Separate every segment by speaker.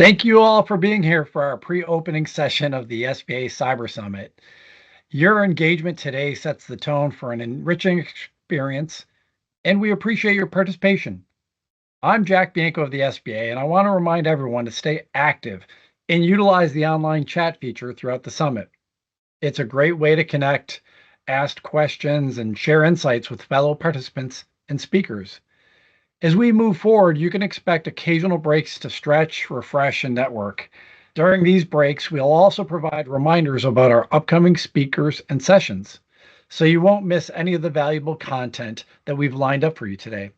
Speaker 1: Thank you all for being here for our pre-opening session of the SBA Cyber Summit. Your engagement today sets the tone for an enriching experience, and we appreciate your participation. I'm Jack Bianco of the SBA, and I want to remind everyone to stay active and utilize the online chat feature throughout the summit. It's a great way to connect, ask questions, and share insights with fellow participants and speakers. As we move forward, you can expect occasional breaks to stretch, refresh, and network. During these breaks, we'll also provide reminders about our upcoming speakers and sessions, so you won't miss any of the valuable content that we've lined up for you today.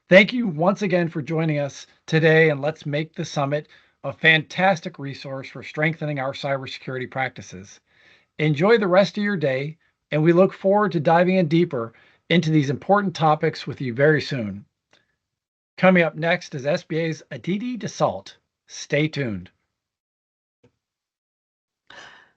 Speaker 1: Thank you once again for joining us today, and let's make the summit a fantastic resource for strengthening our cybersecurity practices. Enjoy the rest of your day, and we look forward to diving in deeper into these important topics with you very soon. Coming up next is SBA's Aditi Dassault. Stay tuned.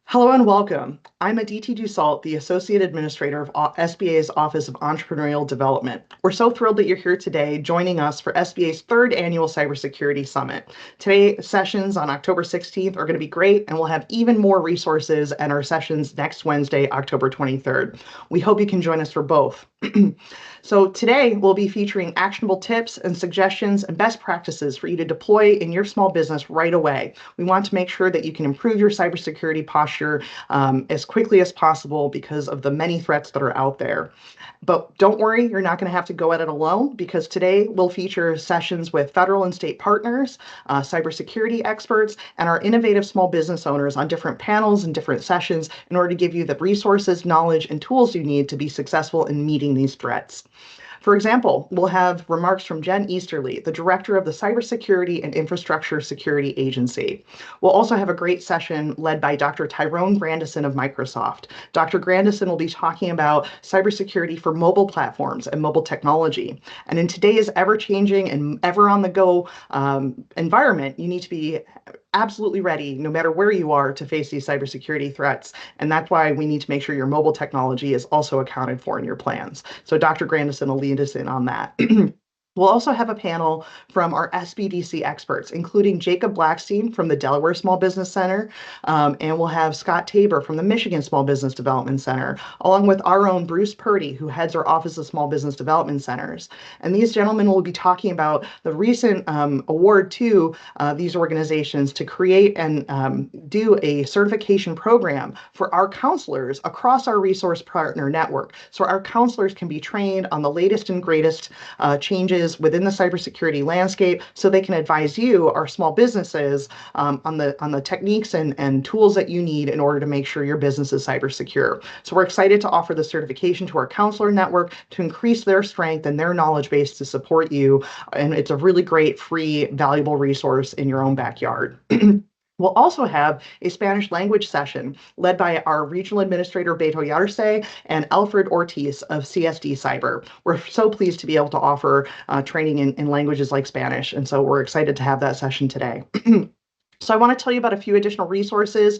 Speaker 2: Hello and welcome. I'm Aditi Dassault, the Associate Administrator of SBA's Office of Entrepreneurial Development. We're so thrilled that you're here today joining us for SBA's third annual Cybersecurity Summit. Today's sessions on October 16th are going to be great, and we'll have even more resources at our sessions next Wednesday, October 23rd. We hope you can join us for both. So today we'll be featuring actionable tips and suggestions and best practices for you to deploy in your small business right away. We want to make sure that you can improve your cybersecurity posture posture as quickly as possible because of the many threats that are out there. But don't worry, you're not going to have to go at it alone, because today we'll feature sessions with federal and state partners, cybersecurity experts, and our innovative small business owners on different panels and different sessions in order to give you the resources, knowledge, and tools you need to be successful in meeting these threats. For example, we'll have remarks from Jen Easterly, the director of the Cybersecurity and Infrastructure Security Agency. We'll also have a great session led by Dr. Tyrone Grandison of Microsoft. Dr. Grandison will be talking about cybersecurity for mobile platforms and mobile technology. And in today's ever-changing and ever-on-the-go environment, you need to be absolutely ready, no matter where you are, to face these cybersecurity threats. And that's why we need to make sure your mobile technology is also accounted for in your plans. So Dr. Grandison will lead us in on that. We'll also have a panel from our SBDC experts, including Jacob Blackstein from the Delaware Small Business Center, and we'll have Scott Tabor from the Michigan Small Business Development Center, along with our own Bruce Purdy, who heads our Office of Small Business Development Centers. And these gentlemen will be talking about the recent award to these organizations to create and do a certification program for our counselors across our resource partner network, so our counselors can be trained on the latest and greatest changes within the cybersecurity landscape, so they can advise you, our small businesses, on the techniques and tools that you need in order to make sure your business is cyber secure. So we're excited to offer the certification to our counselor network to increase their strength and their knowledge base to support you. And it's a really great, free, valuable resource in your own backyard. We'll also have a Spanish language session led by our regional administrator, Beto Yarse, and Alfred Ortiz of CSD Ciber. We're so pleased to be able to offer training in languages like Spanish, and so we're excited to have that session today. So I want to tell you about a few additional resources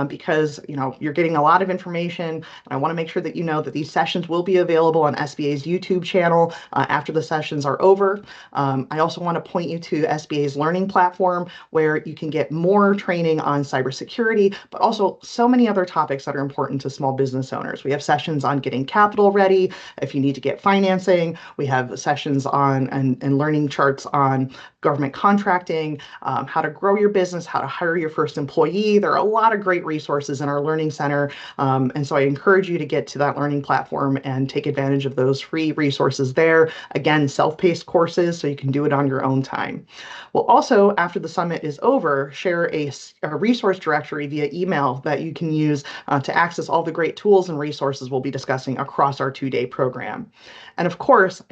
Speaker 2: because you're getting a lot of information, and I want to make sure that you know that these sessions will be available on SBA's YouTube channel after the sessions are over. I also want to point you to SBA's learning platform, where you can get more training on cybersecurity, but also so many other topics that are important to small business owners. We have sessions on getting capital ready if you need to get financing. We have sessions on and learning charts on government contracting, how to grow your business, how to hire your first employee. There are a lot of great resources in our learning center. And so I encourage you to get to that learning platform and take advantage of those free resources there. Again, self-paced courses, so you can do it on your own time. We'll also, after the summit is over, share a resource directory via email that you can use to access all the great tools and resources we'll be discussing across our 2-day program. And of course,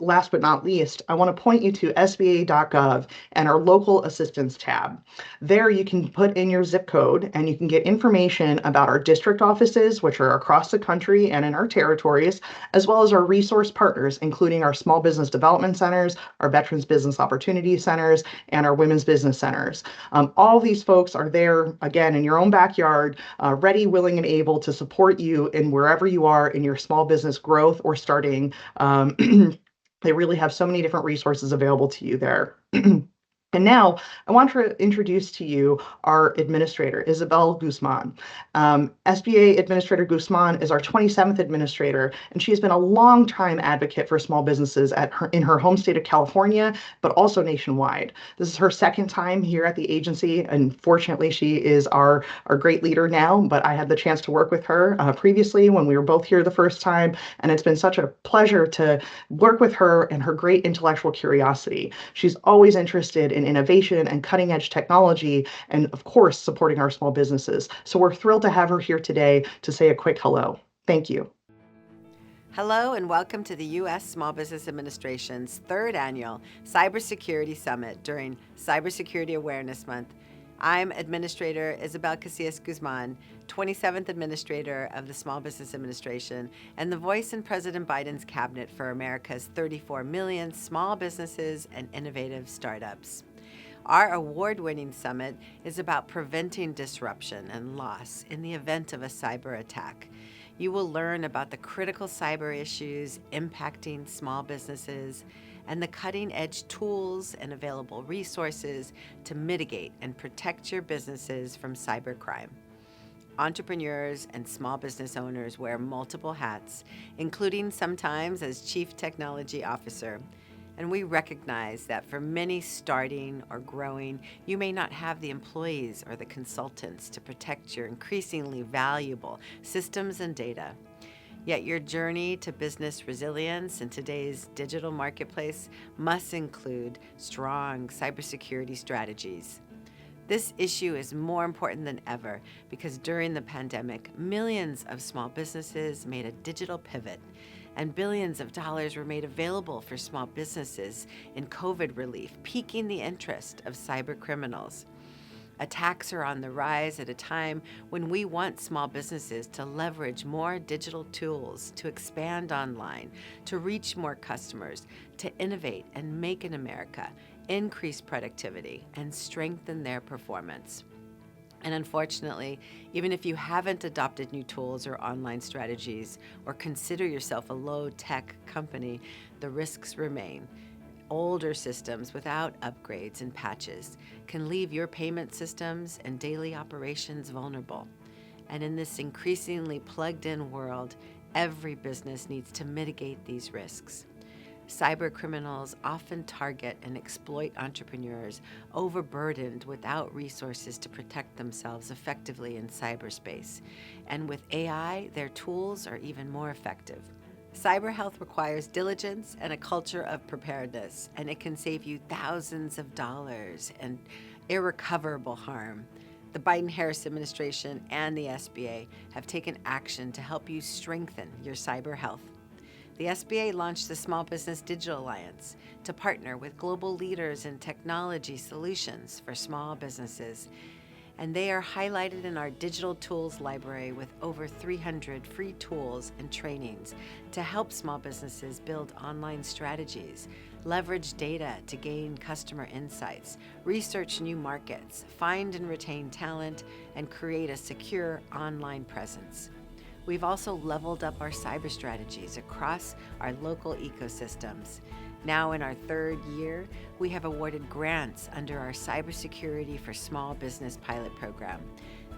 Speaker 2: last but not least, I want to point you to SBA.gov and our local assistance tab. There you can put in your zip code and you can get information about our district offices, which are across the country and in our territories, as well as our resource partners, including our small business development centers, our veterans business opportunity centers, and our women's business centers. All these folks are there, again, in your own backyard, ready, willing, and able to support you in wherever you are in your small business growth or starting. They really have so many different resources available to you there. And now I want to introduce to you our administrator, Isabel Guzman. SBA Administrator Guzman is our 27th administrator, and she has been a long-time advocate for small businesses in her home state of California, but also nationwide. This is her second time here at the agency, and fortunately she is our great leader now, but I had the chance to work with her previously when we were both here the first time, and it's been such a pleasure to work with her and her great intellectual curiosity. She's always interested in innovation and cutting edge technology, and of course, supporting our small businesses. So we're thrilled to have her here today to say a quick hello. Thank you.
Speaker 3: Hello and welcome to the U.S. Small Business Administration's 3rd annual Cybersecurity Summit during Cybersecurity Awareness Month. I'm Administrator Isabel Casillas Guzman, 27th Administrator of the Small Business Administration and the voice in President Biden's cabinet for America's 34 million small businesses and innovative startups. Our award-winning summit is about preventing disruption and loss in the event of a cyber attack. You will learn about the critical cyber issues impacting small businesses and the cutting-edge tools and available resources to mitigate and protect your businesses from cybercrime. Entrepreneurs and small business owners wear multiple hats, including sometimes as Chief Technology Officer. And we recognize that for many starting or growing, you may not have the employees or the consultants to protect your increasingly valuable systems and data. Yet your journey to business resilience in today's digital marketplace must include strong cybersecurity strategies. This issue is more important than ever because during the pandemic, millions of small businesses made a digital pivot, and billions of dollars were made available for small businesses in COVID relief, piquing the interest of cyber criminals. Attacks are on the rise at a time when we want small businesses to leverage more digital tools to expand online, to reach more customers, to innovate and make in America, increase productivity, and strengthen their performance. And unfortunately, even if you haven't adopted new tools or online strategies or consider yourself a low-tech company, the risks remain. Older systems without upgrades and patches can leave your payment systems and daily operations vulnerable. And in this increasingly plugged-in world, every business needs to mitigate these risks. Cyber criminals often target and exploit entrepreneurs overburdened without resources to protect themselves effectively in cyberspace. And with AI, their tools are even more effective. Cyber health requires diligence and a culture of preparedness, and it can save you thousands of dollars and irrecoverable harm. The Biden-Harris administration and the SBA have taken action to help you strengthen your cyber health. The SBA launched the Small Business Digital Alliance to partner with global leaders in technology solutions for small businesses. And they are highlighted in our digital tools library with over 300 free tools and trainings to help small businesses build online strategies, leverage data to gain customer insights, research new markets, find and retain talent, and create a secure online presence. We've also leveled up our cyber strategies across our local ecosystems. Now in our third year, we have awarded grants under our Cybersecurity for Small Business pilot program.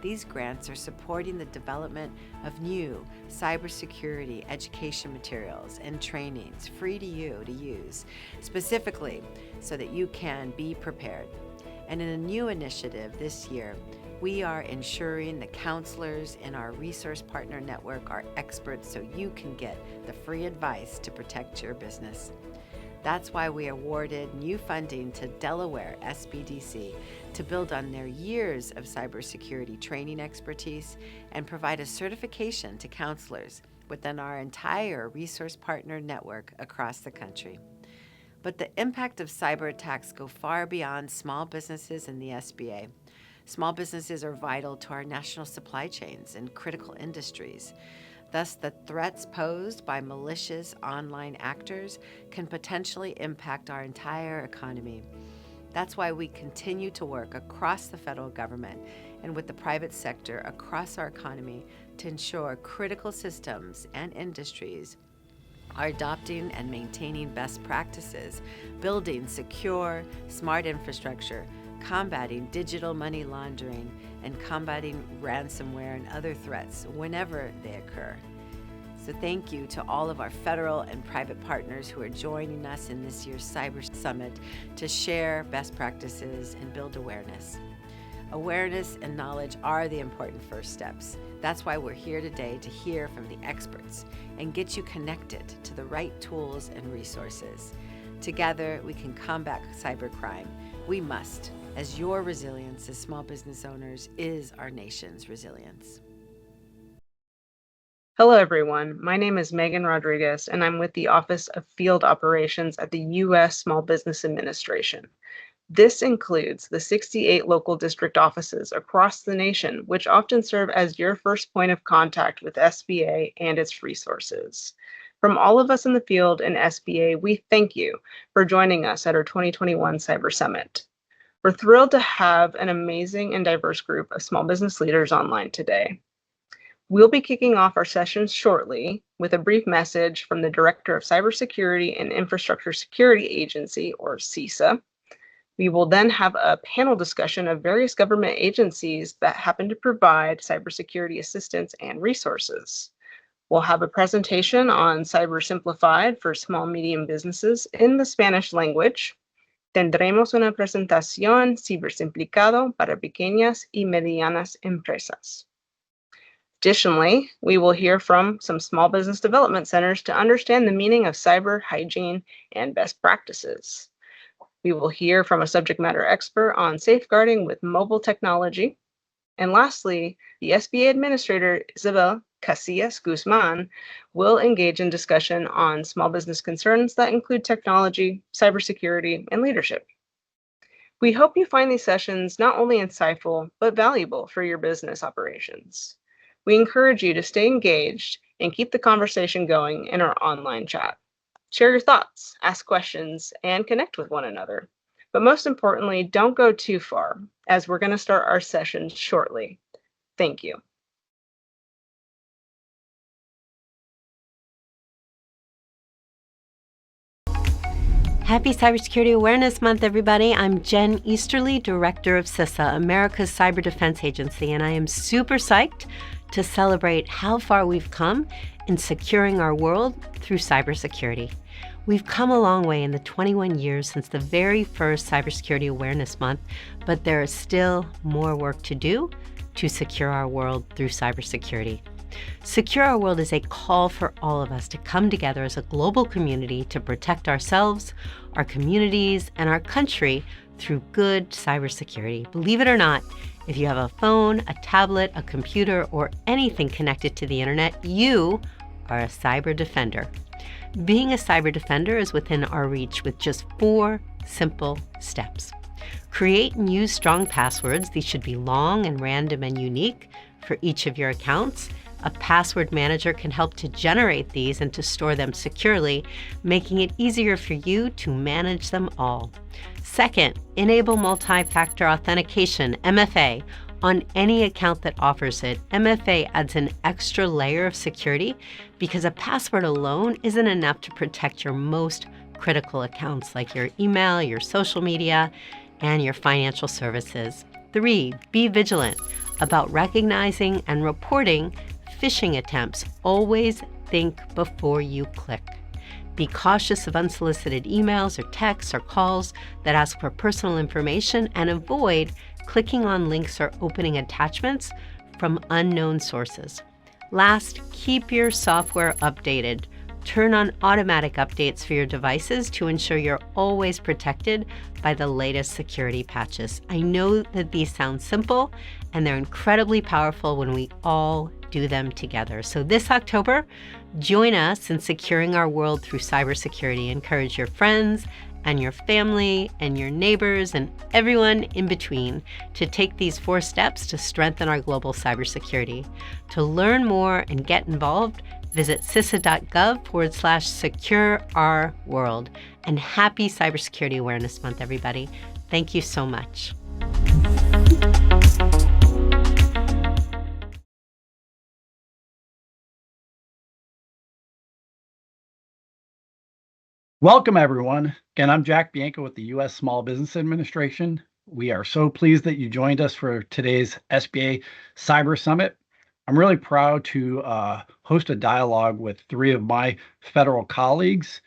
Speaker 3: These grants are supporting the development of new cybersecurity education materials and trainings free to you to use, specifically so that you can be prepared. And in a new initiative this year, we are ensuring the counselors in our resource partner network are experts so you can get the free advice to protect your business. That's why we awarded new funding to Delaware SBDC to build on their years of cybersecurity training expertise and provide a certification to counselors within our entire resource partner network across the country. But the impact of cyber attacks go far beyond small businesses and the SBA. Small businesses are vital to our national supply chains and critical industries. Thus, the threats posed by malicious online actors can potentially impact our entire economy. That's why we continue to work across the federal government and with the private sector across our economy to ensure critical systems and industries are adopting and maintaining best practices, building secure, smart infrastructure, combating digital money laundering, and combating ransomware and other threats whenever they occur. So thank you to all of our federal and private partners who are joining us in this year's Cyber Summit to share best practices and build awareness. Awareness and knowledge are the important first steps. That's why we're here today to hear from the experts and get you connected to the right tools and resources. Together, we can combat cybercrime. We must, as your resilience as small business owners is our nation's resilience.
Speaker 4: Hello, everyone. My name is Megan Rodriguez, and I'm with the Office of Field Operations at the U.S. Small Business Administration. This includes the 68 local district offices across the nation, which often serve as your first point of contact with SBA and its resources. From all of us in the field and SBA, we thank you for joining us at our 2021 Cyber Summit. We're thrilled to have an amazing and diverse group of small business leaders online today. We'll be kicking off our sessions shortly with a brief message from the Director of Cybersecurity and Infrastructure Security Agency, or CISA. We will then have a panel discussion of various government agencies that happen to provide cybersecurity assistance and resources. We'll have a presentation on Ciber Simplified for small medium businesses in the Spanish language. Tendremos una presentación Ciber Simplificado para pequeñas y medianas empresas. Additionally, we will hear from some small business development centers to understand the meaning of cyber hygiene and best practices. We will hear from a subject matter expert on safeguarding with mobile technology. And lastly, the SBA Administrator Isabel Casillas Guzman will engage in discussion on small business concerns that include technology, cybersecurity, and leadership. We hope you find these sessions not only insightful, but valuable for your business operations. We encourage you to stay engaged and keep the conversation going in our online chat. Share your thoughts, ask questions, and connect with one another. But most importantly, don't go too far, as we're going to start our session shortly. Thank you.
Speaker 3: Happy Cybersecurity Awareness Month, everybody. I'm Jen Easterly, Director of CISA, America's Cyber Defense Agency, and I am super psyched to celebrate how far we've come in securing our world through cybersecurity. We've come a long way in the 21 years since the very first Cybersecurity Awareness Month, but there is still more work to do to secure our world through cybersecurity. Secure Our World is a call for all of us to come together as a global community to protect ourselves, our communities, and our country through good cybersecurity. Believe it or not, if you have a phone, a tablet, a computer, or anything connected to the internet, you are a cyber defender. Being a cyber defender is within our reach with just 4 simple steps. Create and use strong passwords. These should be long and random and unique for each of your accounts. A password manager can help to generate these and to store them securely, making it easier for you to manage them all. Second, enable multi-factor authentication, MFA, on any account that offers it. MFA adds an extra layer of security because a password alone isn't enough to protect your most critical accounts like your email, your social media, and your financial services. 3, be vigilant about recognizing and reporting phishing attempts. Always think before you click. Be cautious of unsolicited emails or texts or calls that ask for personal information, and avoid clicking on links or opening attachments from unknown sources. Last, keep your software updated. Turn on automatic updates for your devices to ensure you're always protected by the latest security patches. I know that these sound simple, and they're incredibly powerful when we all do them together. So this October, join us in securing our world through cybersecurity. Encourage your friends and your family and your neighbors and everyone in between to take these 4 steps to strengthen our global cybersecurity. To learn more and get involved, visit cisa.gov/secure-our-world. And happy Cybersecurity Awareness Month, everybody. Thank you so much.
Speaker 1: Welcome, everyone. Again, I'm Jack Bianco with the U.S. Small Business Administration. We are so pleased that you joined us for today's SBA Cyber Summit. I'm really proud to host a dialogue with 3 of my federal colleagues.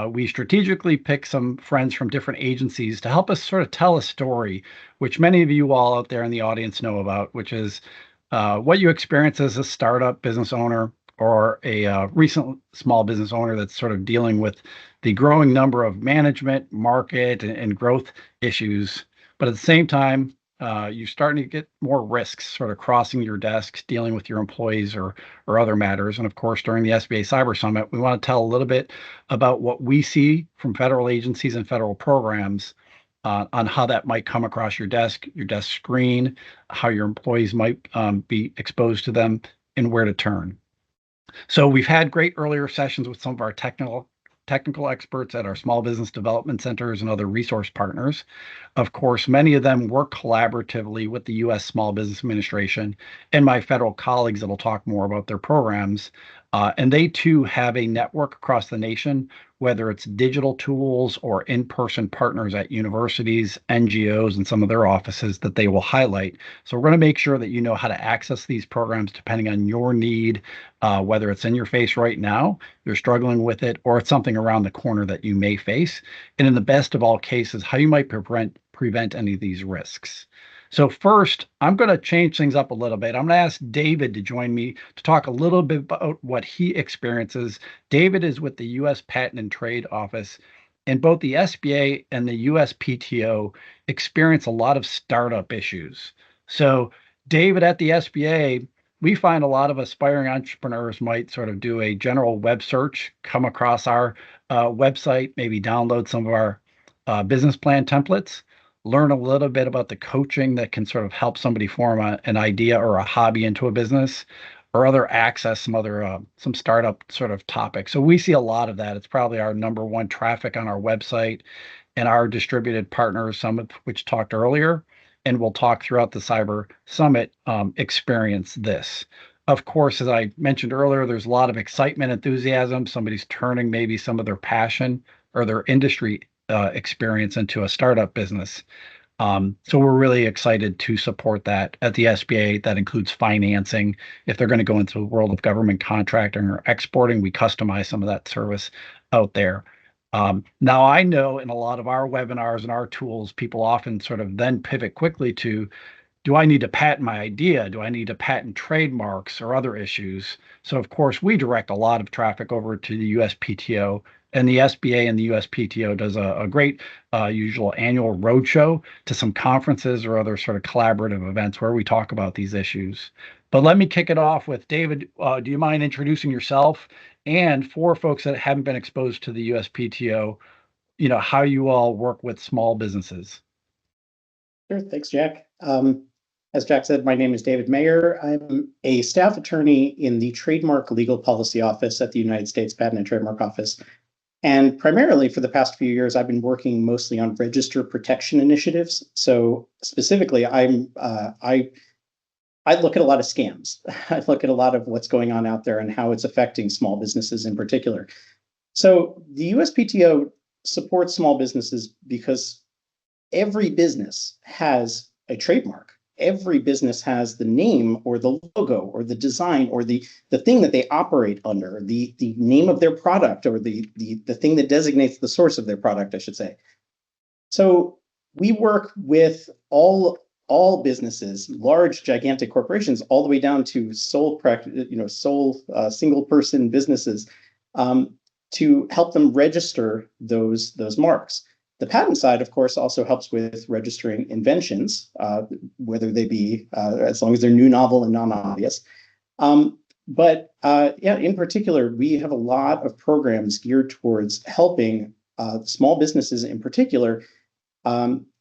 Speaker 1: We strategically picked some friends from different agencies to help us sort of tell a story, which many of you all out there in the audience know about, which is what you experience as a startup business owner or a recent small business owner that's sort of dealing with the growing number of management, market, and growth issues. But at the same time, you're starting to get more risks sort of crossing your desk, dealing with your employees or other matters. And of course, during the SBA Cyber Summit, we want to tell a little bit about what we see from federal agencies and federal programs on how that might come across your desk screen, how your employees might be exposed to them, and where to turn. So we've had great earlier sessions with some of our technical experts at our small business development centers and other resource partners. Of course, many of them work collaboratively with the U.S. Small Business Administration and my federal colleagues that will talk more about their programs. And they too have a network across the nation whether it's digital tools or in-person partners at universities, NGOs, and some of their offices that they will highlight. So we're going to make sure that you know how to access these programs depending on your need, whether it's in your face right now, you're struggling with it, or it's something around the corner that you may face. And in the best of all cases, how you might prevent any of these risks. So first, I'm going to change things up a little bit. I'm going to ask David to join me to talk a little bit about what he experiences. David is with the U.S. Patent and Trade Office, and both the SBA and the USPTO experience a lot of startup issues. So David, at the SBA, we find a lot of aspiring entrepreneurs might sort of do a general web search, come across our website, maybe download some of our business plan templates, learn a little bit about the coaching that can sort of help somebody form an idea or a hobby into a business, or other access some startup sort of topics. So we see a lot of that. It's probably our number one traffic on our website, and our distributed partners, some of which talked earlier, and we'll talk throughout the Cyber Summit, experience this. Of course, as I mentioned earlier, there's a lot of excitement, enthusiasm. Somebody's turning maybe some of their passion or their industry experience into a startup business. So we're really excited to support that at the SBA. That includes financing. If they're going to go into the world of government contracting or exporting, we customize some of that service out there. Now, I know in a lot of our webinars and our tools, people often sort of then pivot quickly to, do I need to patent my idea? Do I need to patent trademarks or other issues? So, of course, we direct a lot of traffic over to the USPTO, and the SBA and the USPTO does a great usual annual roadshow to some conferences or other sort of collaborative events where we talk about these issues. But let me kick it off with David. Do you mind introducing yourself, and for folks that haven't been exposed to the USPTO, how you all work with small businesses?
Speaker 5: Sure. Thanks, Jack. As Jack said, my name is David Mayer. I'm a staff attorney in the Trademark Legal Policy Office at the United States Patent and Trademark Office. And primarily for the past few years, I've been working mostly on register protection initiatives. So specifically, I look at a lot of scams. I look at a lot of what's going on out there and how it's affecting small businesses in particular. So the USPTO supports small businesses because every business has a trademark. Every business has the name or the logo or the design or the thing that they operate under, the name of their product, or the thing that designates the source of their product, I should say. So we work with all businesses, large, gigantic corporations, all the way down to sole single person businesses, to help them register those marks. The patent side, of course, also helps with registering inventions, whether they be, as long as they're new, novel, and non-obvious. In particular, we have a lot of programs geared towards helping small businesses in particular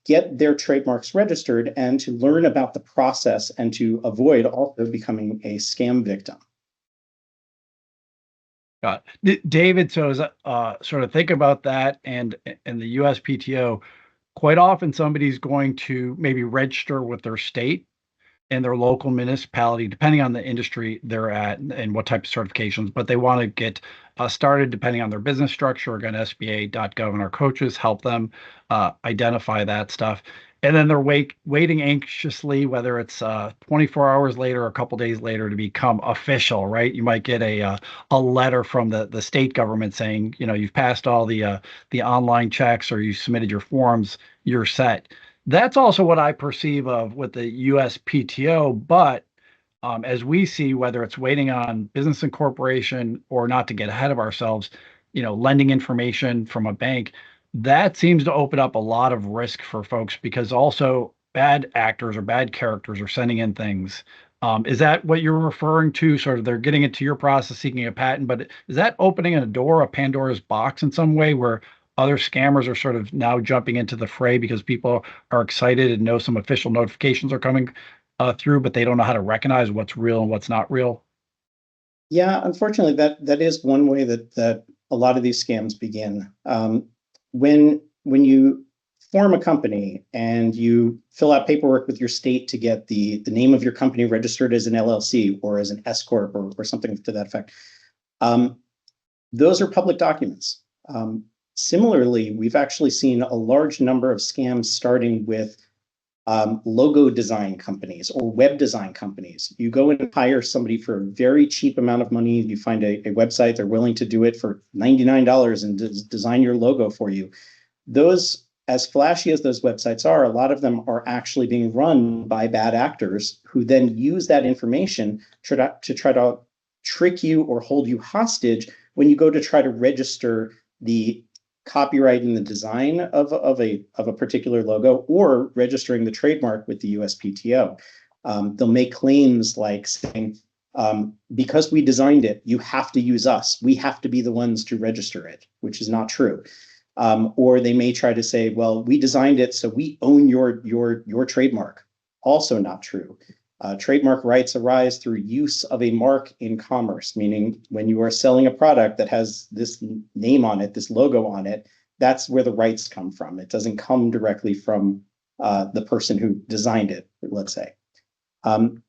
Speaker 5: get their trademarks registered and to learn about the process and to avoid also becoming a scam victim.
Speaker 1: Got it. David, so as sort of think about that and the USPTO, quite often somebody's going to maybe register with their state and their local municipality, depending on the industry they're at and what type of certifications, but they want to get started depending on their business structure. Again, SBA.gov and our coaches help them identify that stuff. And then they're waiting anxiously, whether it's 24 hours later or a couple days later, to become official, right? You might get a letter from the state government saying, you've passed all the online checks or you submitted your forms, you're set. That's also what I perceive of with the USPTO. But as we see, whether it's waiting on business incorporation or not to get ahead of ourselves, lending information from a bank, that seems to open up a lot of risk for folks because also bad actors or bad characters are sending in things. Is that what you're referring to? Sort of they're getting into your process, seeking a patent, but is that opening a door, a Pandora's box in some way where other scammers are sort of now jumping into the fray because people are excited and know some official notifications are coming through, but they don't know how to recognize what's real and what's not real?
Speaker 5: Yeah, unfortunately, that is one way that a lot of these scams begin. When you form a company and you fill out paperwork with your state to get the name of your company registered as an LLC or as an S corp or something to that effect, those are public documents. Similarly, we've actually seen a large number of scams starting with logo design companies or web design companies. You go and hire somebody for a very cheap amount of money. You find a website, they're willing to do it for $99 and design your logo for you. Those, as flashy as those websites are, a lot of them are actually being run by bad actors who then use that information to try to trick you or hold you hostage when you go to try to register the copyright in the design of a particular logo or registering the trademark with the USPTO. They'll make claims like saying, because we designed it, you have to use us. We have to be the ones to register it, which is not true. Or they may try to say, well, we designed it, so we own your trademark. Also not true. Trademark rights arise through use of a mark in commerce, meaning when you are selling a product that has this name on it, this logo on it, that's where the rights come from. It doesn't come directly from the person who designed it, let's say.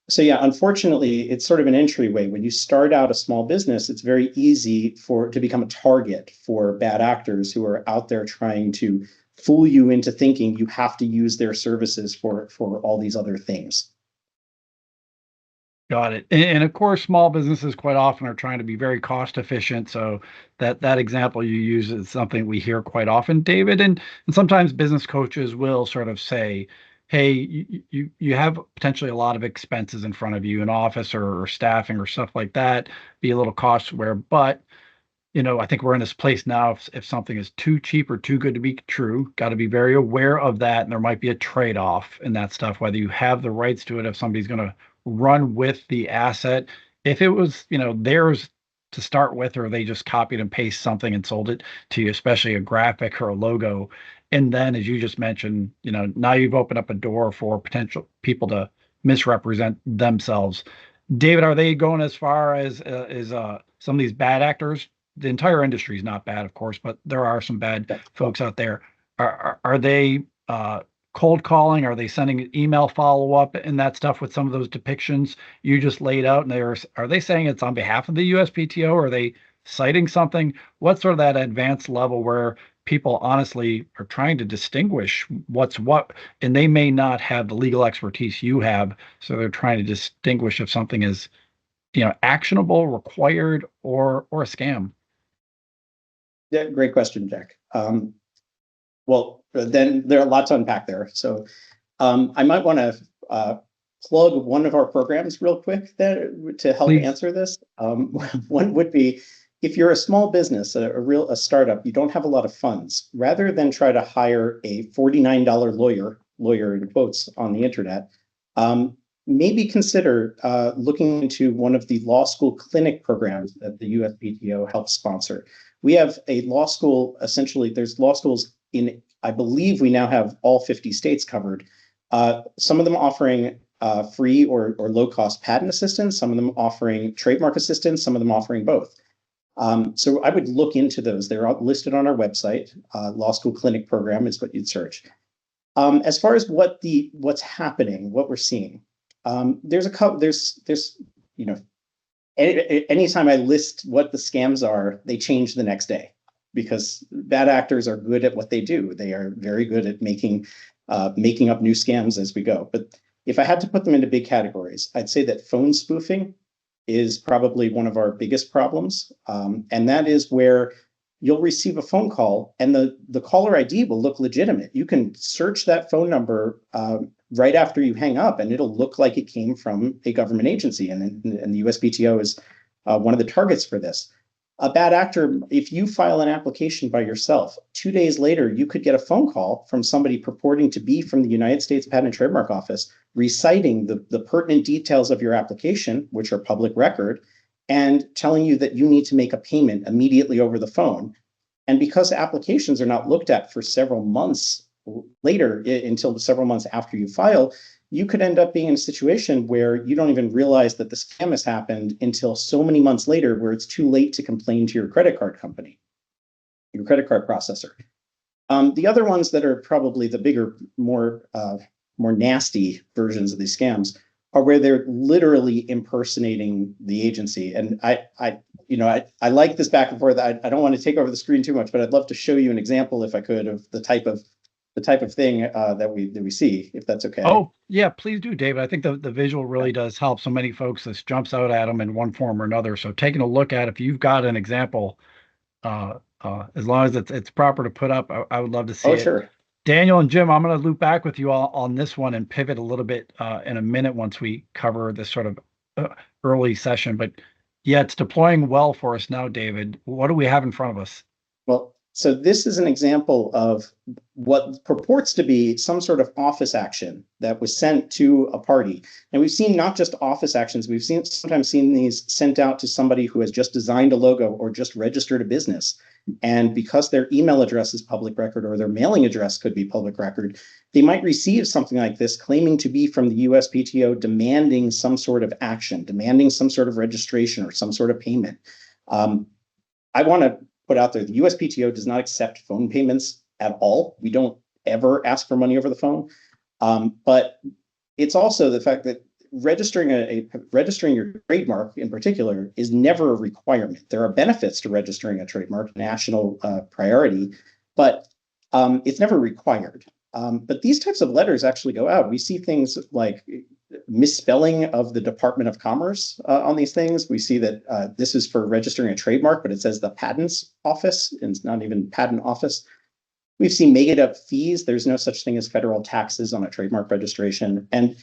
Speaker 5: So yeah, unfortunately, it's sort of an entryway. When you start out a small business, it's very easy to become a target for bad actors who are out there trying to fool you into thinking you have to use their services for all these other things.
Speaker 1: Got it. And of course, small businesses quite often are trying to be very cost efficient. So that example you use is something we hear quite often, David. And sometimes business coaches will sort of say, hey, you have potentially a lot of expenses in front of you, an office or staffing or stuff like that, be a little cost aware. But I think we're in this place now. If something is too cheap or too good to be true, got to be very aware of that. And there might be a trade-off in that stuff, whether you have the rights to it, if somebody's going to run with the asset. If it was, theirs to start with, or they just copied and pasted something and sold it to you, especially a graphic or a logo. And then, as you just mentioned, now you've opened up a door for potential people to misrepresent themselves. David, are they going as far as some of these bad actors? The entire industry is not bad, of course, but there are some bad folks out there. Are they cold calling? Are they sending email follow-up and that stuff with some of those depictions you just laid out? And are they saying it's on behalf of the USPTO? Or are they citing something? What's sort of that advanced level where people honestly are trying to distinguish what's what, and they may not have the legal expertise you have, so they're trying to distinguish if something is actionable, required, or a scam?
Speaker 5: Yeah, great question, Jack. Well, then there are a lot to unpack there. So I might want to plug one of our programs real quick there to help
Speaker 1: Please.
Speaker 5: answer this. One would be, if you're a small business, a startup, you don't have a lot of funds, rather than try to hire a $49 lawyer in quotes on the internet, maybe consider looking into one of the law school clinic programs that the USPTO helps sponsor. We have a law school, essentially, there's law schools I believe we now have all 50 states covered. Some of them offering free or low-cost patent assistance, some of them offering trademark assistance, some of them offering both. So I would look into those. They're all listed on our website. Law School Clinic Program is what you'd search. As far as what's happening, what we're seeing, there's anytime I list what the scams are, they change the next day, because bad actors are good at what they do. They are very good at making up new scams as we go. But if I had to put them into big categories, I'd say that phone spoofing is probably one of our biggest problems. And that is where you'll receive a phone call and the caller ID will look legitimate. You can search that phone number right after you hang up, and it'll look like it came from a government agency. And the USPTO is one of the targets for this. A bad actor, if you file an application by yourself, 2 days later, you could get a phone call from somebody purporting to be from the United States Patent and Trademark Office, reciting the pertinent details of your application, which are public record, and telling you that you need to make a payment immediately over the phone. And because applications are not looked at for several months later, until several months after you file, you could end up being in a situation where you don't even realize that the scam has happened until so many months later, where it's too late to complain to your credit card company, your credit card processor. The other ones that are probably the bigger, more nasty versions of these scams are where they're literally impersonating the agency. And I like this back and forth. I don't want to take over the screen too much, but I'd love to show you an example, if I could, of the type of thing that we see, if that's okay.
Speaker 1: Oh, yeah, please do, David. I think the visual really does help. So many folks, this jumps out at them in one form or another. So taking a look at, if you've got an example, as long as it's proper to put up, I would love to see it.
Speaker 5: Sure.
Speaker 1: Daniel and Jim, I'm going to loop back with you all on this one and pivot a little bit in a minute once we cover this sort of early session. But yeah, it's deploying well for us now, David. What do we have in front of us?
Speaker 5: Well, so this is an example of what purports to be some sort of office action that was sent to a party. And we've seen not just office actions, we've sometimes seen these sent out to somebody who has just designed a logo or just registered a business. And because their email address is public record, or their mailing address could be public record, they might receive something like this claiming to be from the USPTO, demanding some sort of action, demanding some sort of registration or some sort of payment. I want to put out there, the USPTO does not accept phone payments at all. We don't ever ask for money over the phone. But it's also the fact that registering your trademark in particular is never a requirement. There are benefits to registering a trademark, national priority, but it's never required. But these types of letters actually go out. We see things like misspelling of the Department of Commerce on these things. We see that this is for registering a trademark, but it says the Patents Office, and it's not even Patent Office. We've seen made up fees. There's no such thing as federal taxes on a trademark registration. And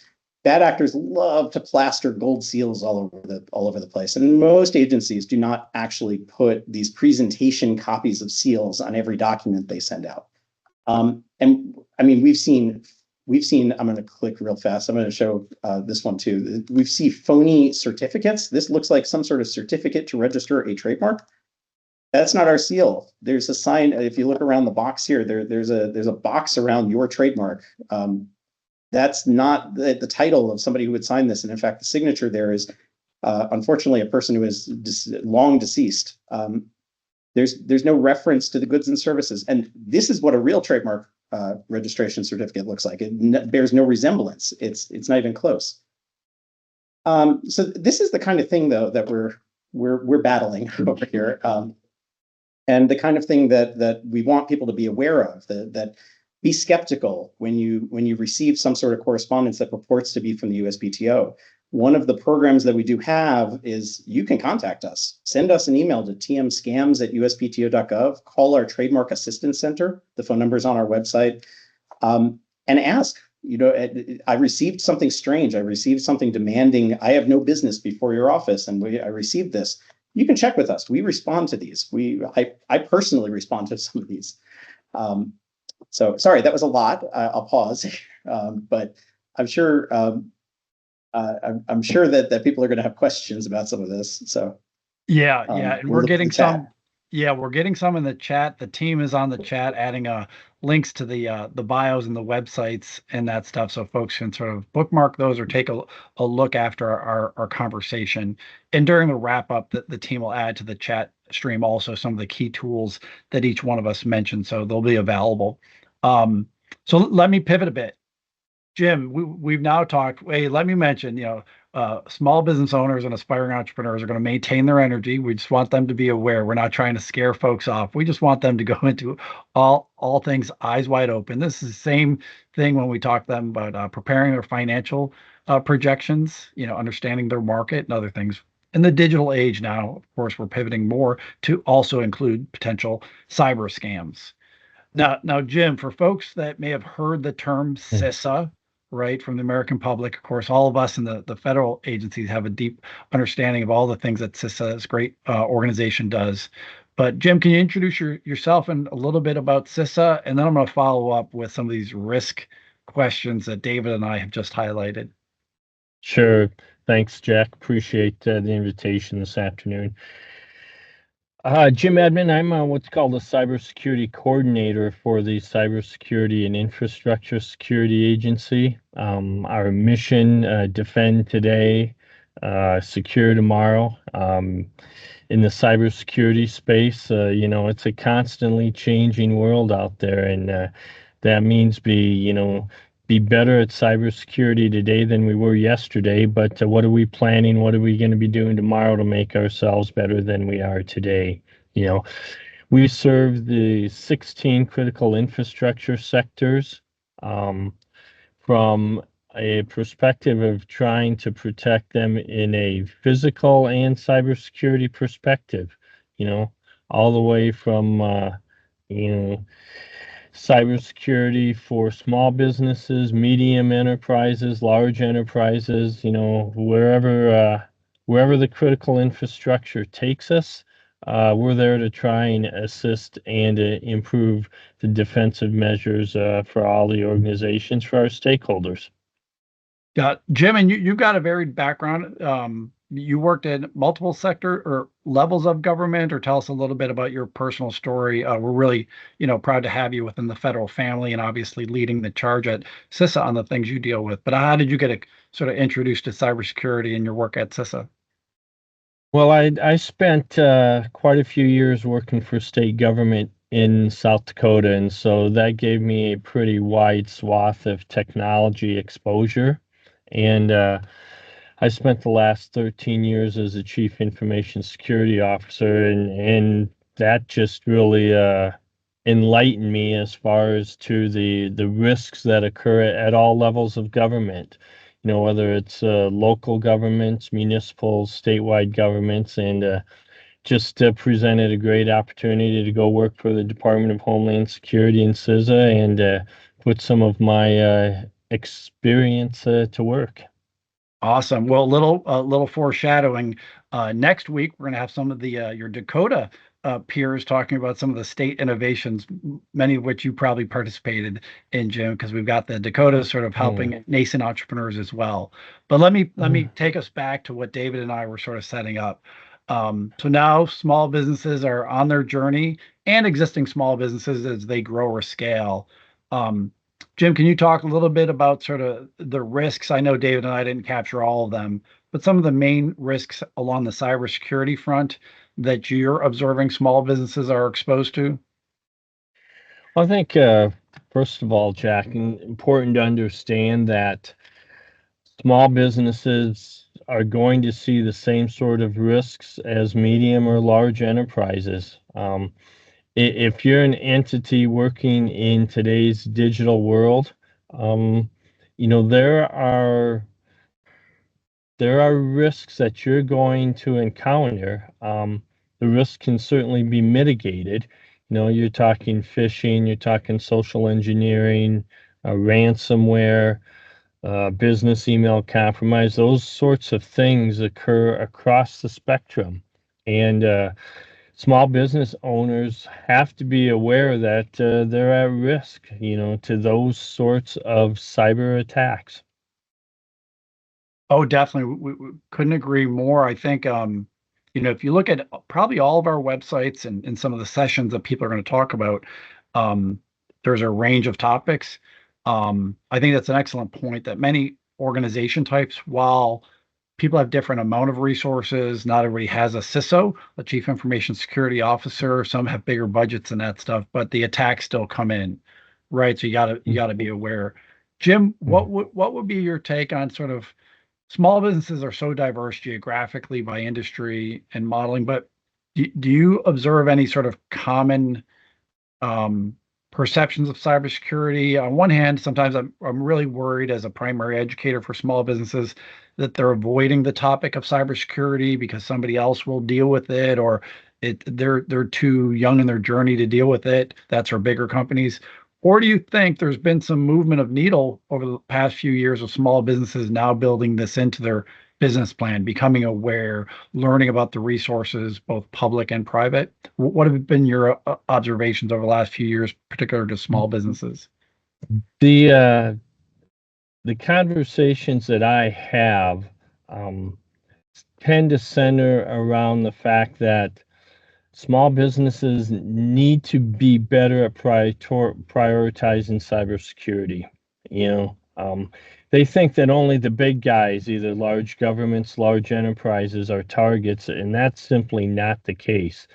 Speaker 5: bad actors love to plaster gold seals all over the place. And most agencies do not actually put these presentation copies of seals on every document they send out. And I mean, we've seen, I'm going to click real fast. I'm going to show this one too. We've seen phony certificates. This looks like some sort of certificate to register a trademark. That's not our seal. There's a sign. If you look around the box here, there's a box around your trademark. That's not the title of somebody who would sign this. And in fact, the signature there is, unfortunately, a person who is long deceased. There's no reference to the goods and services. And this is what a real trademark registration certificate looks like. It bears no resemblance. It's not even close. So this is the kind of thing, though, that we're battling over here. And the kind of thing that we want people to be aware of, that be skeptical when you receive some sort of correspondence that purports to be from the USPTO. One of the programs that we do have is you can contact us. Send us an email to tmscams@uspto.gov. Call our Trademark Assistance Center. The phone number is on our website. And ask, I received something strange. I received something demanding, I have no business before your office, and I received this. You can check with us. We respond to these. I personally respond to some of these. So sorry, that was a lot. I'll pause, but I'm sure that people are going to have questions about some of this. So
Speaker 1: yeah, and we're getting some. Yeah, we're getting some in the chat. The team is on the chat, adding links to the bios and the websites and that stuff, so folks can sort of bookmark those or take a look after our conversation. And during the wrap up, the team will add to the chat stream also some of the key tools that each one of us mentioned, so they'll be available. So let me pivot a bit. Jim, we've now talked. Hey, let me mention, small business owners and aspiring entrepreneurs are going to maintain their energy. We just want them to be aware. We're not trying to scare folks off. We just want them to go into all things eyes wide open. This is the same thing when we talk to them about preparing their financial projections, understanding their market and other things. In the digital age now, of course, we're pivoting more to also include potential cyber scams. Now, Jim, for folks that may have heard the term CISA, right, from the American public, of course, all of us in the federal agencies have a deep understanding of all the things that CISA, this great organization, does. But Jim, can you introduce yourself and a little bit about CISA? And then I'm going to follow up with some of these risk questions that David and I have just highlighted.
Speaker 6: Sure. Thanks, Jack. Appreciate the invitation this afternoon. Jim Edmond, I'm what's called a cybersecurity coordinator for the Cybersecurity and Infrastructure Security Agency. Our mission, defend today, secure tomorrow. In the cybersecurity space, it's a constantly changing world out there, and that means be be better at cybersecurity today than we were yesterday, but what are we planning? What are we going to be doing tomorrow to make ourselves better than we are today? You know, we serve the 16 critical infrastructure sectors from a perspective of trying to protect them in a physical and cybersecurity perspective, you know, all the way from, you know, cybersecurity for small businesses, medium enterprises, large enterprises, you know, wherever the critical infrastructure takes us, we're there to try and assist and improve the defensive measures for all the organizations, for our stakeholders.
Speaker 1: Jim, and you've got a varied background. You worked in multiple sector or levels of government, or tell us a little bit about your personal story. We're really, proud to have you within the federal family and obviously leading the charge at CISA on the things you deal with. But how did you get sort of introduced to cybersecurity in your work at CISA?
Speaker 6: Well, I spent quite a few years working for state government in South Dakota, and so that gave me a pretty wide swath of technology exposure. And I spent the last 13 years as a chief information security officer, and that just really enlightened me as far as to the risks that occur at all levels of government. You know, whether it's local governments, municipal, statewide governments, and just presented a great opportunity to go work for the Department of Homeland Security and CISA and put some of my experience to work.
Speaker 1: Awesome. Well, little foreshadowing. Next week, we're going to have some of the your Dakota peers talking about some of the state innovations, many of which you probably participated in, Jim, because we've got the Dakota sort of helping nascent entrepreneurs as well. But let me take us back to what David and I were sort of setting up. So now small businesses are on their journey, and existing small businesses as they grow or scale. Jim, can you talk a little bit about sort of the risks? I know David and I didn't capture all of them, but some of the main risks along the cybersecurity front that you're observing small businesses are exposed to?
Speaker 6: I think, first of all, Jack, important to understand that small businesses are going to see the same sort of risks as medium or large enterprises. If you're an entity working in today's digital world, there are risks that you're going to encounter. The risks can certainly be mitigated. You know, you're talking phishing, you're talking social engineering, ransomware, business email compromise. Those sorts of things occur across the spectrum. And small business owners have to be aware that they're at risk, to those sorts of cyber attacks.
Speaker 1: Oh, definitely. We couldn't agree more. I think, if you look at probably all of our websites and some of the sessions that people are going to talk about, there's a range of topics. I think that's an excellent point that many organization types, while people have different amount of resources, not everybody has a CISO, a chief information security officer. Some have bigger budgets and that stuff, but the attacks still come in, right? So you gotta be aware. Jim, what would be your take on sort of small businesses are so diverse geographically by industry and modeling, but do you observe any sort of common perceptions of cybersecurity? On one hand, sometimes I'm really worried as a primary educator for small businesses that they're avoiding the topic of cybersecurity because somebody else will deal with it, or they're too young in their journey to deal with it. That's for bigger companies. Or do you think there's been some movement of needle over the past few years of small businesses now building this into their business plan, becoming aware, learning about the resources, both public and private? What have been your observations over the last few years, particular to small businesses?
Speaker 6: The conversations that I have tend to center around the fact that small businesses need to be better at prioritizing cybersecurity. They think that only the big guys, either large governments, large enterprises, are targets, and that's simply not the case.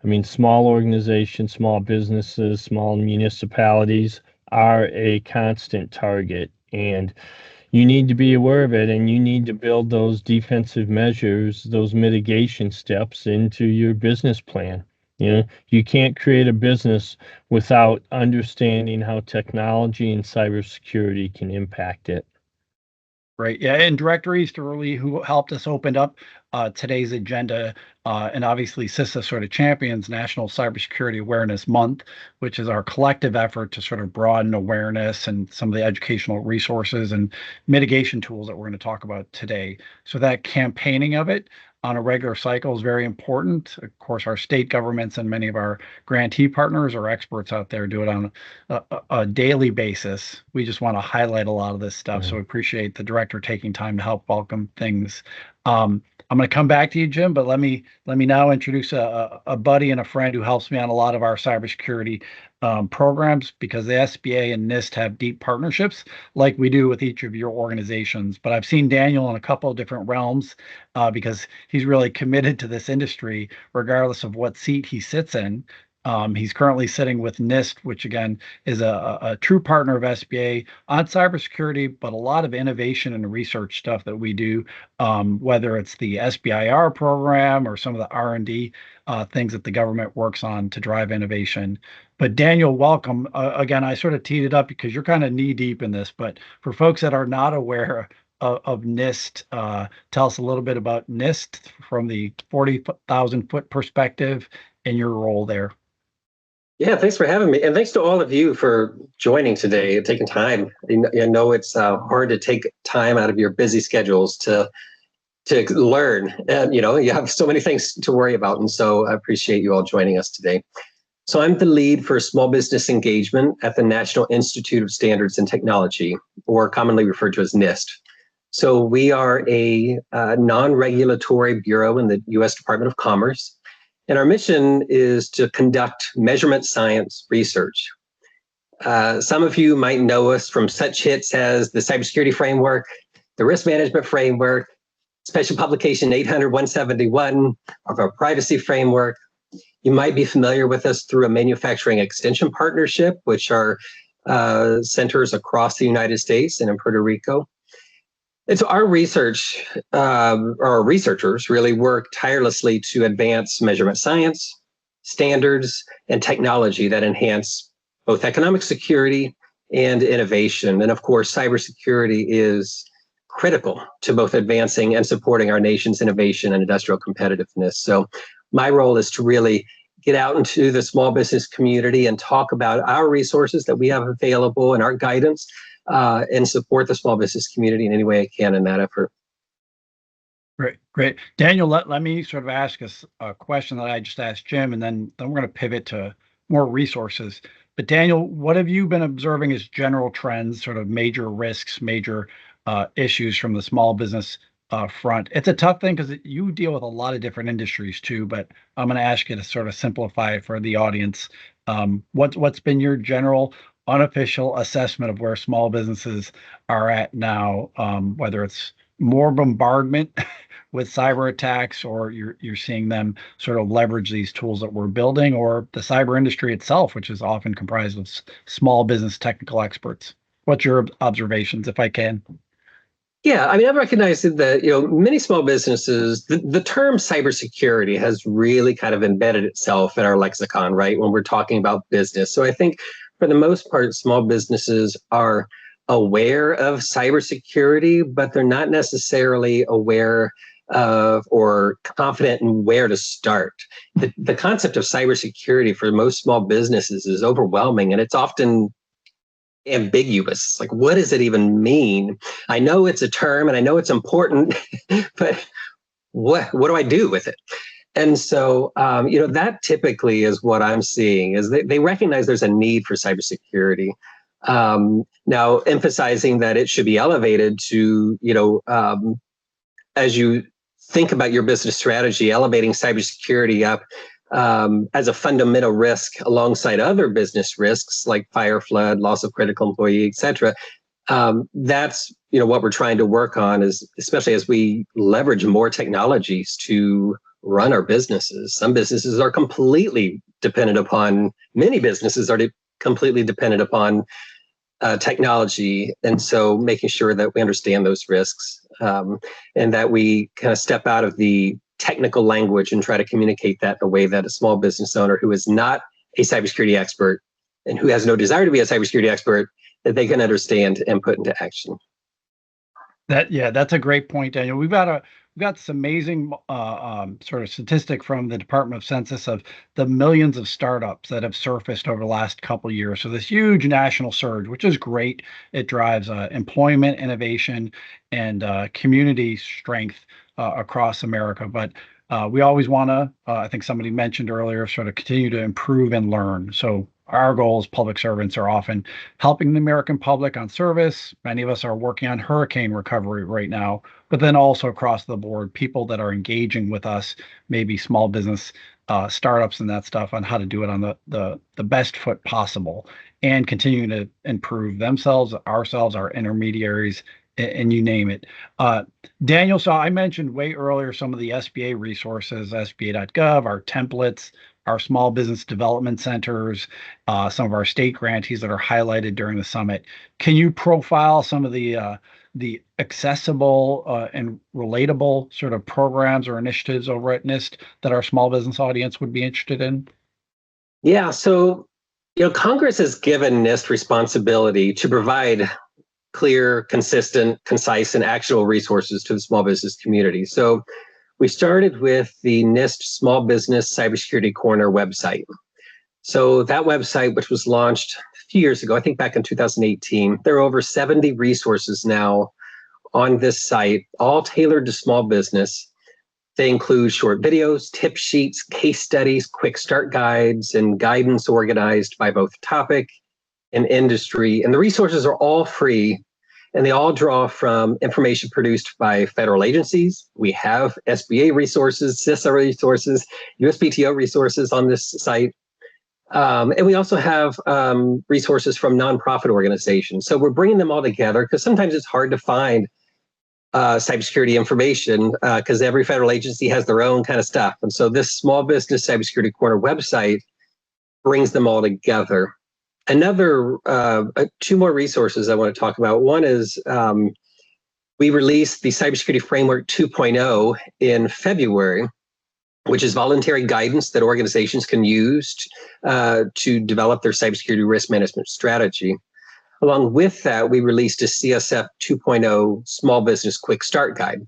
Speaker 6: I mean, small organizations, small businesses, small municipalities are a constant target. And you need to be aware of it, and you need to build those defensive measures, those mitigation steps into your business plan. You can't create a business without understanding how technology and cybersecurity can impact it.
Speaker 1: Right. Yeah. And Director Easterly, who helped us open up today's agenda, and obviously CISA sort of champions National Cybersecurity Awareness Month, which is our collective effort to sort of broaden awareness and some of the educational resources and mitigation tools that we're going to talk about today. So that campaigning of it on a regular cycle is very important. Of course, our state governments and many of our grantee partners or experts out there do it on a daily basis. We just want to highlight a lot of this stuff. So we appreciate the director taking time to help welcome things. I'm going to come back to you, Jim, but let me now introduce a buddy and a friend who helps me on a lot of our cybersecurity programs, because the SBA and NIST have deep partnerships like we do with each of your organizations. But I've seen Daniel in a couple of different realms because he's really committed to this industry, regardless of what seat he sits in. He's currently sitting with NIST, which again is a true partner of SBA on cybersecurity, but a lot of innovation and research stuff that we do, whether it's the SBIR program or some of the R&D things that the government works on to drive innovation. But Daniel, welcome. Again, I sort of teed it up because you're kind of knee deep in this, but for folks that are not aware of NIST, tell us a little bit about NIST from the 40,000 foot perspective and your role there.
Speaker 7: Yeah, thanks for having me. And thanks to all of you for joining today and taking time. I know it's hard to take time out of your busy schedules to learn. And, you have so many things to worry about. And so I appreciate you all joining us today. So I'm the lead for small business engagement at the National Institute of Standards and Technology, or commonly referred to as NIST. So we are a non-regulatory bureau in the U.S. Department of Commerce. And our mission is to conduct measurement science research. Some of you might know us from such hits as the Cybersecurity Framework, the Risk Management Framework, Special Publication 800-171 of our Privacy Framework. You might be familiar with us through a manufacturing extension partnership, which are centers across the United States and in Puerto Rico. And so our researchers really work tirelessly to advance measurement science, standards, and technology that enhance both economic security and innovation. And of course, cybersecurity is critical to both advancing and supporting our nation's innovation and industrial competitiveness. So my role is to really get out into the small business community and talk about our resources that we have available and our guidance, and support the small business community in any way I can in that effort.
Speaker 1: Great. Daniel, let me sort of ask us a question that I just asked Jim, and then we're going to pivot to more resources. But Daniel, what have you been observing as general trends, sort of major risks, major issues from the small business front? It's a tough thing because you deal with a lot of different industries too, but I'm going to ask you to sort of simplify it for the audience. What's been your general unofficial assessment of where small businesses are at now, whether it's more bombardment with cyber attacks, or you're seeing them sort of leverage these tools that we're building, or the cyber industry itself, which is often comprised of small business technical experts? What's your observations, if I can?
Speaker 7: Yeah, I mean, I've recognized that, many small businesses, the term cybersecurity has really kind of embedded itself in our lexicon, right, when we're talking about business. So I think for the most part, small businesses are aware of cybersecurity, but they're not necessarily aware of or confident in where to start. The concept of cybersecurity for most small businesses is overwhelming, and it's often ambiguous. Like, what does it even mean? I know it's a term and I know it's important, but what do I do with it? And so, that typically is what I'm seeing is they recognize there's a need for cybersecurity. Now, emphasizing that it should be elevated to, as you think about your business strategy, elevating cybersecurity up as a fundamental risk alongside other business risks like fire, flood, loss of critical employee, et cetera. That's what we're trying to work on, is especially as we leverage more technologies to run our businesses. Some businesses are completely dependent upon, many businesses are completely dependent upon technology. And so making sure that we understand those risks and that we kind of step out of the technical language and try to communicate that in a way that a small business owner who is not a cybersecurity expert and who has no desire to be a cybersecurity expert, that they can understand and put into action.
Speaker 1: That's a great point, Daniel. We've got this amazing sort of statistic from the Department of Census of the millions of startups that have surfaced over the last couple of years. So this huge national surge, which is great. It drives employment, innovation, and community strength across America. But we always want to, I think somebody mentioned earlier, sort of continue to improve and learn. So our goal as public servants are often helping the American public on service. Many of us are working on hurricane recovery right now, but then also across the board, people that are engaging with us, maybe small business startups and that stuff, on how to do it on the best foot possible, and continuing to improve themselves, ourselves, our intermediaries, and you name it. Daniel, so I mentioned way earlier some of the SBA resources, SBA.gov, our templates, our small business development centers, some of our state grantees that are highlighted during the summit. Can you profile some of the accessible and relatable sort of programs or initiatives over at NIST that our small business audience would be interested in?
Speaker 7: Yeah, so Congress has given NIST responsibility to provide clear, consistent, concise, and actionable resources to the small business community. So we started with the NIST Small Business Cybersecurity Corner website. So that website, which was launched a few years ago, I think back in 2018, there are over 70 resources now on this site, all tailored to small business. They include short videos, tip sheets, case studies, quick start guides, and guidance organized by both topic and industry. And the resources are all free, and they all draw from information produced by federal agencies. We have SBA resources, CISA resources, USPTO resources on this site. And we also have resources from nonprofit organizations. So we're bringing them all together because sometimes it's hard to find cybersecurity information because every federal agency has their own kind of stuff. And so this Small Business Cybersecurity Corner website brings them all together. Another two more resources I want to talk about. One is we released the Cybersecurity Framework 2.0 in February, which is voluntary guidance that organizations can use to develop their cybersecurity risk management strategy. Along with that, we released a CSF 2.0 Small Business Quick Start Guide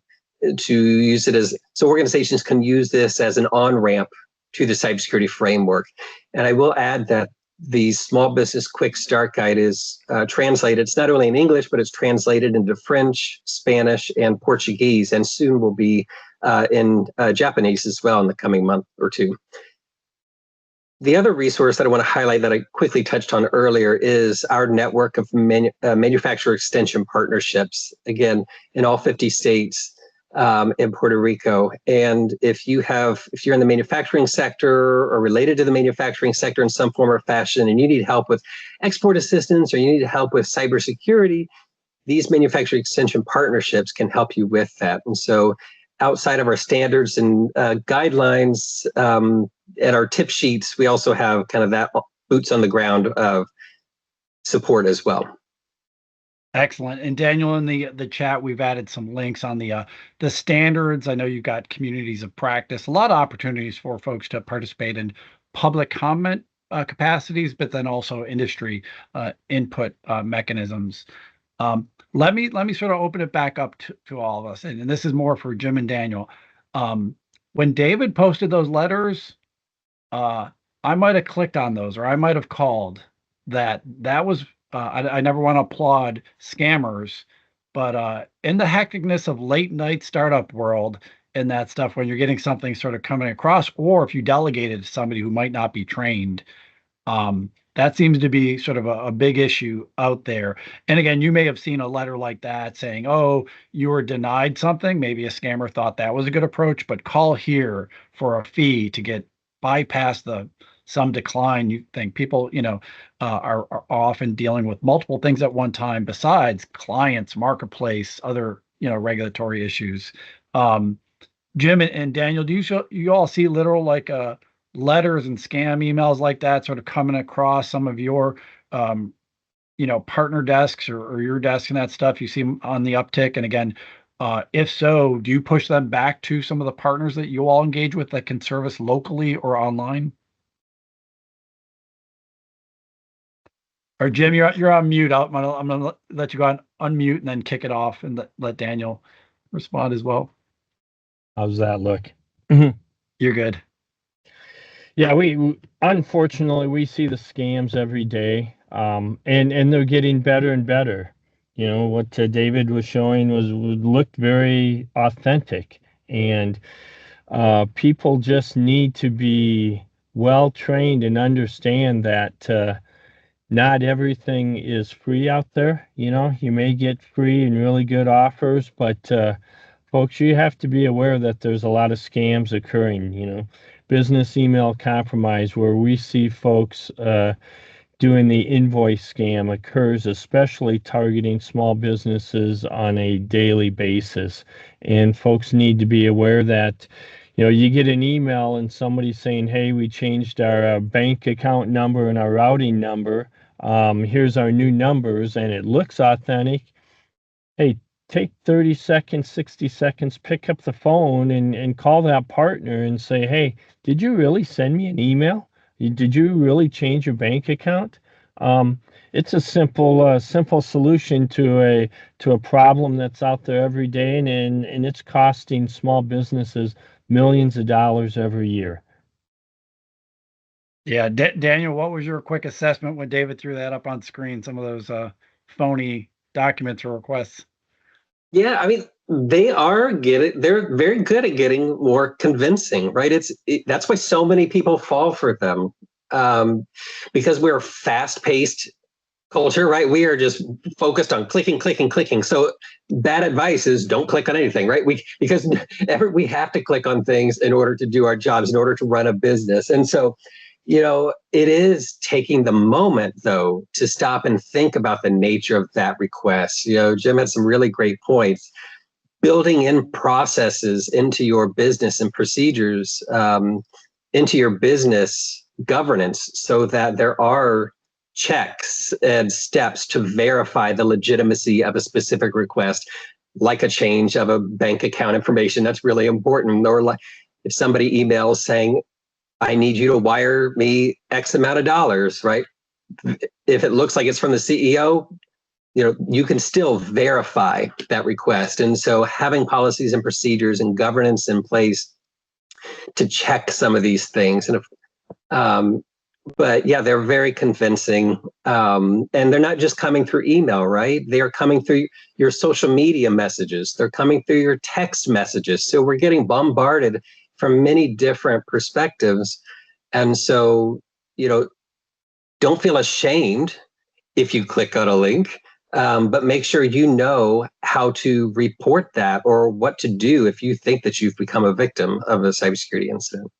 Speaker 7: to use it as, so organizations can use this as an on-ramp to the cybersecurity framework. And I will add that the Small Business Quick Start Guide is translated. It's not only in English, but it's translated into French, Spanish, and Portuguese, and soon will be in Japanese as well in the coming month or two. The other resource that I want to highlight that I quickly touched on earlier is our network of manufacturer extension partnerships, again, in all 50 states. In Puerto Rico. And if you're in the manufacturing sector or related to the manufacturing sector in some form or fashion, and you need help with export assistance or you need help with cybersecurity, these manufacturing extension partnerships can help you with that. And so outside of our standards and guidelines and our tip sheets, we also have kind of that boots on the ground of support as well.
Speaker 1: Excellent. And Daniel, in the chat, we've added some links on the standards. I know you've got communities of practice, a lot of opportunities for folks to participate in public comment capacities, but then also industry input mechanisms. Let me sort of open it back up to all of us, and this is more for Jim and Daniel. When David posted those letters, I might have clicked on those, or I might have called. That was. I never want to applaud scammers, but in the hecticness of late night startup world and that stuff, when you're getting something sort of coming across, or if you delegate it to somebody who might not be trained, that seems to be sort of a big issue out there. And again, you may have seen a letter like that saying, oh, you were denied something. Maybe a scammer thought that was a good approach, but call here for a fee to get bypass some decline. You think people, are often dealing with multiple things at one time besides clients, marketplace, other, regulatory issues. Jim and Daniel, do you all see literal letters and scam emails like that sort of coming across some of your partner desks or your desk and that stuff, you see on the uptick? And again, if so, do you push them back to some of the partners that you all engage with that can service locally or online? Or Jim, you're on mute. I'm gonna let you go on unmute and then kick it off and let Daniel respond as well.
Speaker 6: How's that look?
Speaker 1: You're good.
Speaker 6: Yeah, we unfortunately we see the scams every day, and they're getting better and better. What David was showing looked very authentic, and people just need to be well trained and understand that not everything is free out there. You may get free and really good offers, but folks, you have to be aware that there's a lot of scams occurring. Business email compromise, where we see folks doing the invoice scam, occurs, especially targeting small businesses on a daily basis. And folks need to be aware that you get an email and somebody's saying, hey, we changed our bank account number and our routing number. Here's our new numbers, and it looks authentic. Hey, take 30 seconds, 60 seconds, pick up the phone and call that partner and say, hey, did you really send me an email? Did you really change your bank account? It's a simple solution to a problem that's out there every day, and it's costing small businesses millions of dollars every year.
Speaker 1: Yeah, Daniel, what was your quick assessment when David threw that up on screen? Some of those phony documents or requests.
Speaker 7: Yeah, I mean, they're very good at getting more convincing, right? That's why so many people fall for them, because we're a fast-paced culture, right? We are just focused on clicking. So bad advice is don't click on anything, right? Because we have to click on things in order to do our jobs, in order to run a business. And so, it is taking the moment, though, to stop and think about the nature of that request. Jim had some really great points. Building in processes into your business and procedures, into your business governance, so that there are checks and steps to verify the legitimacy of a specific request, like a change of a bank account information. That's really important. Or like if somebody emails saying, I need you to wire me X amount of dollars, right? If it looks like it's from the CEO, you can still verify that request. And so having policies and procedures and governance in place to check some of these things. But yeah, they're very convincing. And they're not just coming through email, right? They are coming through your social media messages. They're coming through your text messages. So we're getting bombarded from many different perspectives. And so, don't feel ashamed if you click on a link, but make sure you know how to report that or what to do if you think that you've become a victim of a cybersecurity incident.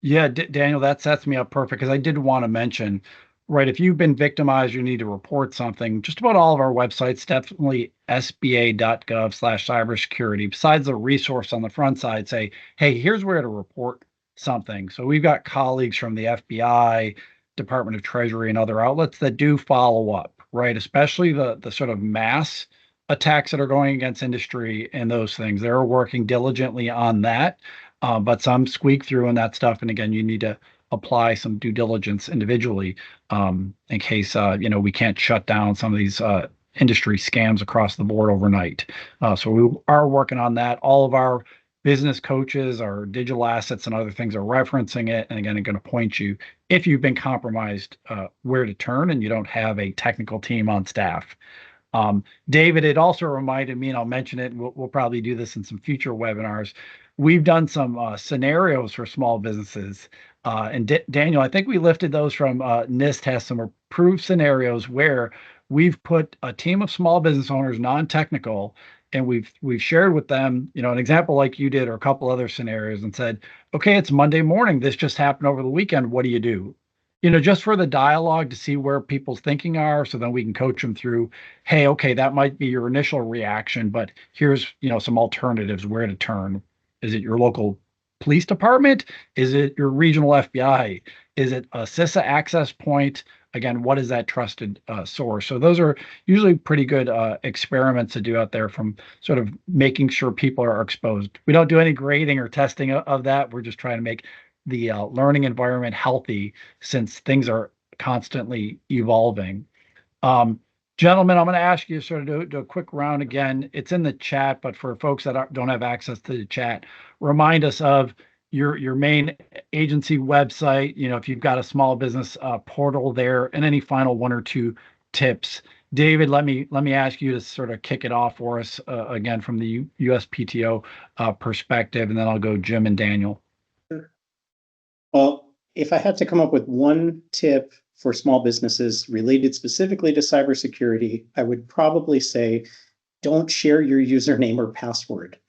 Speaker 1: Yeah, Daniel, that sets me up perfect, because I did want to mention, right, if you've been victimized, you need to report something. Just about all of our websites, definitely sba.gov/cybersecurity, besides the resource on the front side, say, hey, here's where to report something. So we've got colleagues from the FBI, Department of Treasury, and other outlets that do follow up, right? Especially the sort of mass attacks that are going against industry and those things. They're working diligently on that. But some squeak through and that stuff. And again, you need to apply some due diligence individually, in case we can't shut down some of these industry scams across the board overnight. So we are working on that. All of our business coaches, our digital assets, and other things are referencing it. And again, I'm going to point you, if you've been compromised, where to turn and you don't have a technical team on staff. David, it also reminded me, and I'll mention it, and we'll probably do this in some future webinars. We've done some scenarios for small businesses. And Daniel, I think we lifted those from NIST, has some approved scenarios where we've put a team of small business owners, non-technical, and we've shared with them, an example like you did, or a couple other scenarios, and said, okay, it's Monday morning. This just happened over the weekend. What do you do? Just for the dialogue to see where people's thinking are, so then we can coach them through, hey, okay, that might be your initial reaction, but here's, some alternatives where to turn. Is it your local police department? Is it your regional FBI? Is it a CISA access point? again, what is that trusted source? So those are usually pretty good experiments to do out there, from sort of making sure people are exposed. We don't do any grading or testing of that. We're just trying to make the learning environment healthy, since things are constantly evolving. Um, Gentlemen, I'm going to ask you sort of do a quick round again. It's in the chat, but for folks that don't have access to the chat, remind us of your main agency website. If you've got a small business portal there, and any final one or two tips. David, let me ask you to sort of kick it off for us again from the USPTO perspective, and then I'll go Jim and Daniel.
Speaker 5: Well, if I had to come up with one tip for small businesses related specifically to cybersecurity, I would probably say, don't share your username or password.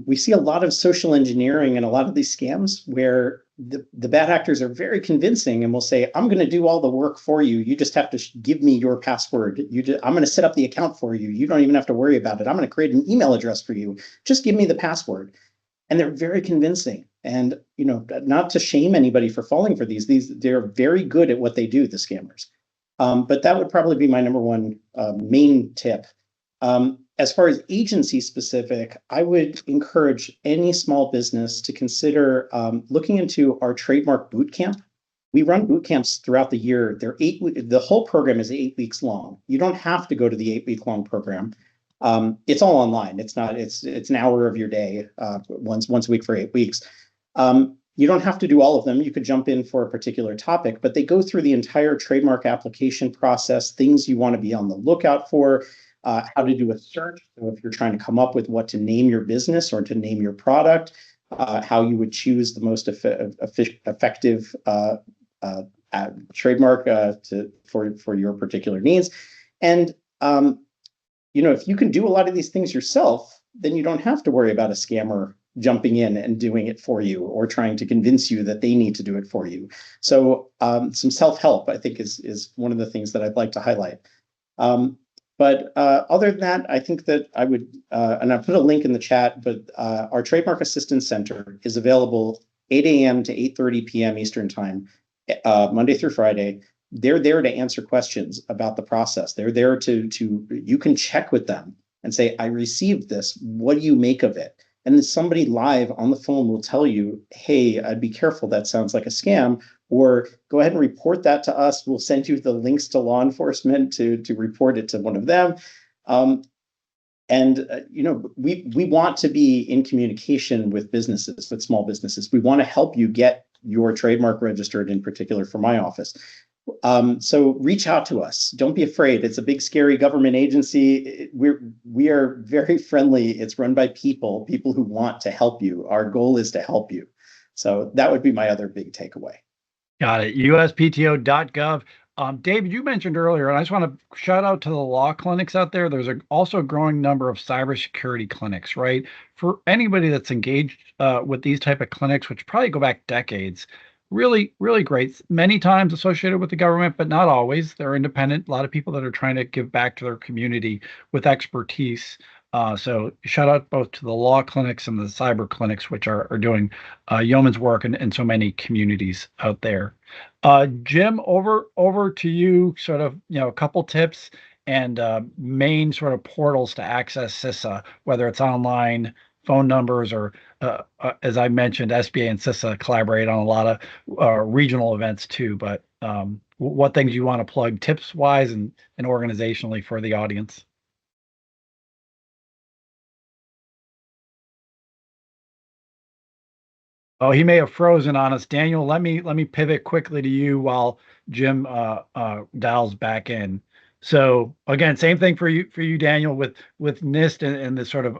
Speaker 5: We see a lot of social engineering and a lot of these scams where the bad actors are very convincing and will say, I'm going to do all the work for you. You just have to give me your password. I'm going to set up the account for you. You don't even have to worry about it. I'm going to create an email address for you. Just give me the password. And they're very convincing. And, not to shame anybody for falling for these, they're very good at what they do, the scammers. But that would probably be my number one main tip. As far as agency specific, I would encourage any small business to consider looking into our trademark boot camp. We run boot camps throughout the year. The whole program is 8 weeks long. You don't have to go to the 8-week long program. It's all online. It's an hour of your day, once a week for 8 weeks. You don't have to do all of them. You could jump in for a particular topic, but they go through the entire trademark application process, things you want to be on the lookout for, how to do a search. So if you're trying to come up with what to name your business or to name your product, how you would choose the most effective trademark for your particular needs. And if you can do a lot of these things yourself, then you don't have to worry about a scammer jumping in and doing it for you or trying to convince you that they need to do it for you. So some self-help, I think, is one of the things that I'd like to highlight. But other than that, I think that I would, and I put a link in the chat, but our Trademark Assistance Center is available 8 a.m. to 8:30 p.m. Eastern Time, Monday through Friday. They're there to answer questions about the process. They're there you can check with them and say, I received this. What do you make of it? And then somebody live on the phone will tell you, hey, I'd be careful. That sounds like a scam. Or go ahead and report that to us. We'll send you the links to law enforcement to report it to one of them. We want to be in communication with businesses, with small businesses. We want to help you get your trademark registered, in particular for my office. So reach out to us. Don't be afraid. It's a big, scary government agency. We are very friendly. It's run by people who want to help you. Our goal is to help you. So that would be my other big takeaway.
Speaker 1: Got it. USPTO.gov. David, you mentioned earlier, and I just want to shout out to the law clinics out there. There's also a growing number of cybersecurity clinics, right? For anybody that's engaged with these type of clinics, which probably go back decades, really, really great. Many times associated with the government, but not always. They're independent. A lot of people that are trying to give back to their community with expertise. So shout out both to the law clinics and the cyber clinics, which are doing yeoman's work in so many communities out there. Jim, over to you. Sort of, a couple tips and main sort of portals to access CISA, whether it's online, phone numbers, or as I mentioned, SBA and CISA collaborate on a lot of regional events too. But what things you want to plug tips wise and organizationally for the audience? Oh, he may have frozen on us. Daniel, let me pivot quickly to you while Jim dials back in. So again, same thing for you, Daniel, with NIST and the sort of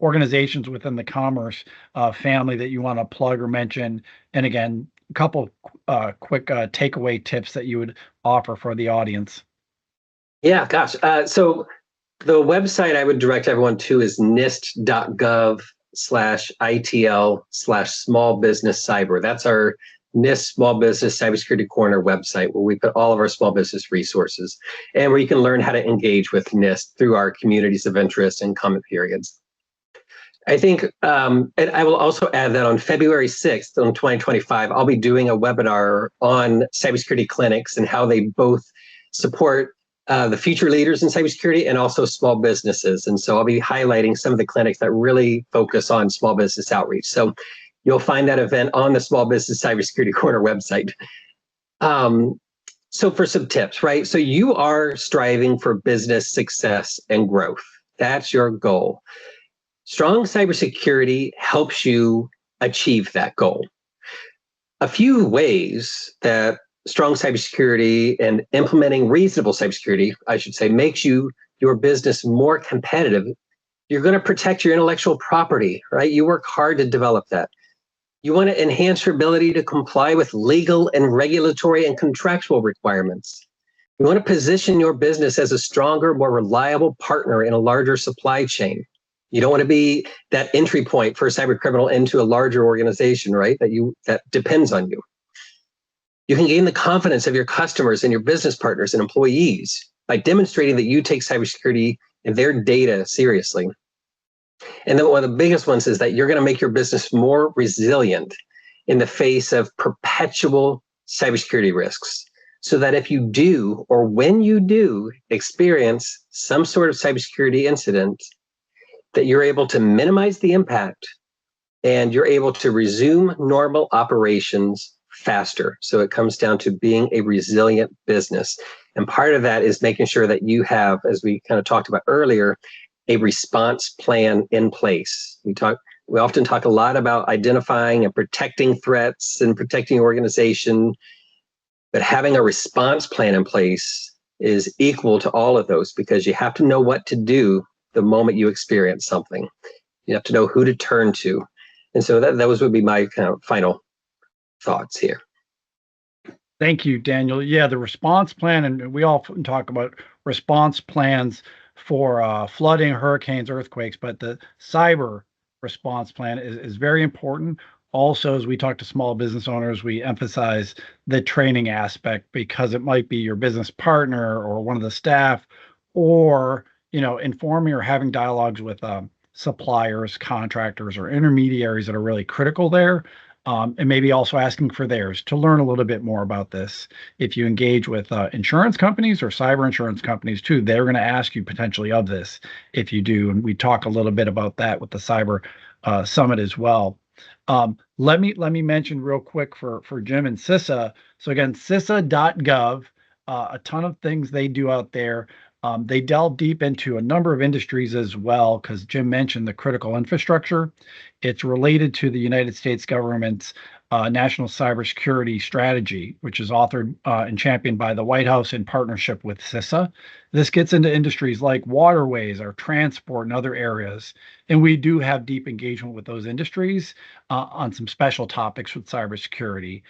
Speaker 1: organizations within the commerce family that you want to plug or mention. And again, a couple quick takeaway tips that you would offer for the audience.
Speaker 7: Yeah, gosh. So the website I would direct everyone to is nist.gov/ITL/small business cyber. That's our NIST Small Business Cybersecurity Corner website, where we put all of our small business resources and where you can learn how to engage with NIST through our communities of interest and comment periods. I think, and I will also add that on February 6th, on 2025, I'll be doing a webinar on cybersecurity clinics and how they both support the future leaders in cybersecurity and also small businesses. And so I'll be highlighting some of the clinics that really focus on small business outreach. So you'll find that event on the Small Business Cybersecurity Corner website. So for some tips, right? So you are striving for business success and growth. That's your goal. Strong cybersecurity helps you achieve that goal. A few ways that strong cybersecurity and implementing reasonable cybersecurity, I should say, makes your business more competitive. You're going to protect your intellectual property, right? You work hard to develop that. You want to enhance your ability to comply with legal and regulatory and contractual requirements. You want to position your business as a stronger, more reliable partner in a larger supply chain. You don't want to be that entry point for a cyber criminal into a larger organization, right? That depends on you. You can gain the confidence of your customers and your business partners and employees by demonstrating that you take cybersecurity and their data seriously. And then one of the biggest ones is that you're going to make your business more resilient in the face of perpetual cybersecurity risks. So that if you do, or when you do experience some sort of cybersecurity incident, that you're able to minimize the impact and you're able to resume normal operations faster. So it comes down to being a resilient business. And part of that is making sure that you have, as we kind of talked about earlier, a response plan in place. We often talk a lot about identifying and protecting threats and protecting your organization, but having a response plan in place is equal to all of those, because you have to know what to do the moment you experience something. You have to know who to turn to. And so those would be my kind of final thoughts here.
Speaker 1: Thank you, Daniel. Yeah, the response plan, and we often talk about response plans for flooding, hurricanes, earthquakes, but the cyber response plan is very important. Also, as we talk to small business owners, we emphasize the training aspect, because it might be your business partner or one of the staff, or informing or having dialogues with suppliers, contractors, or intermediaries that are really critical there. And maybe also asking for theirs to learn a little bit more about this. If you engage with insurance companies or cyber insurance companies too, they're going to ask you potentially of this if you do. And we talk a little bit about that with the Cyber Summit as well. Let me mention real quick for Jim and CISA. So again, CISA.gov, a ton of things they do out there. They delve deep into a number of industries as well, because Jim mentioned the critical infrastructure. It's related to the United States government's national cybersecurity strategy, which is authored and championed by the White House in partnership with CISA. This gets into industries like waterways or transport and other areas. And we do have deep engagement with those industries on some special topics with cybersecurity.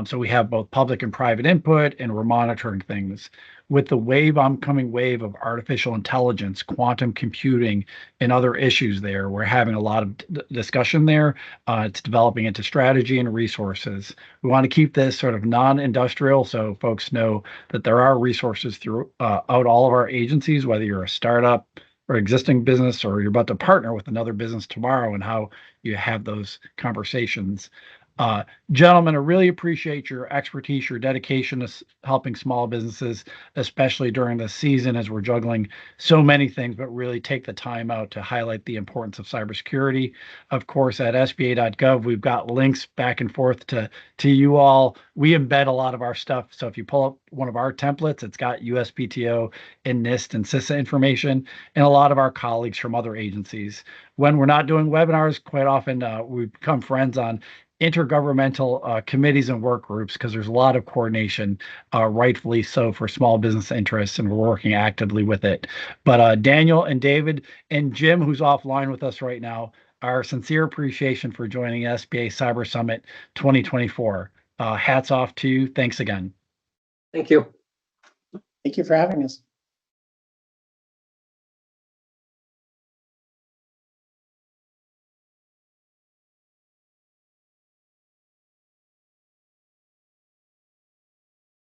Speaker 1: So we have both public and private input, and we're monitoring things. With the oncoming wave of artificial intelligence, quantum computing, and other issues there, we're having a lot of discussion there. It's developing into strategy and resources. We want to keep this sort of non-industrial, so folks know that there are resources throughout all of our agencies, whether you're a startup or existing business, or you're about to partner with another business tomorrow, and how you have those conversations. Gentlemen, I really appreciate your expertise, your dedication to helping small businesses, especially during this season as we're juggling so many things, but really take the time out to highlight the importance of cybersecurity. Of course, at SBA.gov, we've got links back and forth to you all. We embed a lot of our stuff. So if you pull up one of our templates, it's got USPTO and NIST and CISA information, and a lot of our colleagues from other agencies. When we're not doing webinars, quite often we become friends on intergovernmental committees and work groups, because there's a lot of coordination, rightfully so, for small business interests, and we're working actively with it. But Daniel and David and Jim, who's offline with us right now, our sincere appreciation for joining SBA Cyber Summit 2024. Hats off to you. Thanks again.
Speaker 7: Thank you.
Speaker 5: Thank you for having us.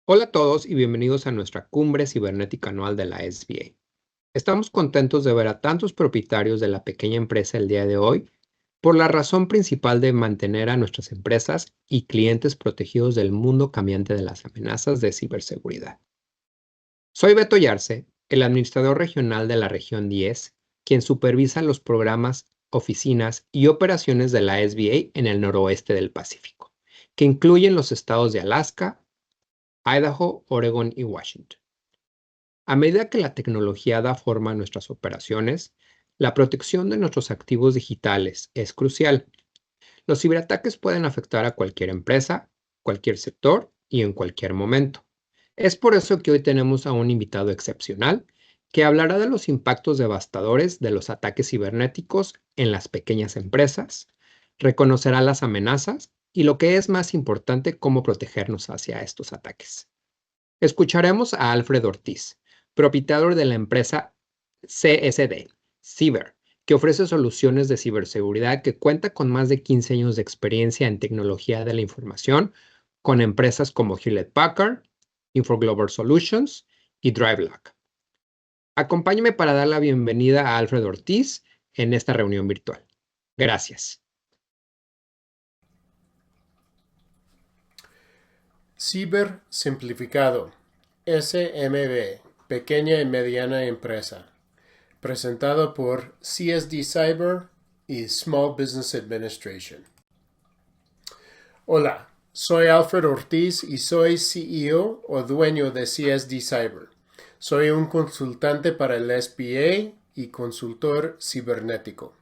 Speaker 8: Hola a todos y bienvenidos a nuestra cumbre cibernética anual de la SBA. Estamos contentos de ver a tantos propietarios de la pequeña empresa el día de hoy por la razón principal de mantener a nuestras empresas y clientes protegidos del mundo cambiante de las amenazas de ciberseguridad. Soy Beto Yarce, el administrador regional de la región 10, quien supervisa los programas, oficinas y operaciones de la SBA en el noroeste del Pacífico, que incluyen los estados de Alaska, Idaho, Oregon y Washington. A medida que la tecnología da forma a nuestras operaciones, la protección de nuestros activos digitales es crucial. Los ciberataques pueden afectar a cualquier empresa, cualquier sector y en cualquier momento. Es por eso que hoy tenemos a un invitado excepcional que hablará de los impactos devastadores de los ataques cibernéticos en las pequeñas empresas, reconocerá las amenazas y lo que es más importante, cómo protegernos hacia estos ataques. Escucharemos a Alfred Ortiz, propietario de la empresa CSD, Ciber, que ofrece soluciones de ciberseguridad que cuenta con más de 15 años de experiencia en tecnología de la información con empresas como Hewlett Packard, InfoGlobal Solutions y DriveLock. Acompáñame para dar la bienvenida a Alfred Ortiz en esta reunión virtual. Gracias.
Speaker 9: Ciber Simplificado, SMB, Pequeña y Mediana Empresa, presentado por CSD Ciber y Small Business Administration. Hola, soy Alfred Ortiz y soy CEO o dueño de CSD Ciber. Soy un consultante para el SBA y consultor cibernético.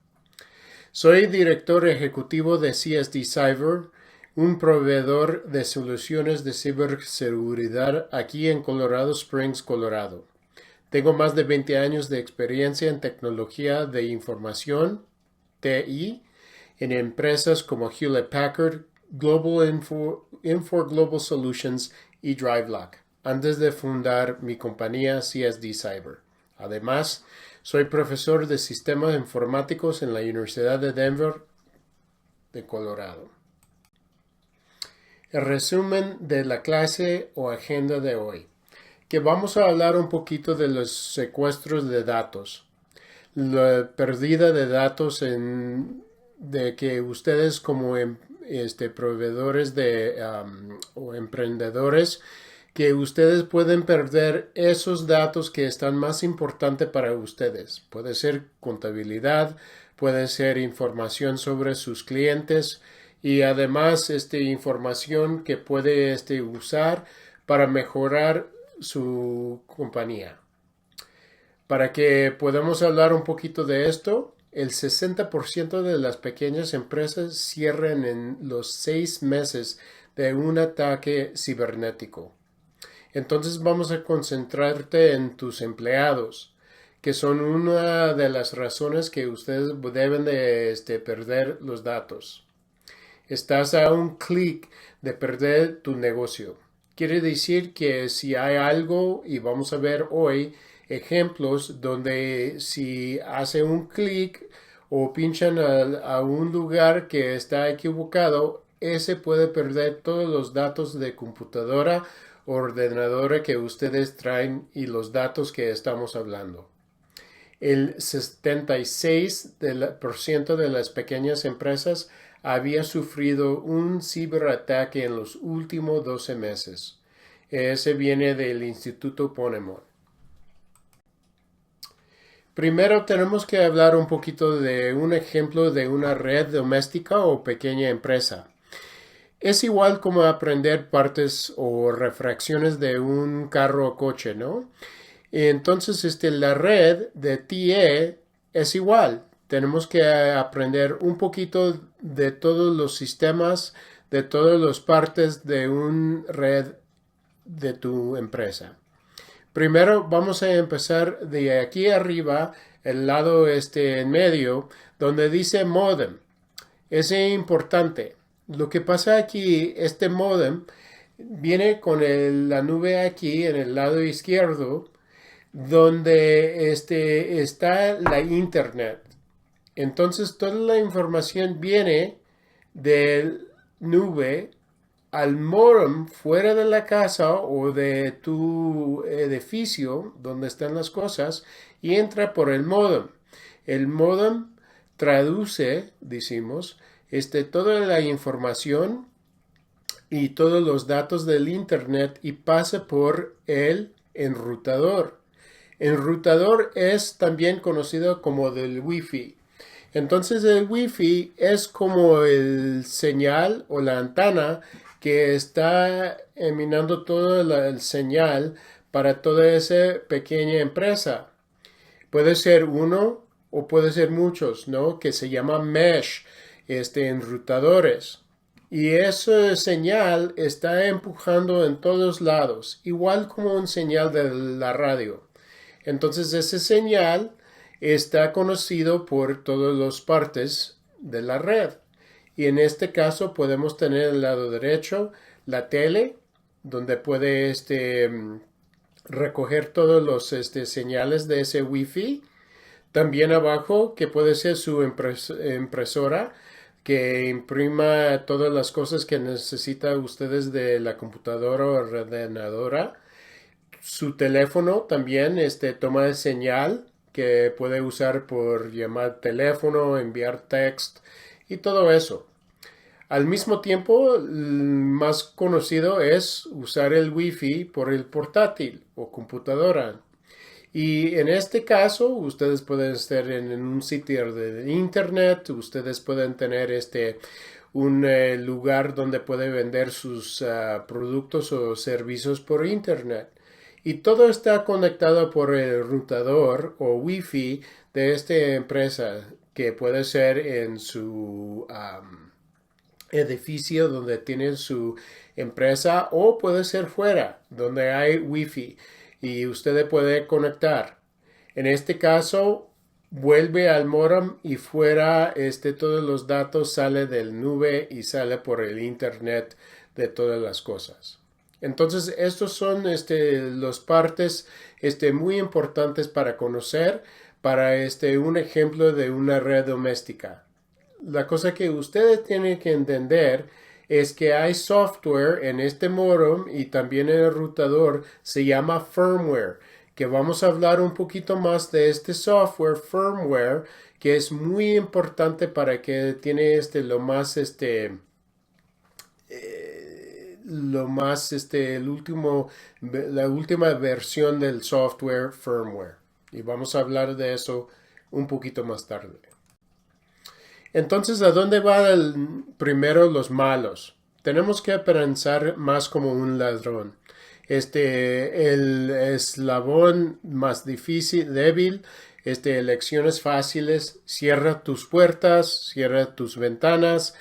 Speaker 9: Soy director ejecutivo de CSD Ciber, un proveedor de soluciones de ciberseguridad aquí en Colorado Springs, Colorado. Tengo más de 20 años de experiencia en tecnología de información, TI, en empresas como Hewlett Packard, InfoGlobal Solutions y DriveLock, antes de fundar mi compañía CSD Ciber. Además, soy profesor de sistemas informáticos en la Universidad de Denver, de Colorado. El resumen de la clase o agenda de hoy, que vamos a hablar un poquito de los secuestros de datos, la pérdida de datos de que ustedes como proveedores o emprendedores, que ustedes pueden perder esos datos que están más importantes para ustedes. Puede ser contabilidad, puede ser información sobre sus clientes y además información que puede usar para mejorar su compañía. Para que podamos hablar un poquito de esto, el 60% de las pequeñas empresas cierran en los 6 meses de un ataque cibernético. Entonces vamos a concentrarte en tus empleados, que son una de las razones que ustedes deben de perder los datos. Estás a un clic de perder tu negocio. Quiere decir que si hay algo, y vamos a ver hoy ejemplos donde si hace un clic o pinchan a un lugar que está equivocado, ese puede perder todos los datos de computadora o ordenadora que ustedes traen y los datos que estamos hablando. El 76% de las pequeñas empresas había sufrido un ciberataque en los últimos 12 meses. Ese viene del Instituto Ponemon. Primero tenemos que hablar un poquito de un ejemplo de una red doméstica o pequeña empresa. Es igual como aprender partes o refracciones de un carro o coche, ¿no? Entonces, la red de TE es igual. Tenemos que aprender un poquito de todos los sistemas, de todas las partes de una red de tu empresa. Primero vamos a empezar de aquí arriba, el lado en medio, donde dice modem. Es importante. Lo que pasa aquí, este modem viene con la nube aquí en el lado izquierdo, donde está la internet. Entonces toda la información viene de nube al módem fuera de la casa o de tu edificio donde están las cosas y entra por el módem. El módem traduce, decimos, toda la información y todos los datos del internet y pasa por el enrutador. Enrutador es también conocido como del Wi-Fi. Entonces el Wi-Fi es como el señal o la antena que está emanando toda el señal para toda esa pequeña empresa. Puede ser uno o puede ser muchos, ¿no? Que se llama mesh, enrutadores. Y esa señal está empujando en todos lados, igual como un señal de la radio. Entonces ese señal está conocido por todas las partes de la red. Y en este caso podemos tener el lado derecho la tele, donde puede recoger todos los señales de ese Wi-Fi. También abajo, que puede ser su impresora, que imprima todas las cosas que necesitan ustedes de la computadora o ordenadora. Su teléfono también toma el señal que puede usar por llamar teléfono, enviar text y todo eso. Al mismo tiempo, el más conocido es usar el Wi-Fi por el portátil o computadora. Y en este caso, ustedes pueden estar en un sitio de internet, ustedes pueden tener un lugar donde pueden vender sus productos o servicios por internet. Y todo está conectado por el routador o Wi-Fi de esta empresa, que puede ser en su edificio donde tienen su empresa o puede ser fuera, donde hay Wi-Fi y usted puede conectar. En este caso, vuelve al modem y fuera todos los datos sale del nube y sale por el internet de todas las cosas. Entonces, estos son los partes muy importantes para conocer para un ejemplo de una red doméstica. La cosa que ustedes tienen que entender es que hay software en este modem y también en el routador, se llama firmware, que vamos a hablar un poquito más de este software firmware, que es muy importante para que tiene la última versión del software firmware. Y vamos a hablar de eso un poquito más tarde. Entonces, ¿a dónde van primero los malos? Tenemos que pensar más como un ladrón. El eslabón más difícil, débil, elecciones fáciles, cierra tus puertas, cierra tus ventanas,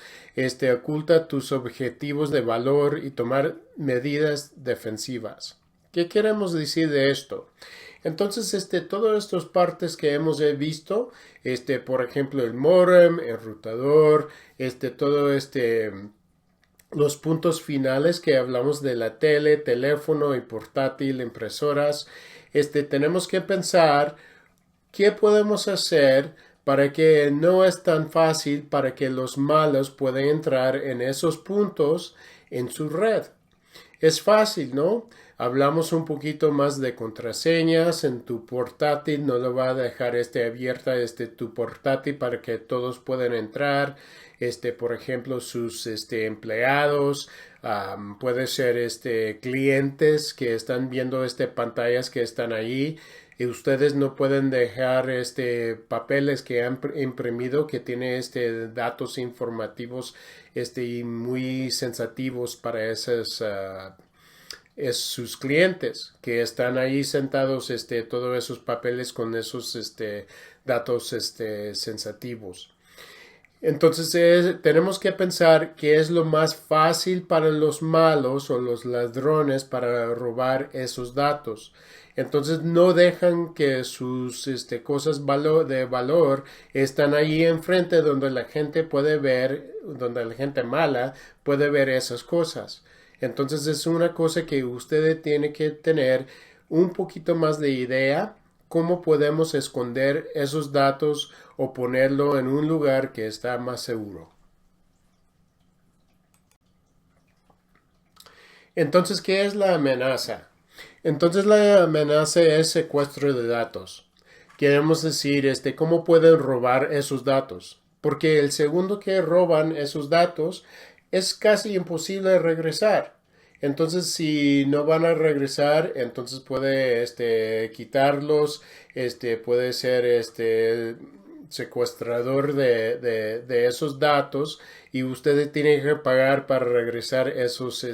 Speaker 9: oculta tus objetivos de valor y tomar medidas defensivas. ¿Qué queremos decir de esto? Entonces, todas estas partes que hemos visto, por ejemplo, el modem, el routador, todo los puntos finales que hablamos de la tele, teléfono y portátil, impresoras, tenemos que pensar qué podemos hacer para que no es tan fácil para que los malos puedan entrar en esos puntos en su red. Es fácil, ¿no? Hablamos un poquito más de contraseñas en tu portátil, no lo va a dejar abierta tu portátil para que todos puedan entrar. Por ejemplo, sus empleados, puede ser clientes que están viendo pantallas que están ahí y ustedes no pueden dejar papeles que han imprimido que tiene datos informativos y muy sensitivos para esos sus clientes que están ahí sentados todos esos papeles con esos datos sensitivos. Entonces tenemos que pensar qué es lo más fácil para los malos o los ladrones para robar esos datos. Entonces no dejan que sus cosas de valor están ahí enfrente donde la gente puede ver, donde la gente mala puede ver esas cosas. Entonces es una cosa que usted tiene que tener un poquito más de idea cómo podemos esconder esos datos o ponerlo en un lugar que está más seguro. Entonces, ¿qué es la amenaza? Entonces, la amenaza es secuestro de datos. Queremos decir, cómo pueden robar esos datos. Porque el segundo que roban esos datos es casi imposible regresar. Entonces, si no van a regresar, entonces puede quitarlos, puede ser secuestrador de esos datos y ustedes tienen que pagar para regresar esos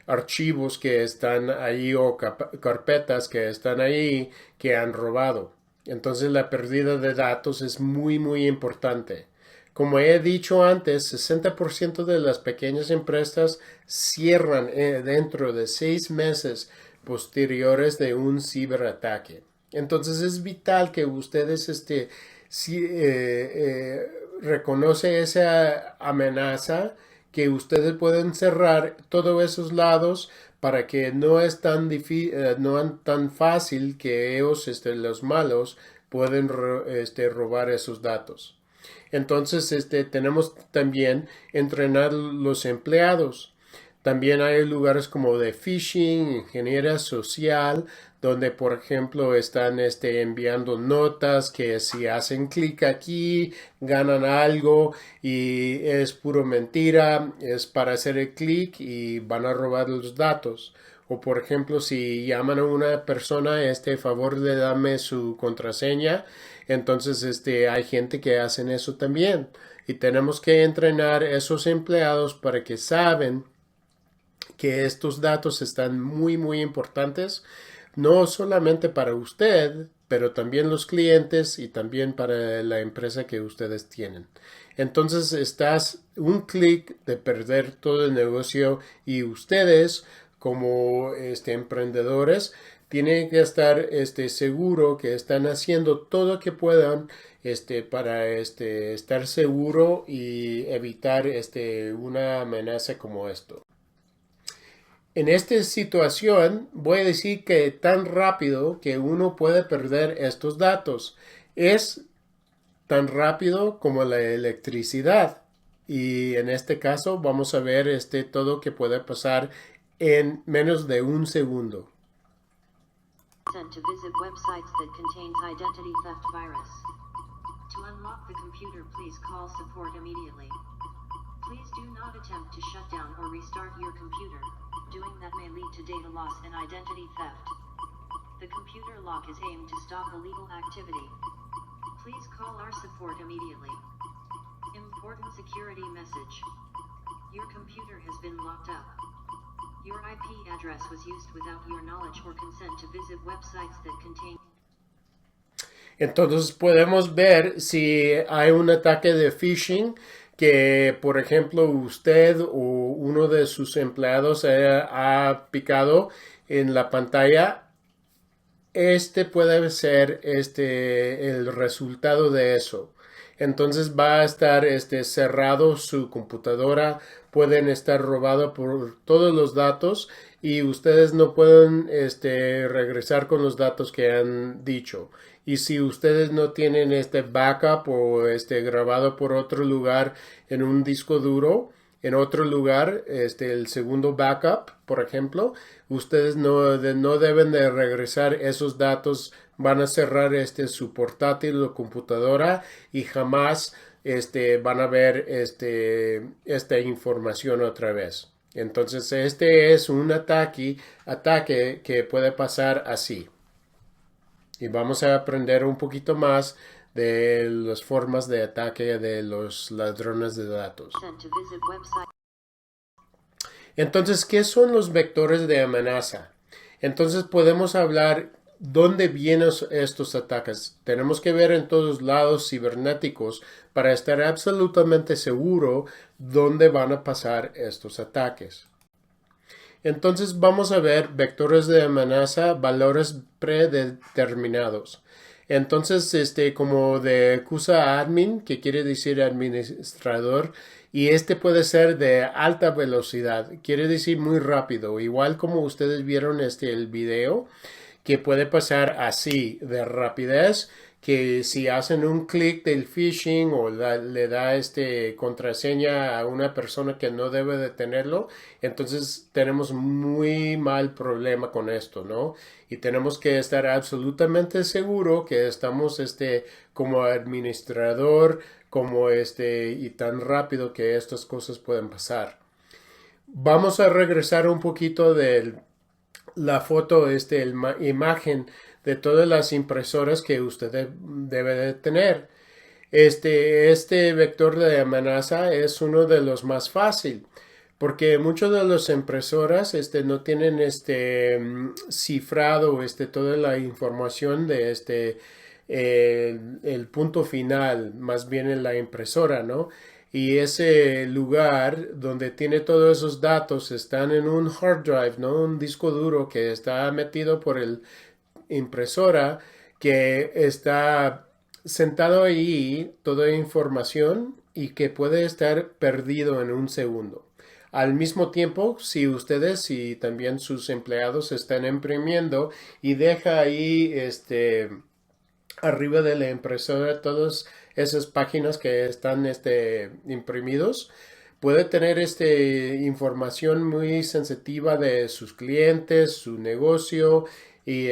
Speaker 9: archivos que están ahí o carpetas que están ahí que han robado. Entonces la pérdida de datos es muy, muy importante. Como he dicho antes, 60% de las pequeñas empresas cierran dentro de 6 meses posteriores de un ciberataque. Entonces es vital que ustedes reconoce esa amenaza, que ustedes pueden cerrar todos esos lados para que no es tan tan fácil que ellos, los malos, pueden robar esos datos. Entonces, tenemos también entrenar los empleados. También hay lugares como de phishing, ingeniería social, donde por ejemplo están enviando notas que si hacen clic aquí ganan algo y es puro mentira, es para hacer el clic y van a robar los datos. O por ejemplo, si llaman a una persona, favor de dame su contraseña, entonces hay gente que hacen eso también. Y tenemos que entrenar a esos empleados para que saben que estos datos están muy, muy importantes, no solamente para usted, pero también los clientes y también para la empresa que ustedes tienen. Entonces estás un clic de perder todo el negocio y ustedes como emprendedores tienen que estar seguro que están haciendo todo lo que puedan para estar seguro y evitar una amenaza como esto. En esta situación voy a decir que tan rápido que uno puede perder estos datos es tan rápido como la electricidad. Y en este caso vamos a ver todo que puede pasar en menos de un segundo.
Speaker 10: To visit websites that contains identity theft virus. To unlock the computer, please call support immediately. Please do not attempt to shut down or restart your computer. Doing that may lead to data loss and identity theft. The computer lock is aimed to stop illegal activity. Please call our support immediately. Important security message. Your computer has been locked up. Your IP address was used without your knowledge or consent to visit websites that contain.
Speaker 9: Entonces podemos ver si hay un ataque de phishing que, por ejemplo, usted o uno de sus empleados ha picado en la pantalla. Puede ser el resultado de eso. Entonces va a estar cerrado su computadora, pueden estar robados por todos los datos y ustedes no pueden regresar con los datos que han dicho. Y si ustedes no tienen backup o grabado por otro lugar en un disco duro, en otro lugar, el segundo backup, por ejemplo, ustedes no deben de regresar esos datos, van a cerrar su portátil o computadora y jamás van a ver esta información otra vez. Entonces, es un ataque que puede pasar así. Y vamos a aprender un poquito más de las formas de ataque de los ladrones de datos. Entonces, ¿qué son los vectores de amenaza? Entonces podemos hablar dónde vienen estos ataques. Tenemos que ver en todos lados cibernéticos para estar absolutamente seguro dónde van a pasar estos ataques. Entonces vamos a ver vectores de amenaza, valores predeterminados. Entonces, como de CISA admin, que quiere decir administrador, y puede ser de alta velocidad, quiere decir muy rápido, igual como ustedes vieron el video, que puede pasar así de rapidez, que si hacen un clic del phishing o le da contraseña a una persona que no debe de tenerlo, entonces tenemos muy mal problema con esto, ¿no? Y tenemos que estar absolutamente seguro que estamos como administrador, como y tan rápido que estas cosas pueden pasar. Vamos a regresar un poquito de la foto, imagen de todas las impresoras que usted debe de tener. Este vector de amenaza es uno de los más fácil, porque muchas de las impresoras no tienen cifrado toda la información de el punto final, más bien en la impresora, ¿no? Y ese lugar donde tiene todos esos datos están en un hard drive, ¿no? Un disco duro que está metido por el impresora, que está sentado ahí toda información y que puede estar perdido en un segundo. Al mismo tiempo, si ustedes y también sus empleados están imprimiendo y deja ahí arriba de la impresora todas esas páginas que están imprimidos, puede tener información muy sensitiva de sus clientes, su negocio y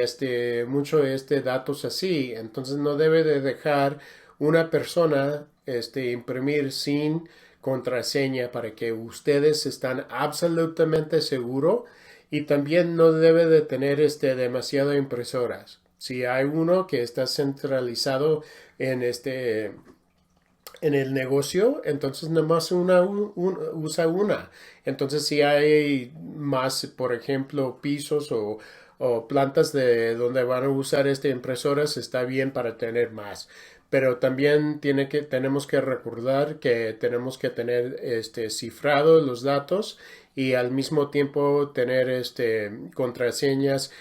Speaker 9: mucho datos así. Entonces no debe de dejar una persona imprimir sin contraseña para que ustedes están absolutamente seguros, y también no debe de tener demasiado impresoras. Si hay uno que está centralizado en en el negocio, entonces nomás usa una. Entonces si hay más, por ejemplo, pisos o plantas de donde van a usar impresoras, está bien para tener más. Pero también tenemos que recordar que tenemos que tener cifrado los datos y al mismo tiempo tener contraseñas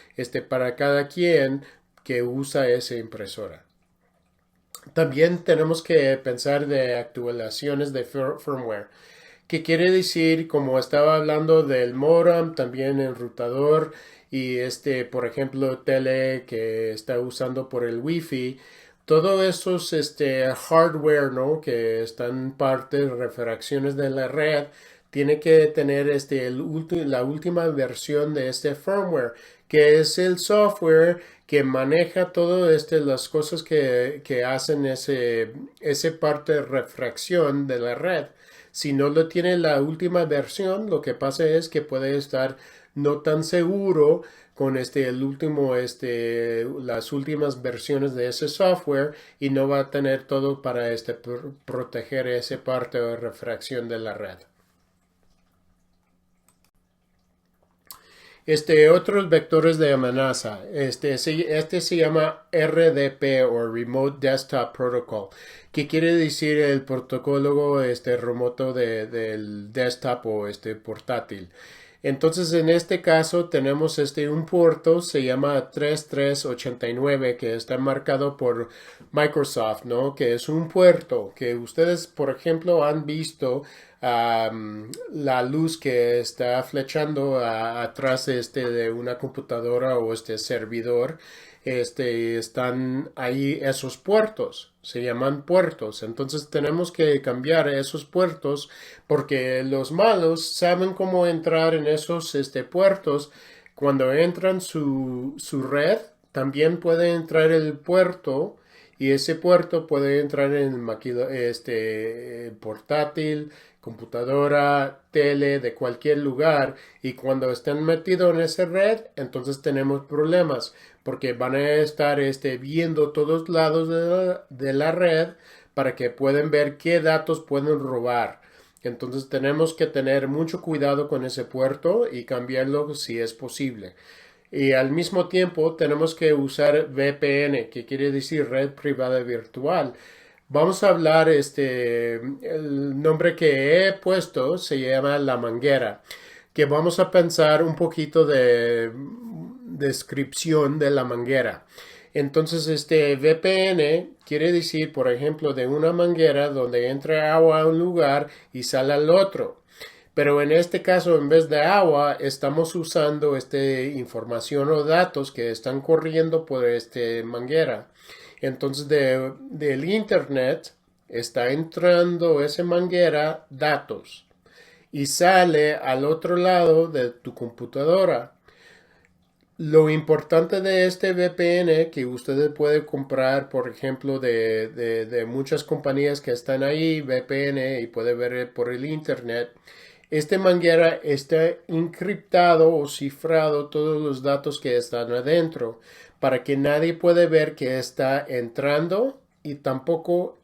Speaker 9: para cada quien que usa esa impresora. También tenemos que pensar de actualizaciones de firmware, que quiere decir, como estaba hablando del modem, también enrutador y por ejemplo, tele que está usando por el Wi-Fi. Todos esos hardware, ¿no? Que están parte de refacciones de la red, tiene que tener la última versión de firmware, que es el software que maneja todas las cosas que hacen ese parte de refracción de la red. Si no lo tiene la última versión, lo que pasa es que puede estar no tan seguro con las últimas versiones de ese software, y no va a tener todo para proteger esa parte de refracción de la red. Otros vectores de amenaza. Este se llama RDP o Remote Desktop Protocol, que quiere decir el protocolo remoto del desktop o portátil. Entonces, en este caso tenemos un puerto, se llama 3389, que está marcado por Microsoft, ¿no? Que es un puerto que ustedes, por ejemplo, han visto la luz que está flechando atrás de una computadora o servidor. Están ahí esos puertos, se llaman puertos. Entonces tenemos que cambiar esos puertos, porque los malos saben cómo entrar en esos puertos. Cuando entran su red, también puede entrar el puerto, y ese puerto puede entrar en portátil, computadora, tele, de cualquier lugar. Y cuando estén metidos en esa red, entonces tenemos problemas, porque van a estar viendo todos lados de la red para que puedan ver qué datos pueden robar. Entonces tenemos que tener mucho cuidado con ese puerto y cambiarlo si es posible. Y al mismo tiempo tenemos que usar VPN, que quiere decir red privada virtual. Vamos a hablar, el nombre que he puesto se llama la manguera, que vamos a pensar un poquito de descripción de la manguera. Entonces, VPN quiere decir, por ejemplo, de una manguera donde entra agua a un lugar y sale al otro. Pero en este caso, en vez de agua, estamos usando información o datos que están corriendo por manguera. Entonces del internet está entrando esa manguera datos y sale al otro lado de tu computadora. Lo importante de este VPN que ustedes pueden comprar, por ejemplo, de muchas compañías que están ahí, VPN, y puede ver por el internet, este manguera está encriptado o cifrado todos los datos que están adentro para que nadie puede ver que está entrando y tampoco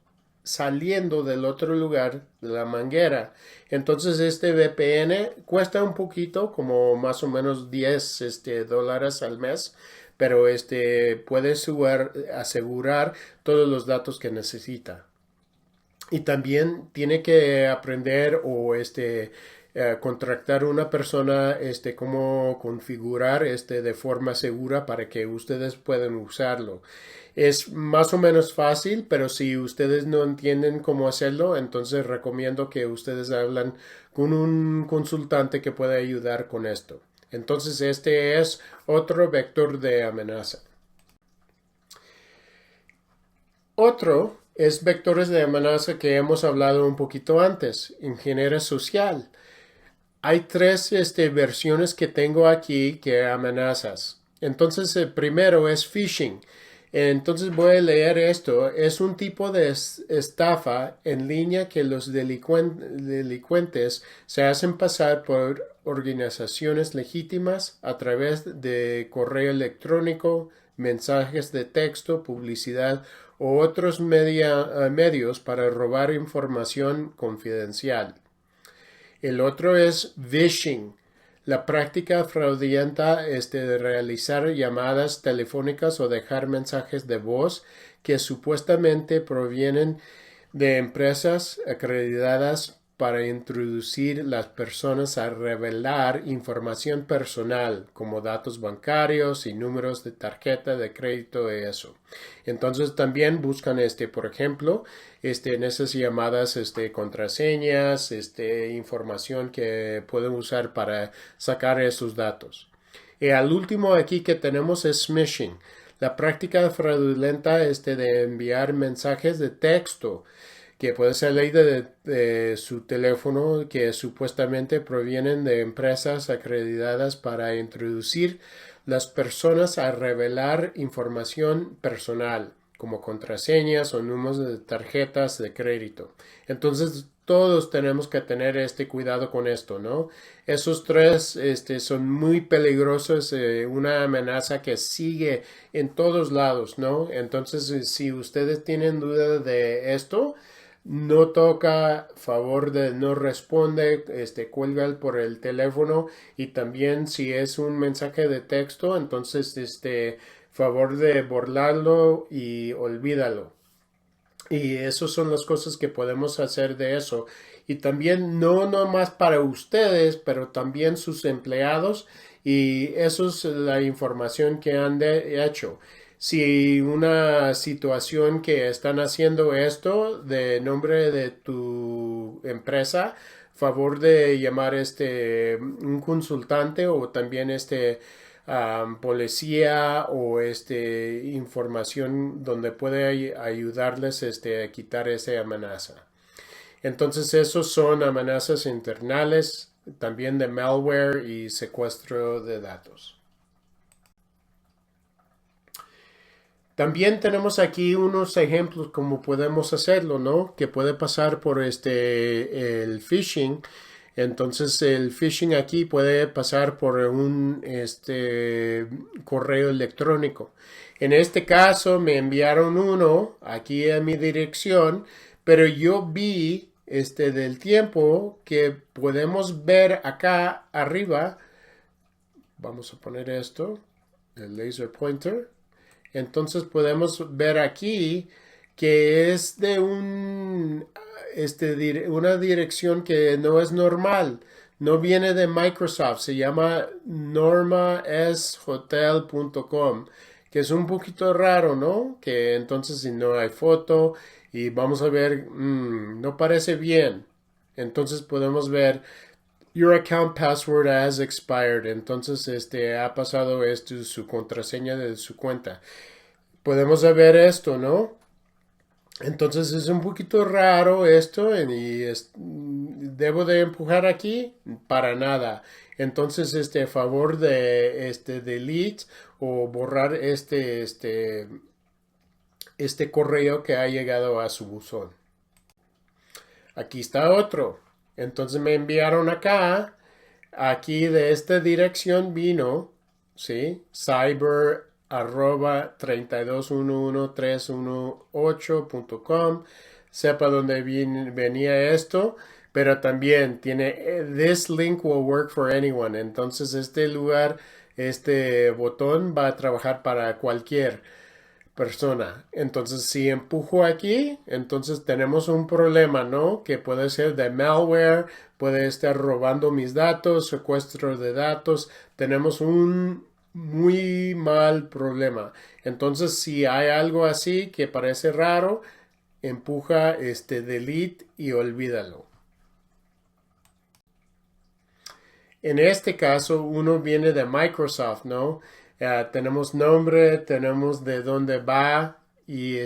Speaker 9: saliendo del otro lugar de la manguera. Entonces este VPN cuesta un poquito, como más o menos 10 dólares al mes, pero puede asegurar todos los datos que necesita. Y también tiene que aprender o contratar una persona cómo configurar de forma segura para que ustedes puedan usarlo. Es más o menos fácil, pero si ustedes no entienden cómo hacerlo, entonces recomiendo que ustedes hablen con un consultante que pueda ayudar con esto. Entonces este es otro vector de amenaza. Otro es vectores de amenaza que hemos hablado un poquito antes, ingeniería social. Hay tres versiones que tengo aquí que amenazas. Entonces el primero es phishing. Entonces voy a leer esto. Es un tipo de estafa en línea que los delincuentes se hacen pasar por organizaciones legítimas a través de correo electrónico, mensajes de texto, publicidad o otros medios para robar información confidencial. El otro es phishing, la práctica fraudulenta de realizar llamadas telefónicas o dejar mensajes de voz que supuestamente provienen de empresas acreditadas para introducir las personas a revelar información personal como datos bancarios y números de tarjeta de crédito y eso. Entonces también buscan por ejemplo, en esas llamadas contraseñas, información que pueden usar para sacar esos datos. Y al último aquí que tenemos es smishing, la práctica fraudulenta de enviar mensajes de texto que puede ser leído de su teléfono, que supuestamente provienen de empresas acreditadas para introducir las personas a revelar información personal, como contraseñas o números de tarjetas de crédito. Entonces, todos tenemos que tener cuidado con esto, ¿no? Esos tres son muy peligrosos, una amenaza que sigue en todos lados, ¿no? Entonces, si ustedes tienen duda de esto, no toca, favor de no responde, cuelga por el teléfono, y también si es un mensaje de texto, entonces favor de borrarlo y olvídalo. Y esas son las cosas que podemos hacer de eso. Y también no nomás para ustedes, pero también sus empleados, y eso es la información que han hecho. Si una situación que están haciendo esto de nombre de tu empresa, favor de llamar un consultante o también policía o información donde puede ayudarles a quitar esa amenaza. Entonces esos son amenazas internales, también de malware y secuestro de datos. También tenemos aquí unos ejemplos como podemos hacerlo, ¿no? Que puede pasar por el phishing. Entonces el phishing aquí puede pasar por un correo electrónico. En este caso me enviaron uno aquí a mi dirección, pero yo vi del tiempo que podemos ver acá arriba. Vamos a poner esto, el laser pointer. Entonces podemos ver aquí que es de una dirección que no es normal. No viene de Microsoft, se llama normashotel.com, que es un poquito raro, ¿no? Que entonces si no hay foto y vamos a ver, no parece bien. Entonces podemos ver Your account password has expired. Entonces, ha pasado su contraseña de su cuenta. podemos ver esto, ¿no? Entonces es un poquito raro esto y debo de empujar aquí para nada. Entonces a favor de delete o borrar este correo que ha llegado a su buzón. Aquí está otro. Entonces me enviaron acá. Aquí de esta dirección vino, ¿sí? Ciber @3211318.com. Sepa dónde venía esto, pero también tiene this link will work for anyone. Entonces este lugar, este botón va a trabajar para cualquier persona. Entonces, si empujo aquí, entonces tenemos un problema, ¿no? Que puede ser de malware, puede estar robando mis datos, secuestro de datos. Tenemos un muy mal problema. Entonces, si hay algo así que parece raro, empuja delete y olvídalo. En este caso, uno viene de Microsoft, ¿no? Tenemos nombre, tenemos de dónde va y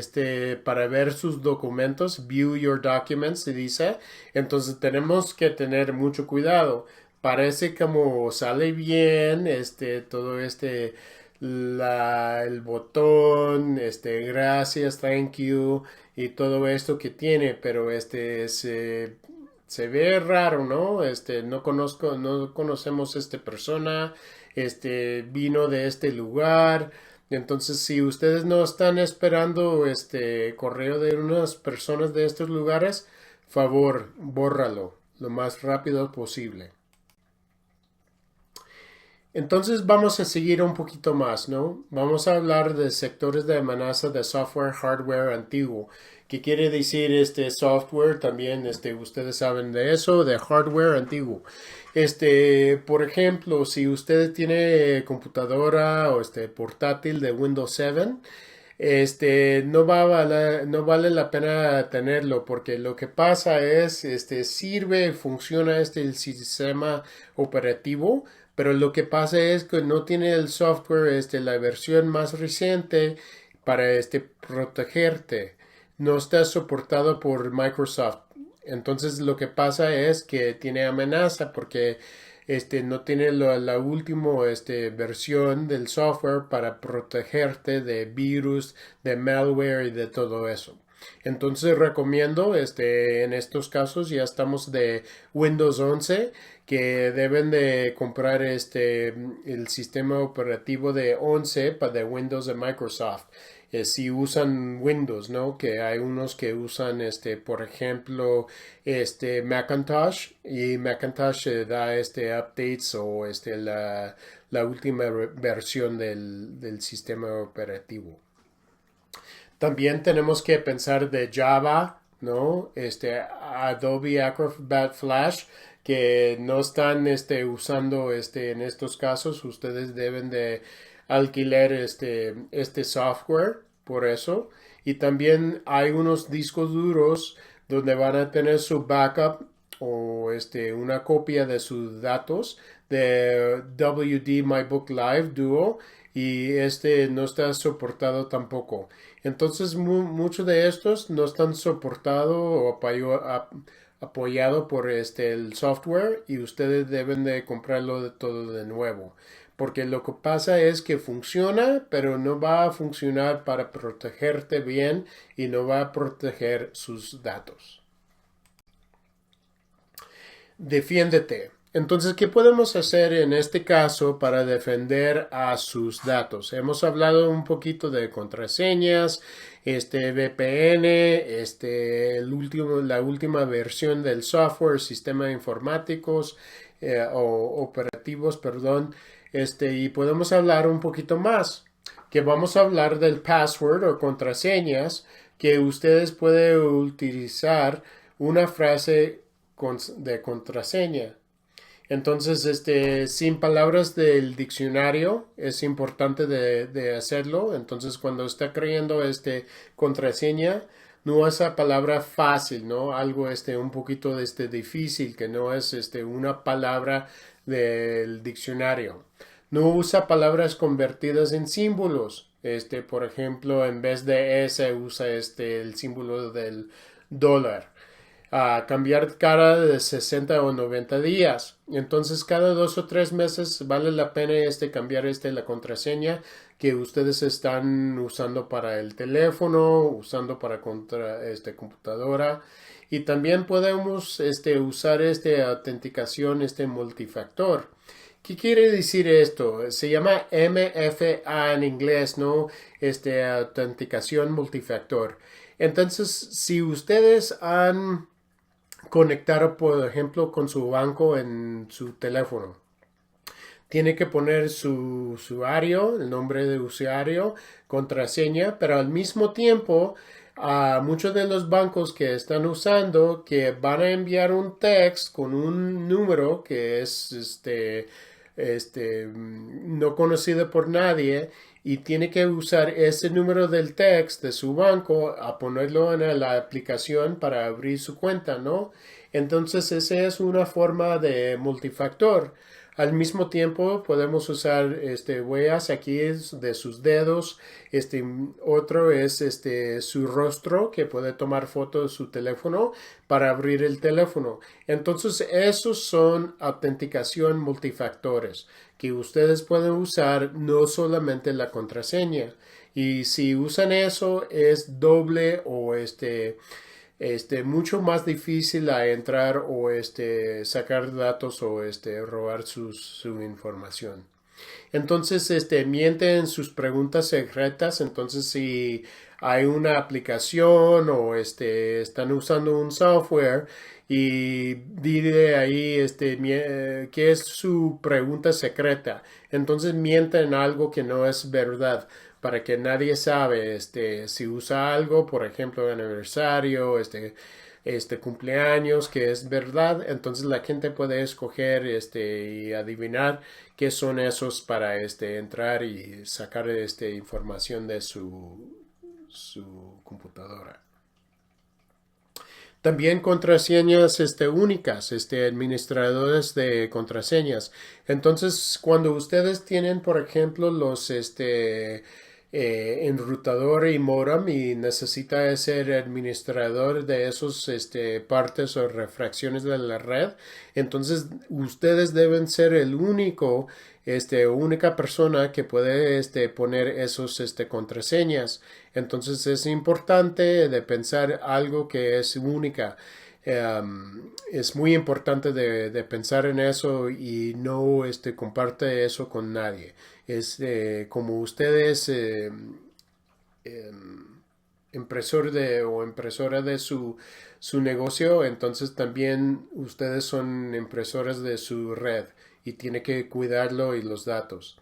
Speaker 9: para ver sus documentos, view your documents, se dice. Entonces tenemos que tener mucho cuidado. Parece como sale bien, todo el botón, gracias, thank you y todo esto que tiene, pero se ve raro, ¿no? No conocemos persona, vino de este lugar. Entonces, si ustedes no están esperando correo de unas personas de estos lugares, favor, bórralo lo más rápido posible. Entonces vamos a seguir un poquito más, ¿no? Vamos a hablar de sectores de amenaza de software, hardware antiguo. ¿Qué quiere decir software? También ustedes saben de eso, de hardware antiguo. Por ejemplo, si usted tiene computadora o portátil de Windows 7, no vale la pena tenerlo porque lo que pasa es, funciona el sistema operativo, pero lo que pasa es que no tiene el software, la versión más reciente para protegerte. No está soportado por Microsoft. Entonces lo que pasa es que tiene amenaza porque no tiene la última versión del software para protegerte de virus, de malware y de todo eso. Entonces recomiendo, en estos casos ya estamos de Windows 11, que deben de comprar el sistema operativo de 11 de Windows de Microsoft. Si usan Windows, ¿no? Que hay unos que usan, por ejemplo, Macintosh, y Macintosh da updates o la última versión del sistema operativo. También tenemos que pensar de Java, ¿no? Adobe Acrobat Flash, que no están usando en estos casos. Ustedes deben de alquilar este software por eso. Y también hay unos discos duros donde van a tener su backup o una copia de sus datos de WD My Book Live Duo, y no está soportado tampoco. Entonces muchos de estos no están soportados o apoyado por el software, y ustedes deben de comprarlo todo de nuevo. Porque lo que pasa es que funciona, pero no va a funcionar para protegerte bien y no va a proteger sus datos. Defiéndete. Entonces, ¿qué podemos hacer en este caso para defender a sus datos? Hemos hablado un poquito de contraseñas, VPN, la última versión del software, sistemas informáticos o operativos, perdón. Y podemos hablar un poquito más, que vamos a hablar del password o contraseñas, que ustedes pueden utilizar una frase de contraseña. Entonces, sin palabras del diccionario, es importante de hacerlo. Entonces, cuando está creando contraseña, no es esa palabra fácil, ¿no? Algo un poquito difícil, que no es una palabra del diccionario. No usa palabras convertidas en símbolos. Por ejemplo, en vez de S usa el símbolo del dólar. Cambiar cada de 60 o 90 días. Entonces, cada 2 o 3 meses vale la pena cambiar la contraseña que ustedes están usando para el teléfono, usando para computadora. Y también podemos usar autenticación multifactor. ¿Qué quiere decir esto? Se llama MFA en inglés, ¿no? Autenticación multifactor. Entonces, si ustedes han conectado, por ejemplo, con su banco en su teléfono, tiene que poner su usuario, el nombre de usuario, contraseña, pero al mismo tiempo a muchos de los bancos que están usando que van a enviar un text con un número que es no conocido por nadie y tiene que usar ese número del text de su banco a ponerlo en la aplicación para abrir su cuenta, ¿no? Entonces esa es una forma de multifactor. Al mismo tiempo podemos usar huellas aquí de sus dedos. Otro es su rostro, que puede tomar foto de su teléfono para abrir el teléfono. Entonces esos son autenticación multifactores que ustedes pueden usar, no solamente la contraseña. Y si usan eso es doble o mucho más difícil a entrar o sacar datos o robar su información. Entonces, mienten sus preguntas secretas. Entonces, si hay una aplicación o están usando un software y dice ahí que es su pregunta secreta, entonces mienten algo que no es verdad para que nadie sabe si usa algo, por ejemplo, aniversario, cumpleaños, que es verdad. Entonces la gente puede escoger y adivinar qué son esos para entrar y sacar información de su computadora. También contraseñas únicas, administradores de contraseñas. Entonces, cuando ustedes tienen, por ejemplo, los enrutador y modem y necesita ser administrador de esos partes o refracciones de la red, entonces ustedes deben ser el única persona que puede poner esos contraseñas. Entonces es importante de pensar algo que es única. Es muy importante de pensar en eso y no comparte eso con nadie. Es como ustedes impresor o impresora de su negocio, entonces también ustedes son impresoras de su red y tiene que cuidarlo y los datos.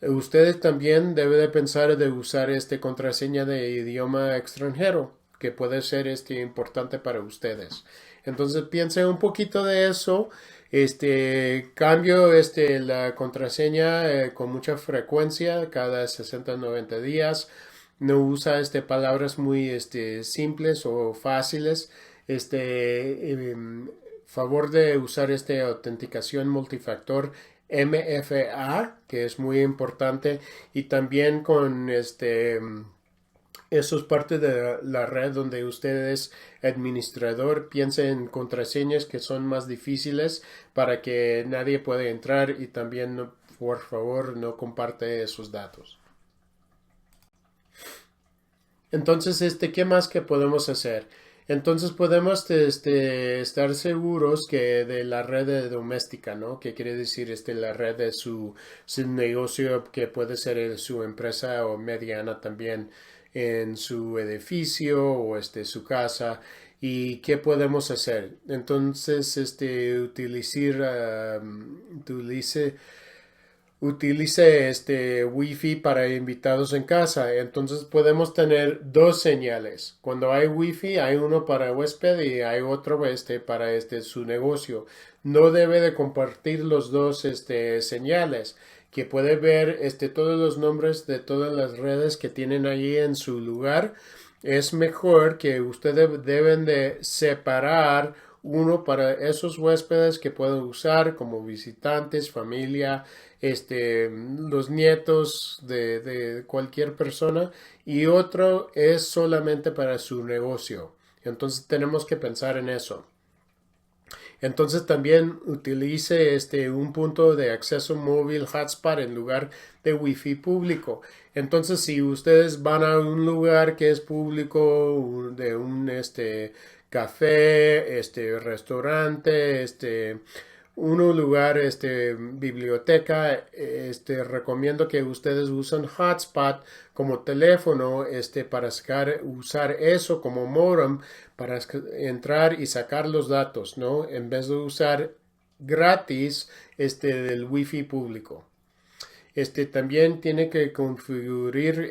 Speaker 9: Ustedes también deben de pensar de usar contraseña de idioma extranjero, que puede ser importante para ustedes. Entonces piensen un poquito de eso. Cambio la contraseña con mucha frecuencia, cada 60-90 días. No usa palabras muy simples o fáciles. Favor de usar autenticación multifactor MFA, que es muy importante, y también con eso es parte de la red donde usted es administrador. Piense en contraseñas que son más difíciles para que nadie pueda entrar y también, por favor, no comparte esos datos. Entonces, ¿qué más que podemos hacer? Entonces podemos estar seguros que de la red doméstica, ¿no? Que quiere decir la red de su negocio, que puede ser su empresa o mediana también en su edificio o su casa. ¿Y qué podemos hacer? Entonces, utilice Wi-Fi para invitados en casa. Entonces podemos tener dos señales. Cuando hay Wi-Fi, hay uno para huésped y hay otro para su negocio. No debe de compartir los dos señales, que puede ver todos los nombres de todas las redes que tienen allí en su lugar. Es mejor que ustedes deben de separar uno para esos huéspedes que pueden usar como visitantes, familia, los nietos de cualquier persona, y otro es solamente para su negocio. Entonces tenemos que pensar en eso. Entonces también utilice un punto de acceso móvil hotspot en lugar de wifi público. Entonces si ustedes van a un lugar que es público, de un café, restaurante, un lugar, biblioteca, recomiendo que ustedes usen hotspot como teléfono, para usar eso como modem para entrar y sacar los datos, ¿no? En vez de usar gratis, del wifi público. También tiene que configurar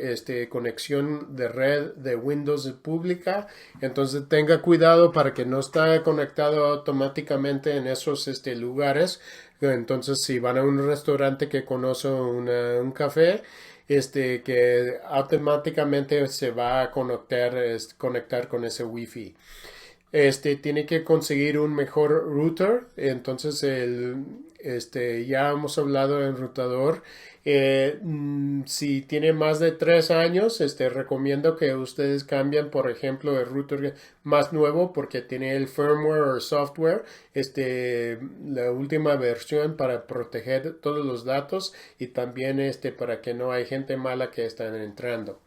Speaker 9: conexión de red de Windows pública. Entonces tenga cuidado para que no esté conectado automáticamente en esos lugares. Entonces si van a un restaurante que conoce un café, que automáticamente se va a conectar con ese Wi-Fi. Tiene que conseguir un mejor router. Entonces ya hemos hablado del enrutador. Si tiene más de 3 años, recomiendo que ustedes cambien, por ejemplo, el router más nuevo porque tiene el firmware o software, la última versión para proteger todos los datos y también para que no hay gente mala que están entrando.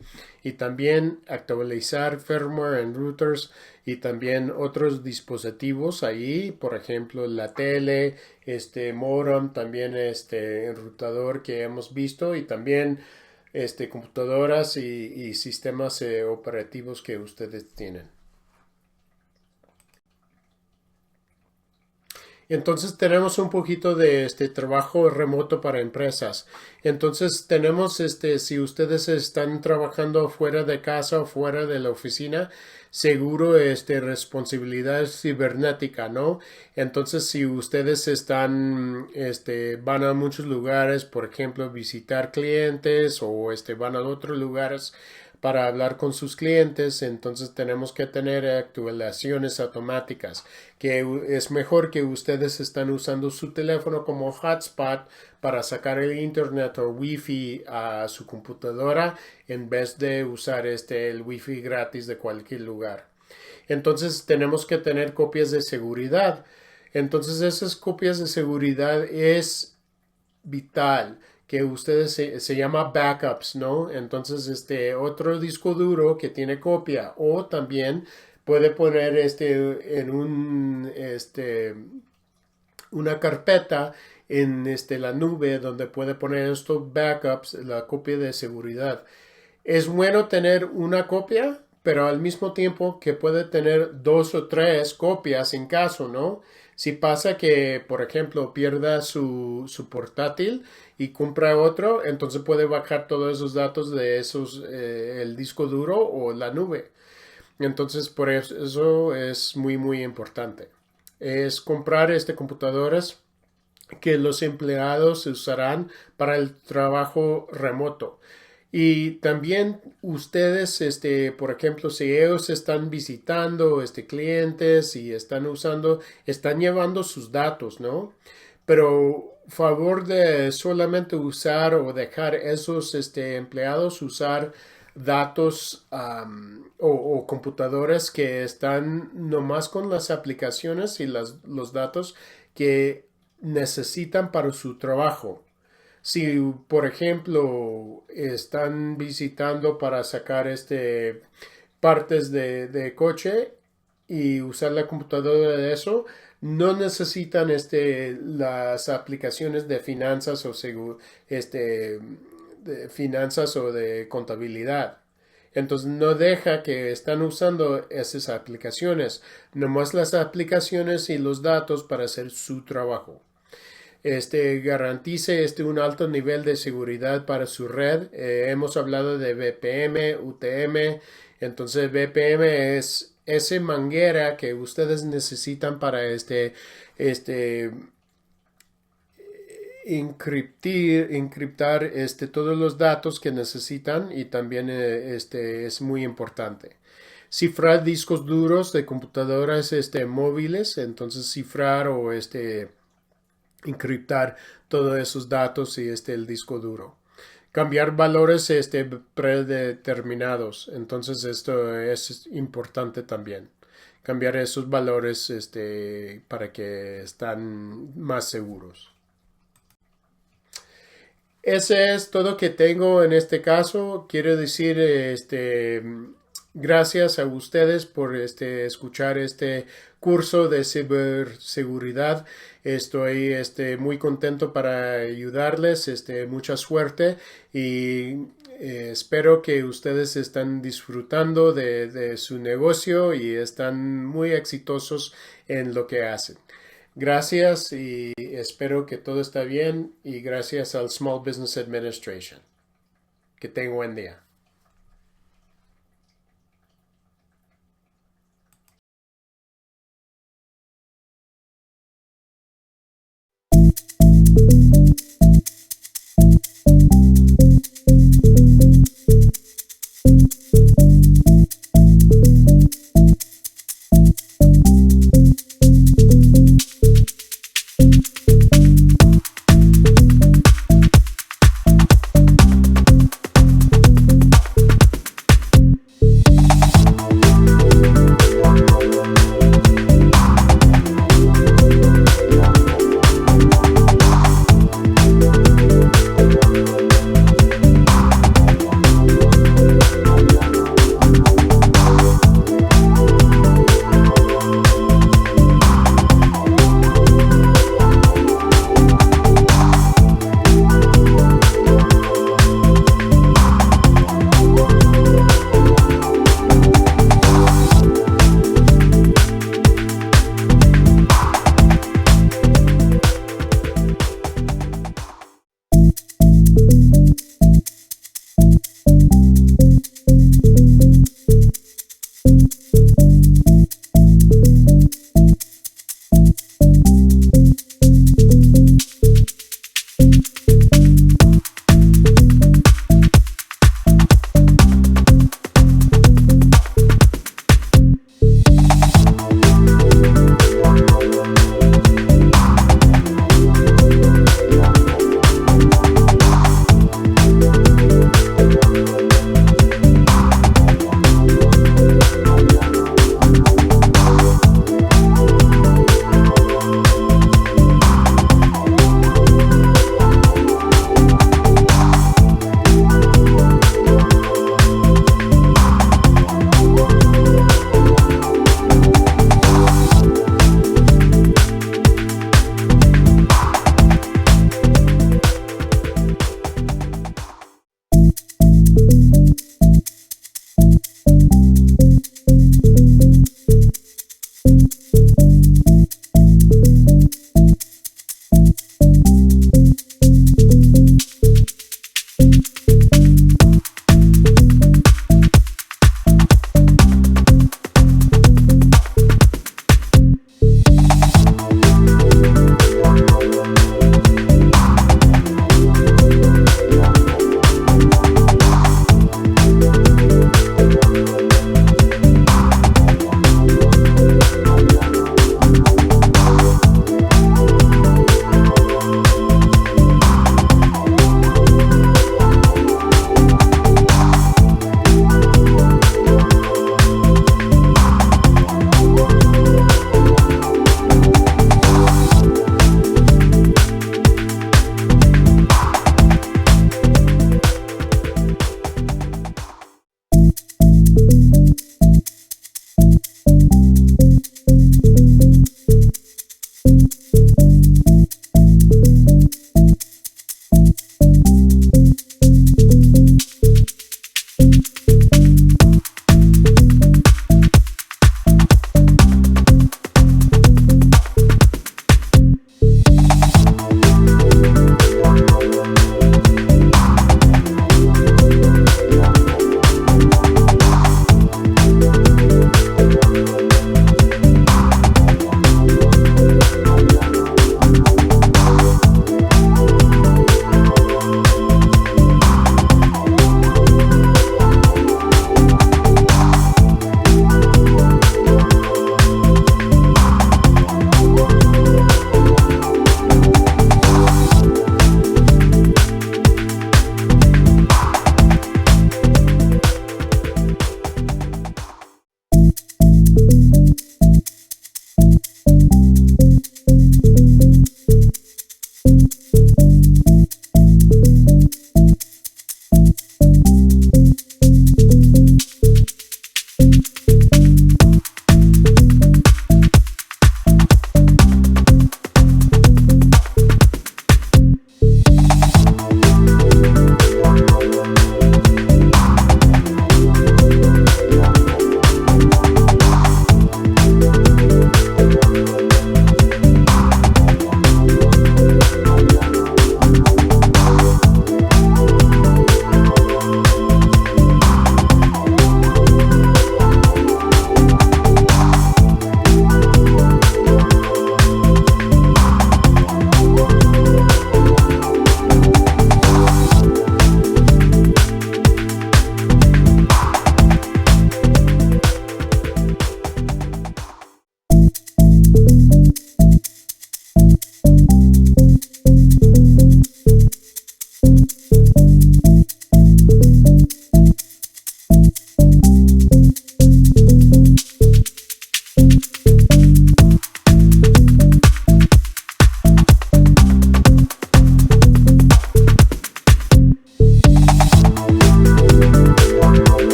Speaker 9: Y también actualizar firmware en routers y también otros dispositivos ahí, por ejemplo, la tele, modem, también enrutador que hemos visto y también computadoras y sistemas operativos que ustedes tienen. Entonces tenemos un poquito de trabajo remoto para empresas. Entonces tenemos si ustedes están trabajando fuera de casa o fuera de la oficina, seguro responsabilidad cibernética, ¿no? Entonces si ustedes van a muchos lugares, por ejemplo, visitar clientes o van a otros lugares para hablar con sus clientes, entonces tenemos que tener actualizaciones automáticas, que es mejor que ustedes están usando su teléfono como hotspot para sacar el internet o wifi a su computadora en vez de usar el wifi gratis de cualquier lugar. Entonces tenemos que tener copias de seguridad. Entonces esas copias de seguridad es vital que ustedes se llama backups, ¿no? Entonces, otro disco duro que tiene copia o también puede poner en una carpeta en la nube donde puede poner estos backups, la copia de seguridad. Es bueno tener una copia, pero al mismo tiempo que puede tener 2 o 3 copias en caso, ¿no? Si pasa que, por ejemplo, pierda su portátil y compra otro, entonces puede bajar todos esos datos de el disco duro o la nube. Entonces, por eso es muy, muy importante. Es comprar computadoras que los empleados usarán para el trabajo remoto. Y también ustedes, por ejemplo, si ellos están visitando clientes y están llevando sus datos, ¿no? Pero favor de solamente usar o dejar esos empleados usar datos o computadoras que están nomás con las aplicaciones y los datos que necesitan para su trabajo. Si, por ejemplo, están visitando para sacar partes de coche y usar la computadora de eso, no necesitan las aplicaciones de finanzas o de finanzas o de contabilidad. Entonces no deja que están usando esas aplicaciones, nomás las aplicaciones y los datos para hacer su trabajo. Garantice un alto nivel de seguridad para su red. Hemos hablado de VPN, UTM. Entonces VPN es esa manguera que ustedes necesitan para encriptar todos los datos que necesitan y también es muy importante. cifrar discos duros de computadoras móviles, entonces cifrar o encriptar todos esos datos y el disco duro. Cambiar valores predeterminados, entonces esto es importante también. Cambiar esos valores para que están más seguros. Ese es todo que tengo en este caso. Quiero decir gracias a ustedes por escuchar este curso de ciberseguridad. Estoy muy contento para ayudarles. Mucha suerte y espero que ustedes están disfrutando de su negocio y están muy exitosos en lo que hacen. Gracias y espero que todo está bien y gracias al Small Business Administration. Que tengan buen día.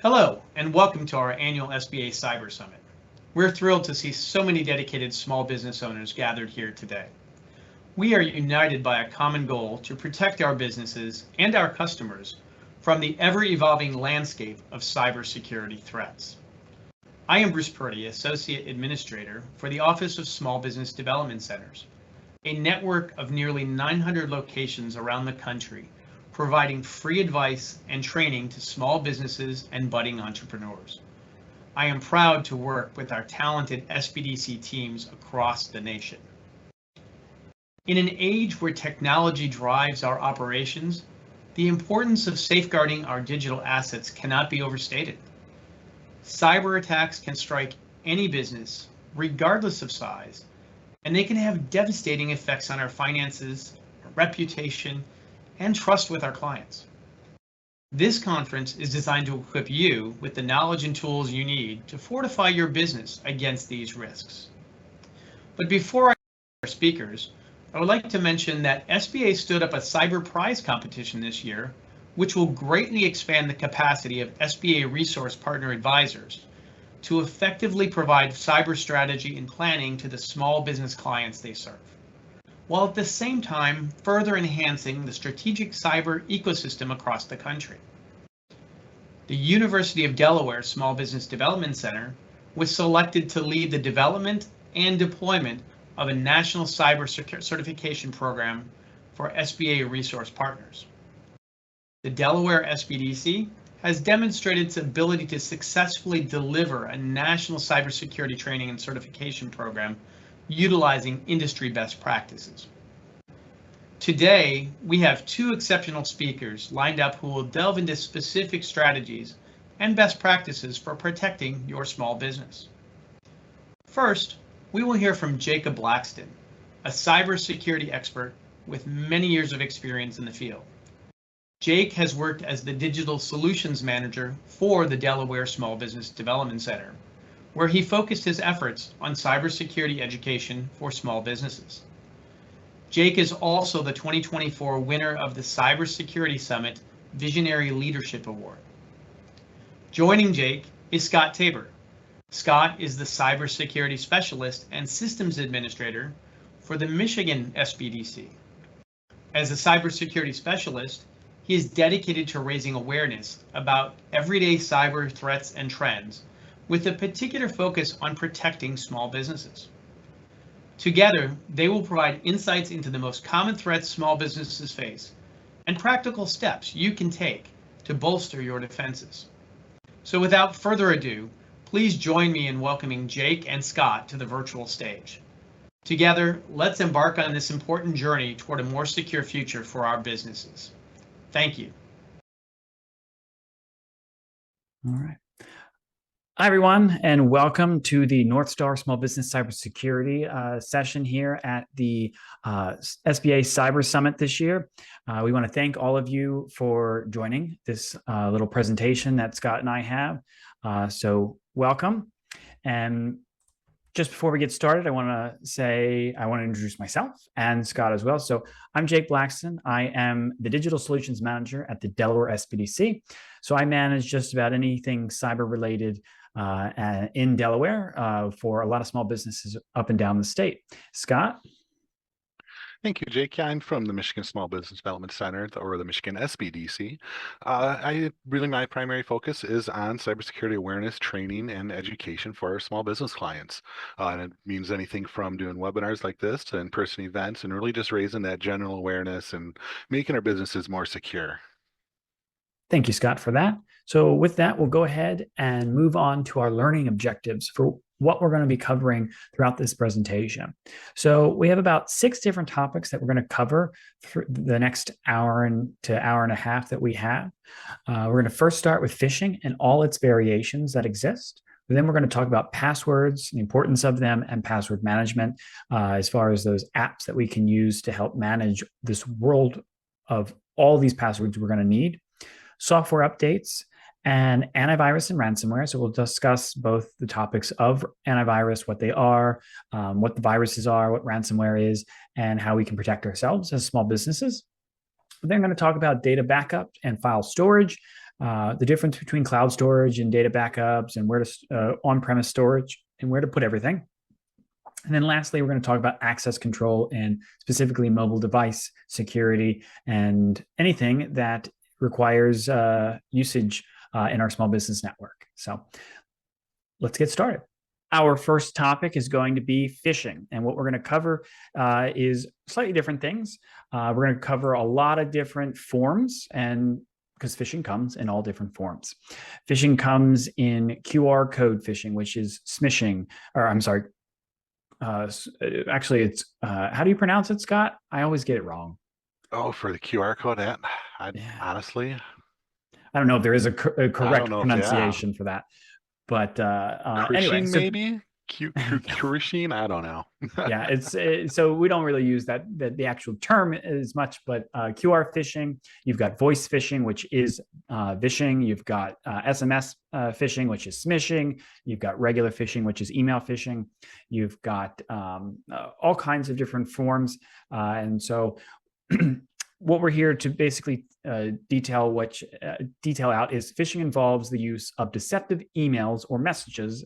Speaker 11: Hello, and welcome to our annual SBA Cyber Summit. We're thrilled to see so many dedicated small business owners gathered here today. We are united by a common goal to protect our businesses and our customers from the ever-evolving landscape of cybersecurity threats. I am Bruce Purdy, Associate Administrator for the Office of Small Business Development Centers, a network of nearly 900 locations around the country providing free advice and training to small businesses and budding entrepreneurs. I am proud to work with our talented SBDC teams across the nation. In an age where technology drives our operations, the importance of safeguarding our digital assets cannot be overstated. Cyber attacks can strike any business, regardless of size, and they can have devastating effects on our finances, our reputation, and trust with our clients. This conference is designed to equip you with the knowledge and tools you need to fortify your business against these risks. But before I introduce our speakers, I would like to mention that SBA stood up a cyber prize competition this year, which will greatly expand the capacity of SBA resource partner advisors to effectively provide cyber strategy and planning to the small business clients they serve, while at the same time further enhancing the strategic cyber ecosystem across the country. The University of Delaware Small Business Development Center was selected to lead the development and deployment of a national cyber certification program for SBA resource partners. The Delaware SBDC has demonstrated its ability to successfully deliver a national cybersecurity training and certification program utilizing industry best practices. Today, we have two exceptional speakers lined up who will delve into specific strategies and best practices for protecting your small business. First, we will hear from Jacob Blackston, a cybersecurity expert with many years of experience in the field. Jake has worked as the Digital Solutions Manager for the Delaware Small Business Development Center, where he focused his efforts on cybersecurity education for small businesses. Jake is also the 2024 winner of the Cybersecurity Summit Visionary Leadership Award. Joining Jake is Scott Tabor. Scott is the Cybersecurity Specialist and Systems Administrator for the Michigan SBDC. As a cybersecurity specialist, he is dedicated to raising awareness about everyday cyber threats and trends, with a particular focus on protecting small businesses. Together, they will provide insights into the most common threats small businesses face and practical steps you can take to bolster your defenses. So without further ado, please join me in welcoming Jake and Scott to the virtual stage. Together, let's embark on this important journey toward a more secure future for our businesses. Thank you.
Speaker 12: All right. Hi, everyone, and welcome to the North Star Small Business Cybersecurity session here at the SBA Cyber Summit this year. We want to thank all of you for joining this little presentation that Scott and I have. So welcome. And just before we get started, I want to introduce myself and Scott as well. So I'm Jake Blackston. I am the Digital Solutions Manager at the Delaware SBDC. So I manage just about anything cyber related in Delaware for a lot of small businesses up and down the state. Scott?
Speaker 13: Thank you, Jake. Yeah, I'm from the Michigan Small Business Development Center, or the Michigan SBDC. My primary focus is on cybersecurity awareness, training, and education for our small business clients. And it means anything from doing webinars like this to in-person events, and really just raising that general awareness and making our businesses more secure.
Speaker 12: Thank you, Scott, for that. So with that, we'll go ahead and move on to our learning objectives for what we're going to be covering throughout this presentation. So we have about 6 different topics that we're going to cover for the next hour to hour and a half that we have. We're going to first start with phishing and all its variations that exist. Then we're going to talk about passwords, the importance of them, and password management, as far as those apps that we can use to help manage this world of all these passwords we're going to need. Software updates, and antivirus and ransomware. So we'll discuss both the topics of antivirus, what they are, what the viruses are, what ransomware is, and how we can protect ourselves as small businesses. We're then going to talk about data backup and file storage, the difference between cloud storage and data backups, and where to on-premise storage and where to put everything. And then lastly, we're going to talk about access control and specifically mobile device security and anything that requires usage in our small business network. So let's get started. Our first topic is going to be phishing. And what we're going to cover is slightly different things. We're going to cover a lot of different forms, and because phishing comes in all different forms. Phishing comes in QR code phishing, which is smishing, or I'm sorry, actually it's, how do you pronounce it, Scott? I always get it wrong.
Speaker 13: Oh, for the QR code, honestly,
Speaker 12: I don't know if there is a correct pronunciation for that. But anyway,
Speaker 13: Krishing, maybe Krishing, I don't know.
Speaker 12: Yeah, so we don't really use that the actual term as much, but QR phishing, you've got voice phishing, which is vishing, you've got SMS phishing, which is smishing, you've got regular phishing, which is email phishing, you've got all kinds of different forms, and so what we're here to basically detail out is phishing involves the use of deceptive emails or messages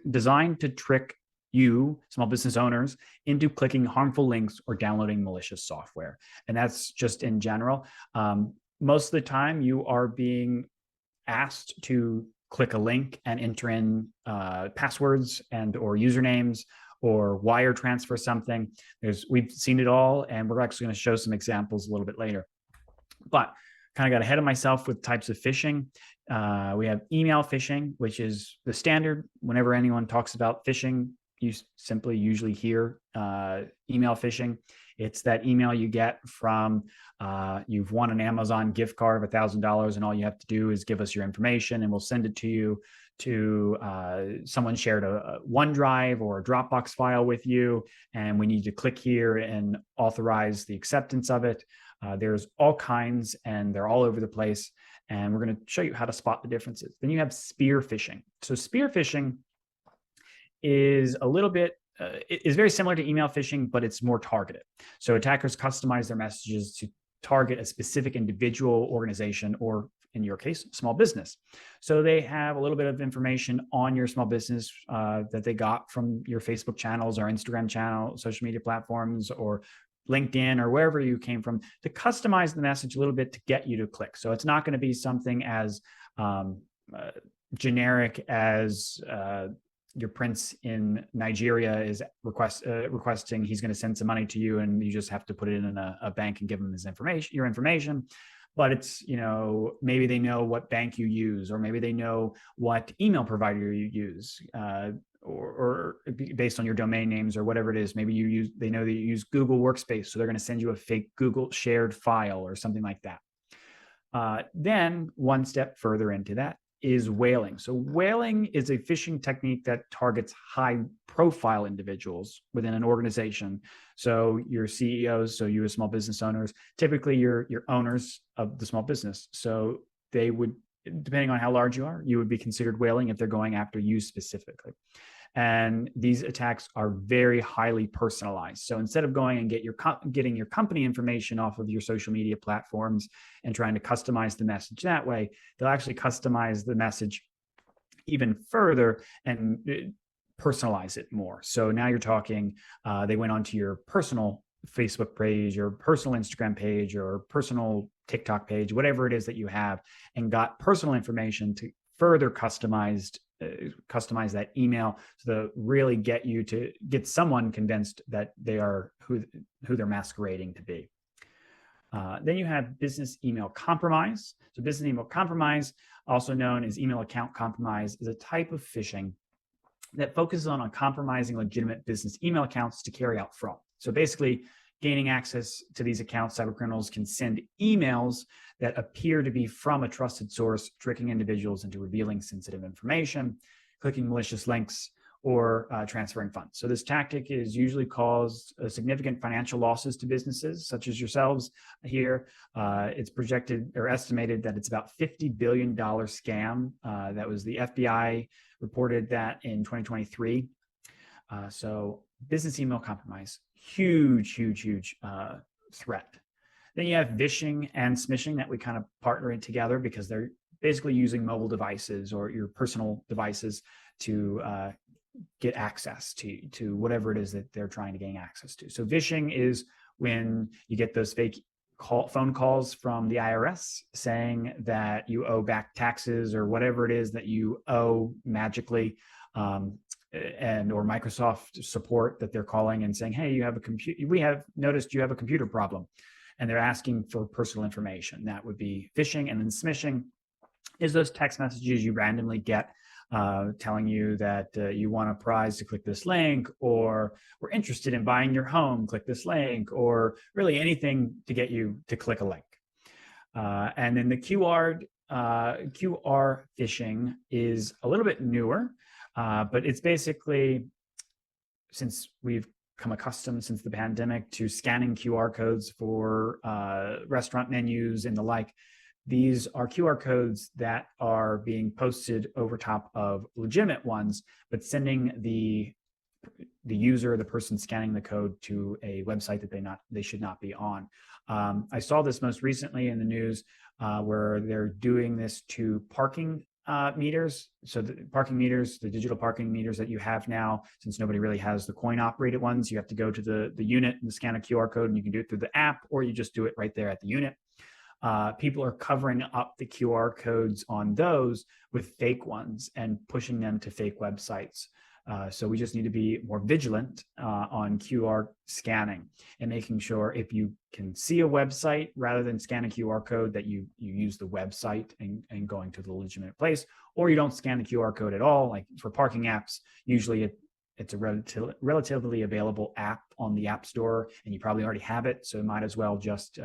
Speaker 12: designed to trick you, small business owners, into clicking harmful links or downloading malicious software. And that's just in general. Most of the time, you are being asked to click a link and enter in passwords and or usernames or wire transfer something. We've seen it all, and we're actually going to show some examples a little bit later. But kind of got ahead of myself with types of phishing. We have email phishing, which is the standard. Whenever anyone talks about phishing, you simply usually hear email phishing. It's that email you get from, you've won an Amazon gift card of $1,000, and all you have to do is give us your information, and we'll send it to you to someone shared a OneDrive or a Dropbox file with you, and we need to click here and authorize the acceptance of it. There's all kinds, and they're all over the place, and we're going to show you how to spot the differences. Then you have spear phishing. So spear phishing is a little bit, is very similar to email phishing, but it's more targeted. So attackers customize their messages to target a specific individual, organization, or in your case, small business. So they have a little bit of information on your small business that they got from your Facebook channels or Instagram channel, social media platforms, or LinkedIn, or wherever you came from, to customize the message a little bit to get you to click. So it's not going to be something as generic as your prince in Nigeria is requesting he's going to send some money to you, and you just have to put it in a bank and give him your information. But it's, maybe they know what bank you use, or maybe they know what email provider you use, or based on your domain names or whatever it is. Maybe they know that you use Google Workspace, so they're going to send you a fake Google shared file or something like that. Then one step further into that is whaling. So whaling is a phishing technique that targets high-profile individuals within an organization. So your CEOs, so you as small business owners, typically you're owners of the small business. So they would, depending on how large you are, you would be considered whaling if they're going after you specifically. And these attacks are very highly personalized. So instead of going and getting your company information off of your social media platforms and trying to customize the message that way, they'll actually customize the message even further and personalize it more. So now you're talking, they went onto your personal Facebook page, or personal Instagram page, or personal TikTok page, whatever it is that you have, and got personal information to further customize that email to really get someone convinced that they are who they're masquerading to be. Then you have business email compromise. So business email compromise, also known as email account compromise, is a type of phishing that focuses on compromising legitimate business email accounts to carry out fraud. So basically, gaining access to these accounts, cybercriminals can send emails that appear to be from a trusted source, tricking individuals into revealing sensitive information, clicking malicious links, or transferring funds. So this tactic is usually caused significant financial losses to businesses such as yourselves here. It's projected or estimated that it's about $50 billion scam. That was the FBI reported that in 2023. So business email compromise, huge threat. Then you have vishing and smishing that we kind of partner in together because they're basically using mobile devices or your personal devices to get access to whatever it is that they're trying to gain access to. So phishing is when you get those fake phone calls from the IRS saying that you owe back taxes or whatever it is that you owe magically, and or Microsoft support that they're calling and saying, hey, we have noticed you have a computer problem, and they're asking for personal information. That would be phishing. And then smishing is those text messages you randomly get telling you that you want a prize to click this link, or we're interested in buying your home, click this link, or really anything to get you to click a link. And then the QR phishing is a little bit newer, but it's basically, since we've become accustomed since the pandemic to scanning QR codes for restaurant menus and the like, these are QR codes that are being posted over top of legitimate ones, but sending the user, the person scanning the code, to a website that they should not be on. I saw this most recently in the news where they're doing this to parking meters. So the parking meters, the digital parking meters that you have now, since nobody really has the coin operated ones, you have to go to the unit and scan a QR code, and you can do it through the app, or you just do it right there at the unit. People are covering up the QR codes on those with fake ones and pushing them to fake websites. So we just need to be more vigilant on QR scanning and making sure if you can see a website, rather than scan a QR code, that you use the website and going to the legitimate place, or you don't scan the QR code at all. Like for parking apps, usually it's a relatively available app on the App Store, and you probably already have it, so you might as well just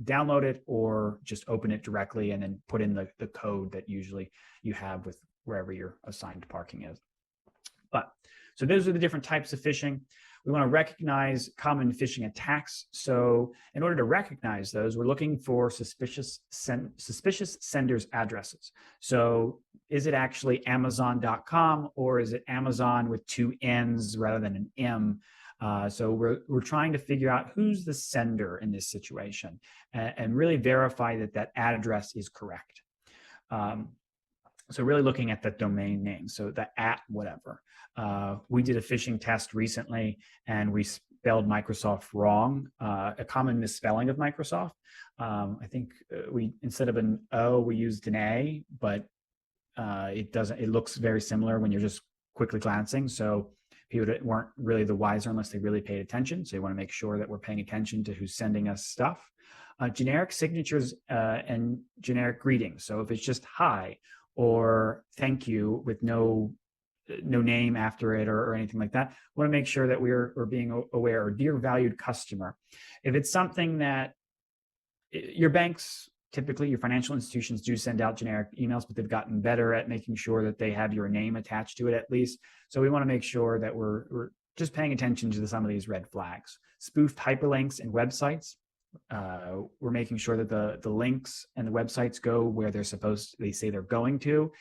Speaker 12: download it or just open it directly and then put in the code that usually you have with wherever your assigned parking is. So those are the different types of phishing. We want to recognize common phishing attacks. So in order to recognize those, we're looking for suspicious senders' addresses. So is it actually Amazon.com, or is it Amazon with two N's rather than an M? So we're trying to figure out who's the sender in this situation and really verify that address is correct. So really looking at the domain name, so the @ whatever. We did a phishing test recently, and we spelled Microsoft wrong, a common misspelling of Microsoft. I think we, instead of an O, we used an A, but it looks very similar when you're just quickly glancing. So people weren't really the wiser unless they really paid attention. So you want to make sure that we're paying attention to who's sending us stuff. Generic signatures and generic greetings. So if it's just hi or thank you with no name after it or anything like that, we want to make sure that we're being aware. Or dear valued customer. If it's something that your banks, typically your financial institutions, do send out generic emails, but they've gotten better at making sure that they have your name attached to it at least. So we want to make sure that we're just paying attention to some of these red flags. Spoofed hyperlinks and websites. We're making sure that the links and the websites go where they say they're going to.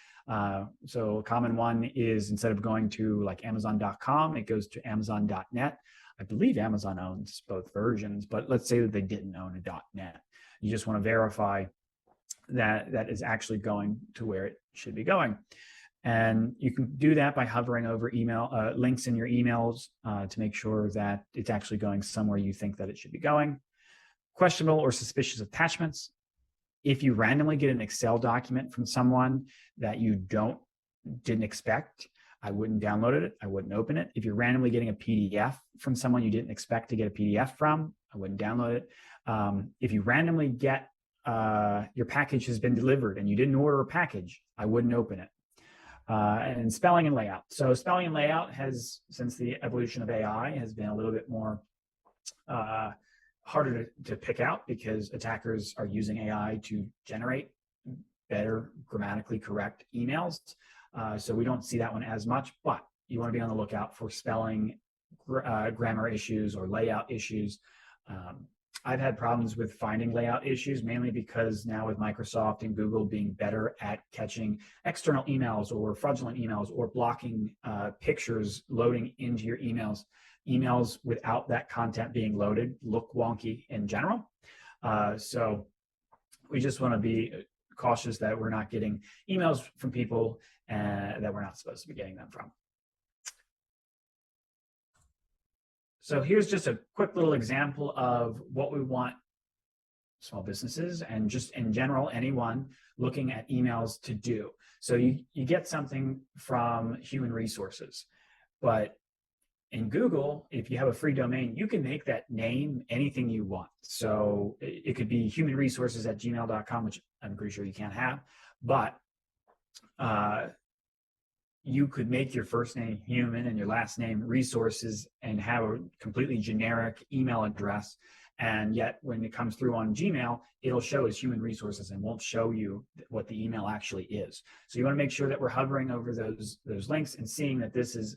Speaker 12: So a common one is, instead of going to like Amazon.com, it goes to Amazon.net. I believe Amazon owns both versions, but let's say that they didn't own a .net. You just want to verify that is actually going to where it should be going. And you can do that by hovering over links in your emails to make sure that it's actually going somewhere you think that it should be going. Questionable or suspicious attachments. If you randomly get an Excel document from someone that you didn't expect, I wouldn't download it. I wouldn't open it. If you're randomly getting a PDF from someone you didn't expect to get a PDF from, I wouldn't download it. If you randomly get your package has been delivered and you didn't order a package, I wouldn't open it. And spelling and layout. So spelling and layout has, since the evolution of AI, has been a little bit more harder to pick out, because attackers are using AI to generate better grammatically correct emails. So we don't see that one as much, but you want to be on the lookout for spelling, grammar issues or layout issues. I've had problems with finding layout issues, mainly because now with Microsoft and Google being better at catching external emails or fraudulent emails or blocking pictures loading into your emails. Emails without that content being loaded look wonky in general. So we just want to be cautious that we're not getting emails from people that we're not supposed to be getting them from. So here's just a quick little example of what we want small businesses and just in general, anyone looking at emails to do. So you get something from human resources, but in Google, if you have a free domain, you can make that name anything you want. So it could be humanresources@gmail.com, which I'm pretty sure you can't have, but you could make your first name human and your last name resources and have a completely generic email address. And yet when it comes through on Gmail, it'll show as human resources and won't show you what the email actually is. So you want to make sure that we're hovering over those links and seeing that this is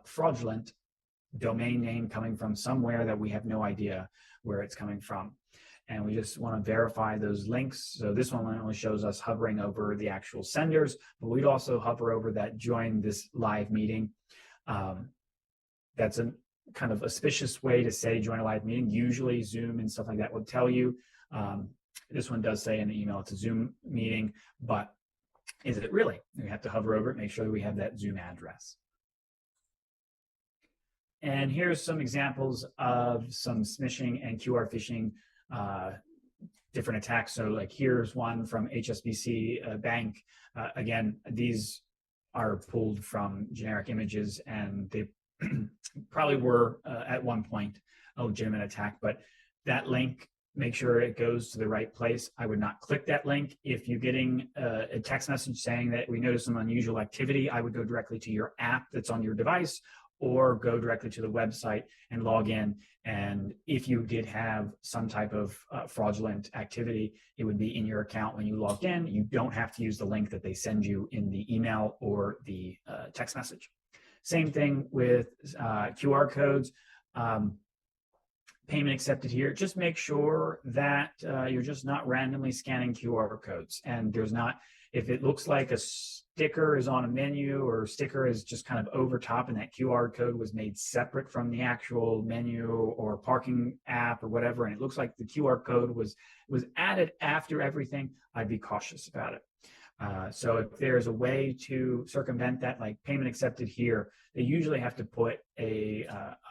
Speaker 12: fraudulent domain name coming from somewhere that we have no idea where it's coming from. And we just want to verify those links. So this one only shows us hovering over the actual senders, but we'd also hover over that join this live meeting. That's a kind of auspicious way to say join a live meeting. Usually Zoom and stuff like that will tell you. This one does say in the email it's a Zoom meeting, but is it really? We have to hover over it, make sure that we have that Zoom address. And here's some examples of some smishing and QR phishing different attacks. So like here's one from HSBC Bank. Again, these are pulled from generic images and they probably were at one point a legitimate attack, but that link, make sure it goes to the right place. I would not click that link. If you're getting a text message saying that we noticed some unusual activity, I would go directly to your app that's on your device or go directly to the website and log in. And if you did have some type of fraudulent activity, it would be in your account when you logged in. You don't have to use the link that they send you in the email or the text message. Same thing with QR codes. Payment accepted here. Just make sure that you're just not randomly scanning QR codes. And there's not, if it looks like a sticker is on a menu or sticker is just kind of over top and that QR code was made separate from the actual menu or parking app or whatever, and it looks like the QR code was added after everything, I'd be cautious about it. So if there's a way to circumvent that, like payment accepted here, they usually have to put a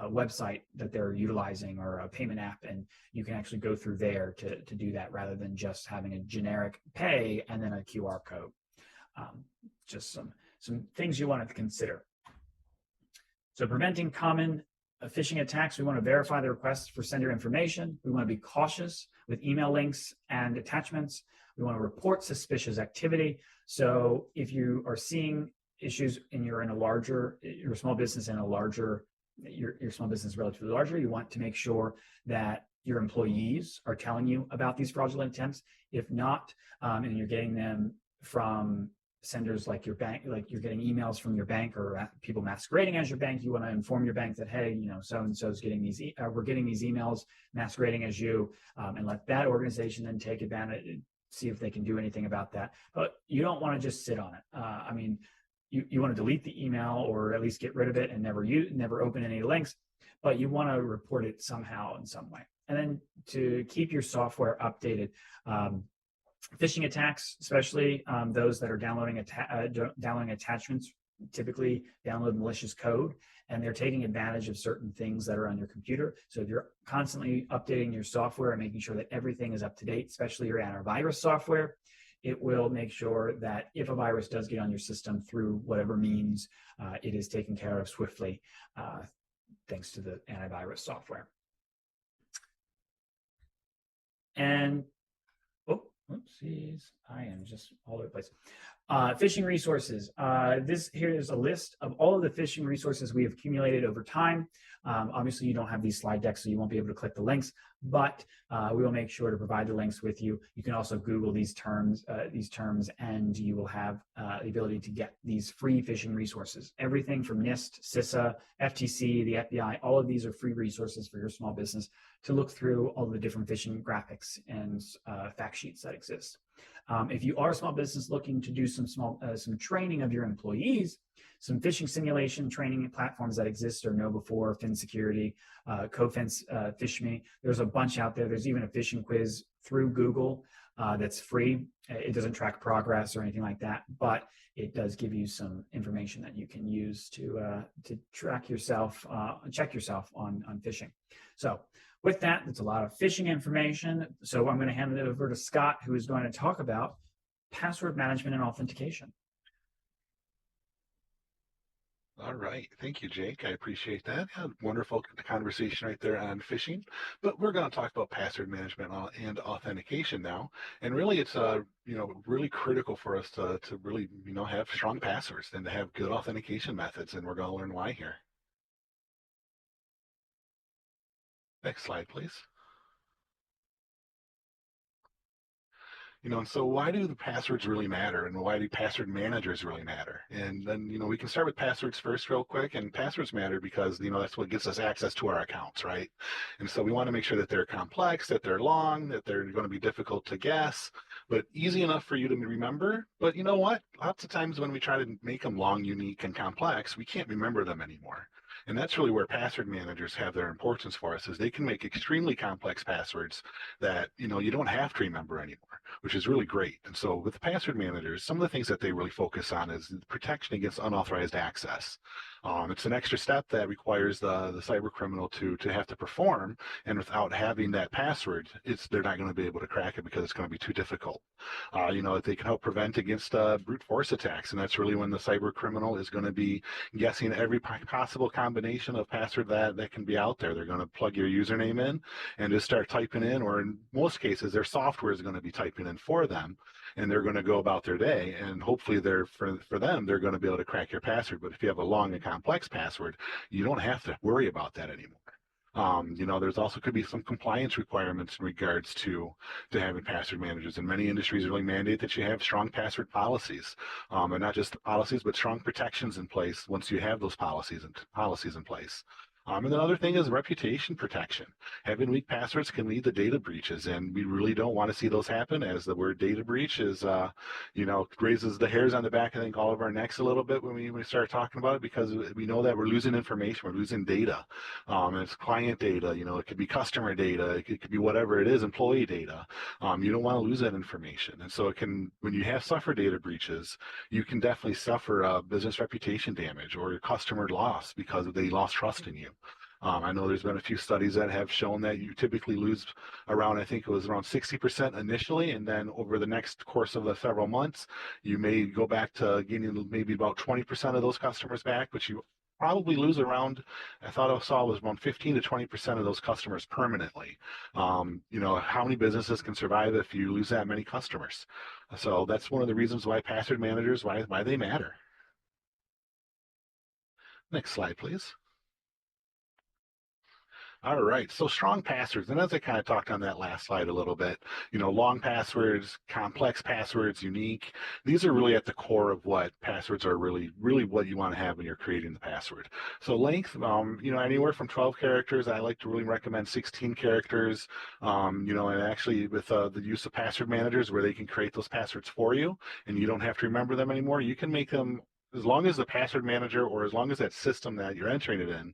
Speaker 12: website that they're utilizing or a payment app, and you can actually go through there to do that rather than just having a generic pay and then a QR code. Just some things you want to consider. So preventing common phishing attacks, we want to verify the requests for sender information. We want to be cautious with email links and attachments. We want to report suspicious activity. So if you are seeing issues and you're in a larger, your small business in a larger, your small business is relatively larger, you want to make sure that your employees are telling you about these fraudulent attempts. If not, and you're getting them from senders like your bank, like you're getting emails from your bank or people masquerading as your bank, you want to inform your bank that, hey, you know, so-and-so is getting these, we're getting these emails masquerading as you, and let that organization then take advantage, see if they can do anything about that. But you don't want to just sit on it. I mean, you want to delete the email or at least get rid of it and never open any links, but you want to report it somehow in some way. And then to keep your software updated, phishing attacks, especially those that are downloading attachments, typically download malicious code, and they're taking advantage of certain things that are on your computer. So if you're constantly updating your software and making sure that everything is up to date, especially your antivirus software, it will make sure that if a virus does get on your system through whatever means, it is taken care of swiftly thanks to the antivirus software. And oopsies, I am just all over the place. Phishing resources. This here is a list of all of the phishing resources we have accumulated over time. Obviously, you don't have these slide decks, so you won't be able to click the links, but we will make sure to provide the links with you. You can also Google these terms, and you will have the ability to get these free phishing resources. Everything from NIST, CISA, FTC, the FBI, all of these are free resources for your small business to look through all the different phishing graphics and fact sheets that exist. If you are a small business looking to do some training of your employees, some phishing simulation training platforms that exist are KnowBe4, FinSecurity, CoFence, PhishMe. There's a bunch out there. There's even a phishing quiz through Google that's free. It doesn't track progress or anything like that, but it does give you some information that you can use to track yourself, check yourself on phishing. So with that, that's a lot of phishing information. So I'm going to hand it over to Scott, who is going to talk about password management and authentication.
Speaker 13: All right. Thank you, Jake. I appreciate that. Yeah, wonderful conversation right there on phishing. But we're going to talk about password management and authentication now. And really, it's really critical for us to really have strong passwords and to have good authentication methods. And we're going to learn why here. Next slide, please. And so why do the passwords really matter, and why do password managers really matter? And then, we can start with passwords first real quick. And passwords matter because, that's what gives us access to our accounts, right? And so we want to make sure that they're complex, that they're long, that they're going to be difficult to guess, but easy enough for you to remember. But you know what? Lots of times when we try to make them long, unique, and complex, we can't remember them anymore. And that's really where password managers have their importance for us, is they can make extremely complex passwords that, you don't have to remember anymore, which is really great. And so with the password managers, some of the things that they really focus on is protection against unauthorized access. It's an extra step that requires the cyber criminal to have to perform, and without having that password, they're not going to be able to crack it because it's going to be too difficult. They can help prevent against brute force attacks, and that's really when the cyber criminal is going to be guessing every possible combination of password that can be out there. They're going to plug your username in and just start typing in, or in most cases, their software is going to be typing in for them, and they're going to go about their day, and hopefully for them, they're going to be able to crack your password. But if you have a long and complex password, you don't have to worry about that anymore. There's also could be some compliance requirements in regards to having password managers, and many industries really mandate that you have strong password policies, and not just the policies, but strong protections in place once you have those policies in place. And another thing is reputation protection. Having weak passwords can lead to data breaches, and we really don't want to see those happen, as the word data breach is, raises the hairs on the back, I think, all of our necks a little bit when we start talking about it, because we know that we're losing information, we're losing data. And it's client data, it could be customer data, it could be whatever it is, employee data. You don't want to lose that information. And so when you have suffered data breaches, you can definitely suffer business reputation damage or customer loss because they lost trust in you. I know there's been a few studies that have shown that you typically lose around, I think it was around 60% initially, and then over the next course of the several months, you may go back to getting maybe about 20% of those customers back, but you probably lose around, I thought I saw was around 15 to 20% of those customers permanently. How many businesses can survive if you lose that many customers? So that's one of the reasons why password managers, why they matter. Next slide, please. All right, so strong passwords, and as I kind of talked on that last slide a little bit, long passwords, complex passwords, unique, these are really at the core of what passwords are really what you want to have when you're creating the password. So length, anywhere from 12 characters, I like to really recommend 16 characters, and actually with the use of password managers where they can create those passwords for you, and you don't have to remember them anymore, you can make them as long as the password manager, or as long as that system that you're entering it in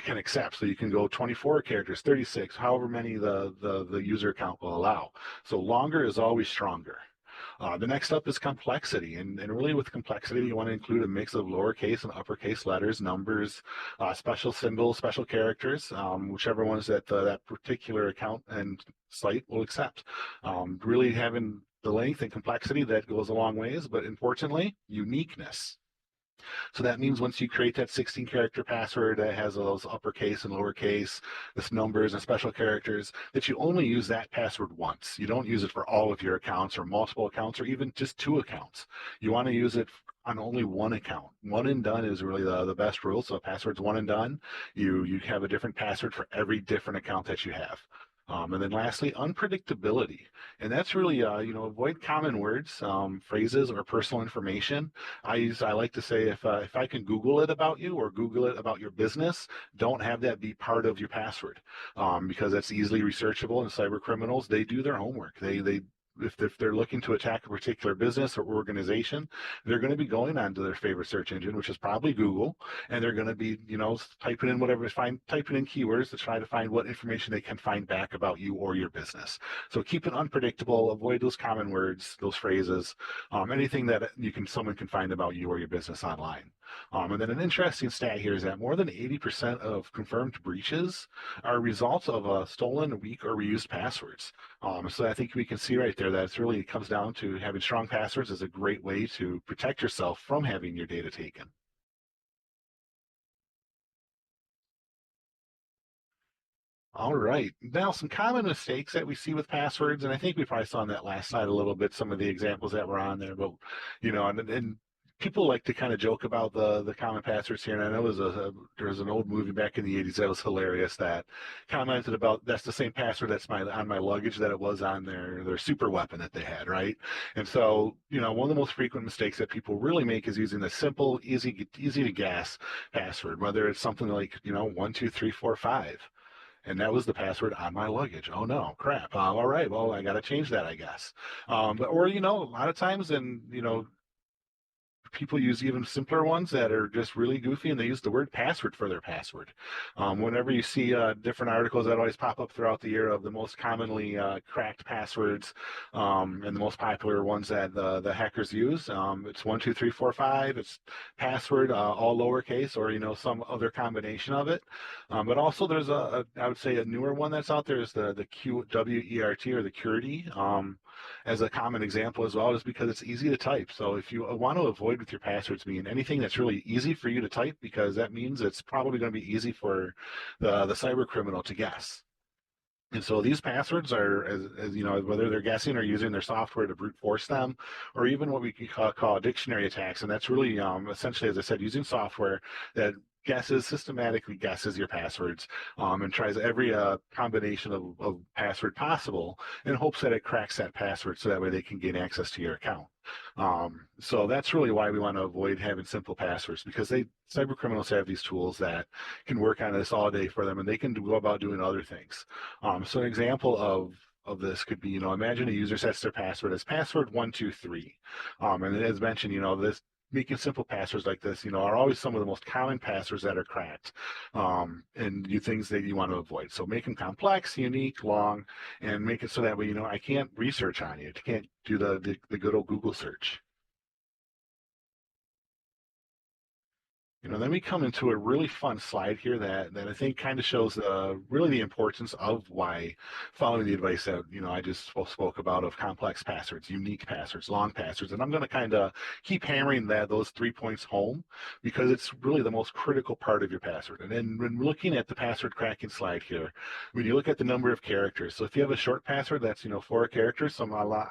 Speaker 13: can accept. So you can go 24 characters, 36, however many the user account will allow. So longer is always stronger. The next up is complexity, and really with complexity, you want to include a mix of lowercase and uppercase letters, numbers, special symbols, special characters, whichever ones that that particular account and site will accept. Really having the length and complexity, that goes a long ways, but importantly, uniqueness. So that means once you create that 16-character password that has those uppercase and lowercase, with numbers and special characters, that you only use that password once. You don't use it for all of your accounts or multiple accounts or even just 2 accounts. You want to use it on only 1 account. One and done is really the best rule. So password's 1 and done. You have a different password for every different account that you have. And then lastly, unpredictability. And that's really, avoid common words, phrases, or personal information. I like to say, if I can Google it about you or Google it about your business, don't have that be part of your password, because that's easily researchable, and cyber criminals, they do their homework. They if they're looking to attack a particular business or organization, they're going to be going onto their favorite search engine, which is probably Google, and they're going to be, typing in whatever, typing in keywords to try to find what information they can find back about you or your business. So keep it unpredictable, avoid those common words, those phrases, anything that someone can find about you or your business online. And then an interesting stat here is that more than 80% of confirmed breaches are results of stolen, weak, or reused passwords. So I think we can see right there that it comes down to having strong passwords is a great way to protect yourself from having your data taken. All right. Now, some common mistakes that we see with passwords, and I think we probably saw on that last slide a little bit, some of the examples that were on there, but, and people like to kind of joke about the common passwords here. And I know there was an old movie back in the 80s that was hilarious that commented about that's the same password that's on my luggage that it was on their super weapon that they had, right? And so, one of the most frequent mistakes that people really make is using the simple, easy to guess password, whether it's something like, 12345. And that was the password on my luggage. Oh no, crap. All right, well, I got to change that, I guess. Or, a lot of times, and, people use even simpler ones that are just really goofy, and they use the word password for their password. Whenever you see different articles that always pop up throughout the year of the most commonly cracked passwords and the most popular ones that the hackers use, it's 12345. It's password all lowercase, or some other combination of it. But also there's I would say a newer one that's out there is the QWERT, or the QWERTY, as a common example as well, is because it's easy to type. So if you want to avoid with your passwords being anything that's really easy for you to type, because that means it's probably going to be easy for the cyber criminal to guess. And so these passwords are, as whether they're guessing or using their software to brute force them, or even what we call dictionary attacks. And that's really essentially, as I said, using software that systematically guesses your passwords, and tries every combination of password possible in hopes that it cracks that password so that way they can gain access to your account. So that's really why we want to avoid having simple passwords, because cyber criminals have these tools that can work on this all day for them, and they can go about doing other things. So an example of this could be, imagine a user sets their password as password 123. And as mentioned, making simple passwords like this, are always some of the most common passwords that are cracked, and things that you want to avoid. So make them complex, unique, long, and make it so that way, I can't research on you. I can't do the good old Google search. Then we come into a really fun slide here that I think kind of shows really the importance of why following the advice that I just spoke about of complex passwords, unique passwords, long passwords, and I'm going to kind of keep hammering those 3 points home, because it's really the most critical part of your password. And then when we're looking at the password cracking slide here, when you look at the number of characters, so if you have a short password that's 4 characters, I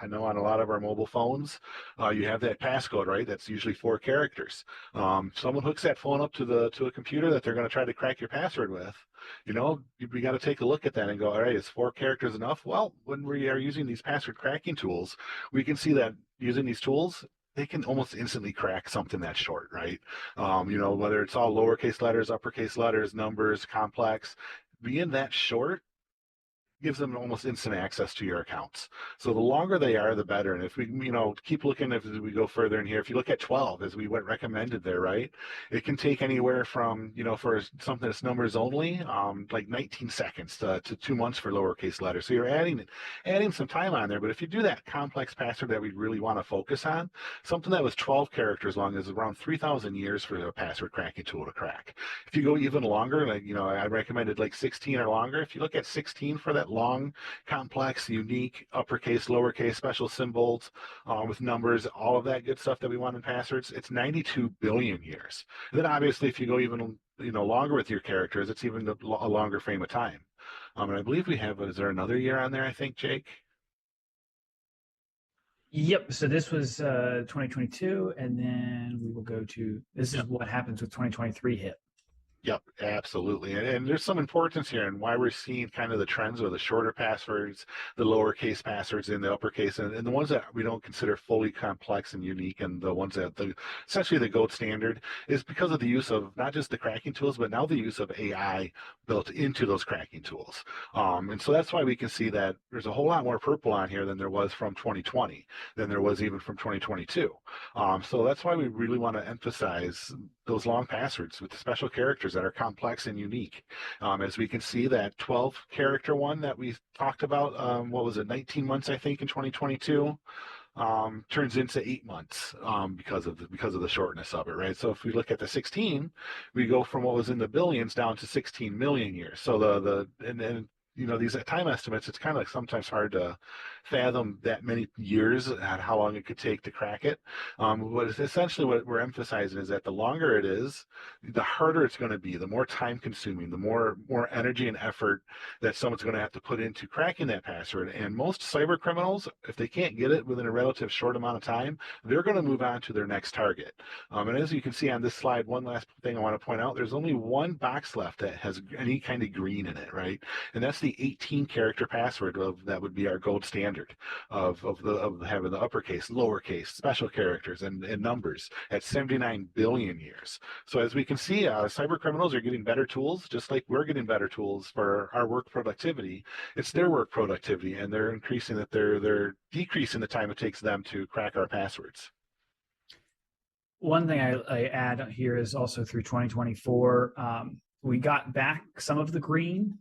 Speaker 13: know on a lot of our mobile phones, you have that passcode, right? That's usually 4 characters. Someone hooks that phone up to a computer that they're going to try to crack your password with, we got to take a look at that and go, all right, is 4 characters enough? Well, when we are using these password cracking tools, we can see that using these tools, they can almost instantly crack something that's short, right? Whether it's all lowercase letters, uppercase letters, numbers, complex, being that short gives them almost instant access to your accounts. So the longer they are, the better. And if we, keep looking, as we go further in here, if you look at 12, as we went recommended there, right, it can take anywhere from, for something that's numbers only, like 19 seconds to 2 months for lowercase letters. So you're adding some time on there. But if you do that complex password that we really want to focus on, something that was 12 characters long is around 3,000 years for a password cracking tool to crack. If you go even longer, like, I recommended like 16 or longer. If you look at 16 for that long, complex, unique, uppercase, lowercase, special symbols, with numbers, all of that good stuff that we want in passwords, it's 92 billion years. And then obviously if you go even longer with your characters, it's even a longer frame of time. And I believe we have, is there another year on there, I think, Jake?
Speaker 12: Yep. So this was 2022, and then we will go to, this is what happens with 2023 hit.
Speaker 13: Yep, absolutely. And there's some importance here and why we're seeing kind of the trends of the shorter passwords, the lowercase passwords in the uppercase, and the ones that we don't consider fully complex and unique, and the ones that essentially the gold standard is because of the use of not just the cracking tools, but now the use of AI built into those cracking tools. And so that's why we can see that there's a whole lot more purple on here than there was from 2020, than there was even from 2022. So that's why we really want to emphasize those long passwords with the special characters that are complex and unique. As we can see, that 12 character one that we talked about, what was it, 19 months, I think, in 2022, turns into 8 months because of the shortness of it, right? So if we look at the 16, we go from what was in the billions down to 16 million years. So and you know, these time estimates, it's kind of sometimes hard to fathom that many years and how long it could take to crack it. But it's essentially what we're emphasizing is that the longer it is, the harder it's going to be, the more time consuming, the more energy and effort that someone's going to have to put into cracking that password. And most cyber criminals, if they can't get it within a relative short amount of time, they're going to move on to their next target. And as you can see on this slide, one last thing I want to point out, there's only one box left that has any kind of green in it, right? And that's the 18 character password that would be our gold standard of having the uppercase, lowercase, special characters, and numbers at 79 billion years. So as we can see, cyber criminals are getting better tools, just like we're getting better tools for our work productivity. It's their work productivity, and they're increasing that they're decreasing the time it takes them to crack our passwords.
Speaker 12: One thing I add here is also through 2024, we got back some of the green.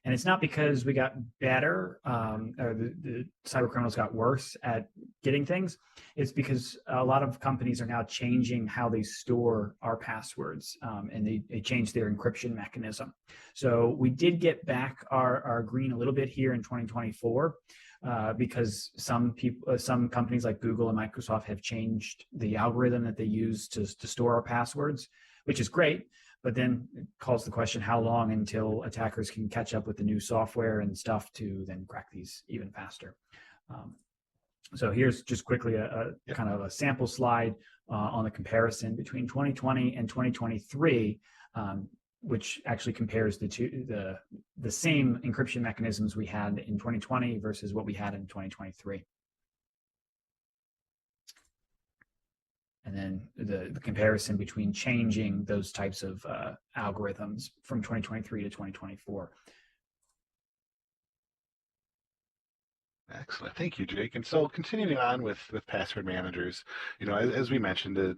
Speaker 12: And it's not because we got better or the cyber criminals got worse at getting things. It's because a lot of companies are now changing how they store our passwords, and they changed their encryption mechanism. So we did get back our green a little bit here in 2024 because some companies like Google and Microsoft have changed the algorithm that they use to store our passwords, which is great. But then it calls the question, how long until attackers can catch up with the new software and stuff to then crack these even faster. So here's just quickly a kind of a sample slide on the comparison between 2020 and 2023, which actually compares the same encryption mechanisms we had in 2020 versus what we had in 2023. And then the comparison between changing those types of algorithms from 2023 to 2024.
Speaker 13: Excellent. Thank you, Jake. And so continuing on with password managers, you know, as we mentioned,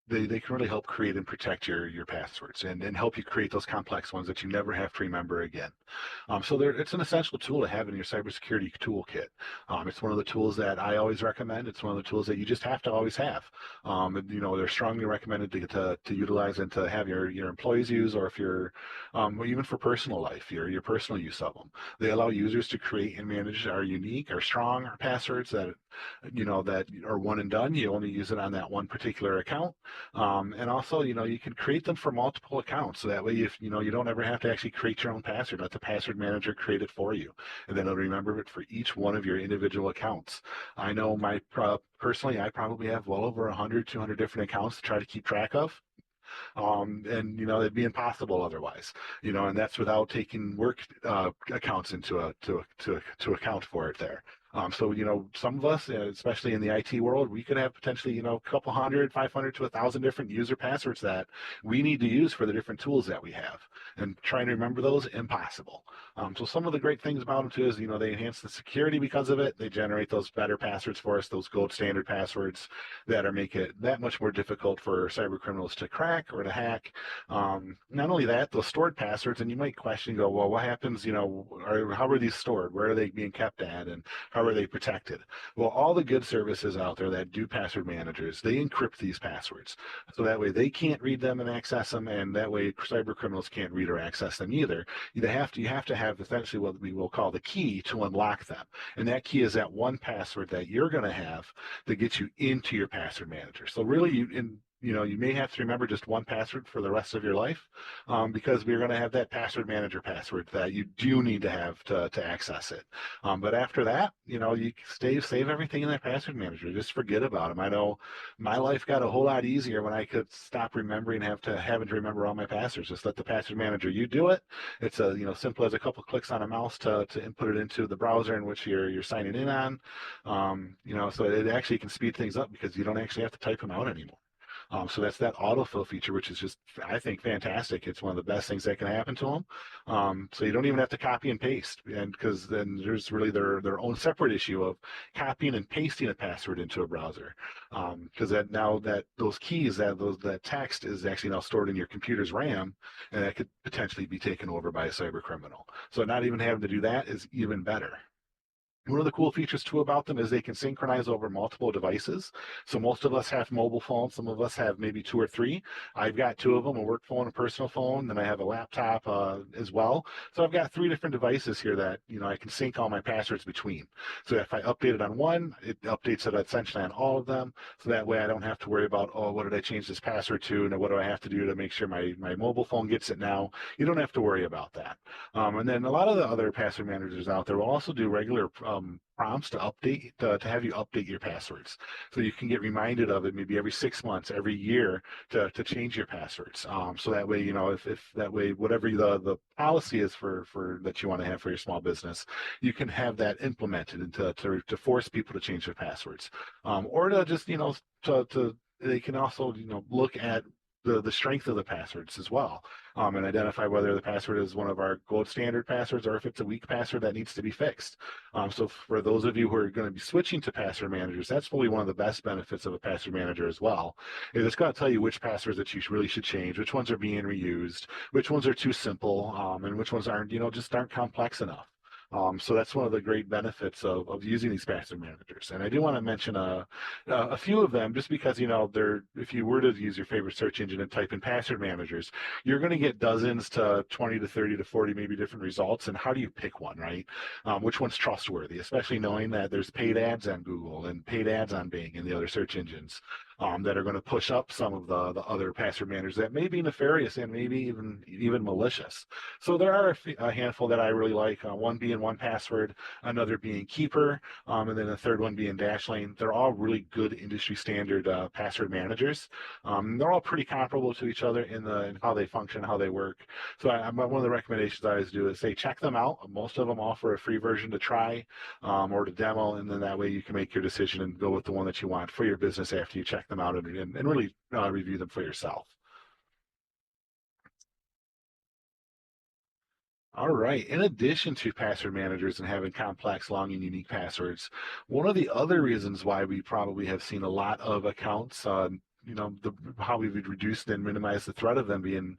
Speaker 13: they can really help create and protect your passwords and help you create those complex ones that you never have to remember again. So it's an essential tool to have in your cybersecurity toolkit. It's one of the tools that I always recommend. It's one of the tools that you just have to always have. And, you know, they're strongly recommended to utilize and to have your employees use, or if you're even for personal life, your personal use of them. They allow users to create and manage our unique, our strong, our passwords that, you know, that are one and done. You only use it on that one particular account. And also, you know, you can create them for multiple accounts. So that way, if you know, you don't ever have to actually create your own password. Let the password manager create it for you, and then it'll remember it for each one of your individual accounts. I know personally, I probably have well over 100, 200 different accounts to try to keep track of. And you know, it'd be impossible otherwise, you know, and that's without taking work accounts into to account for it there. So, you know, some of us, especially in the IT world, we could have potentially, you know, a couple hundred, 500 to 1,000 different user passwords that we need to use for the different tools that we have. And trying to remember those, impossible. So some of the great things about them too is, you know, they enhance the security because of it. They generate those better passwords for us, those gold standard passwords that make it that much more difficult for cyber criminals to crack or to hack. Not only that, those stored passwords, and you might question, go, well, what happens, you know, how are these stored? Where are they being kept at? And how are they protected? Well, all the good services out there that do password managers, they encrypt these passwords. So that way they can't read them and access them, and that way cyber criminals can't read or access them either. You have to have essentially what we will call the key to unlock them. And that key is that one password that you're going to have that gets you into your password manager. So really, you may have to remember just one password for the rest of your life, because we're going to have that password manager password that you do need to have to access it. But after that, you save everything in that password manager. Just forget about them. I know my life got a whole lot easier when I could stop remembering having to remember all my passwords. Just let the password manager, you do it. It's simple as a couple clicks on a mouse to input it into the browser in which you're signing in on. So it actually can speed things up because you don't actually have to type them out anymore. So that's that autofill feature, which is just, I think, fantastic. It's one of the best things that can happen to them. So you don't even have to copy and paste, and because then there's really their own separate issue of copying and pasting a password into a browser, because those keys, that text is actually now stored in your computer's RAM, and that could potentially be taken over by a cyber criminal. So not even having to do that is even better. One of the cool features too about them is they can synchronize over multiple devices. So most of us have mobile phones. Some of us have maybe 2 or 3. I've got 2 of them, a work phone, a personal phone, then I have a laptop as well. So I've got 3 different devices here that I can sync all my passwords between. So if I update it on one, it updates it essentially on all of them. So that way I don't have to worry about, oh, what did I change this password to, and what do I have to do to make sure my mobile phone gets it now. You don't have to worry about that. And then a lot of the other password managers out there will also do regular prompts to have you update your passwords, so you can get reminded of it maybe every 6 months, every year, to change your passwords. So that way, if that way, whatever the policy is for that you want to have for your small business, you can have that implemented and to force people to change their passwords, or to just they can also look at the strength of the passwords as well, and identify whether the password is one of our gold standard passwords or if it's a weak password that needs to be fixed. So for those of you who are going to be switching to password managers, that's probably one of the best benefits of a password manager as well, is it's going to tell you which passwords that you really should change, which ones are being reused, which ones are too simple, and which ones aren't complex enough. So that's one of the great benefits of using these password managers. And I do want to mention a few of them, just because, if you were to use your favorite search engine and type in password managers, you're going to get dozens to 20 to 30 to 40 maybe different results. And how do you pick one, right? Which one's trustworthy, especially knowing that there's paid ads on Google and paid ads on Bing and the other search engines that are going to push up some of the other password managers that may be nefarious and maybe even malicious. So there are a handful that I really like, one being 1Password, another being Keeper, and then the third one being Dashlane. They're all really good industry standard password managers. They're all pretty comparable to each other in how they function, how they work. So one of the recommendations I always do is say check them out. Most of them offer a free version to try or to demo, and then that way you can make your decision and go with the one that you want for your business after you check them out and really review them for yourself. All right. In addition to password managers and having complex, long, and unique passwords, one of the other reasons why we probably have seen a lot of accounts, how we've reduced and minimized the threat of them being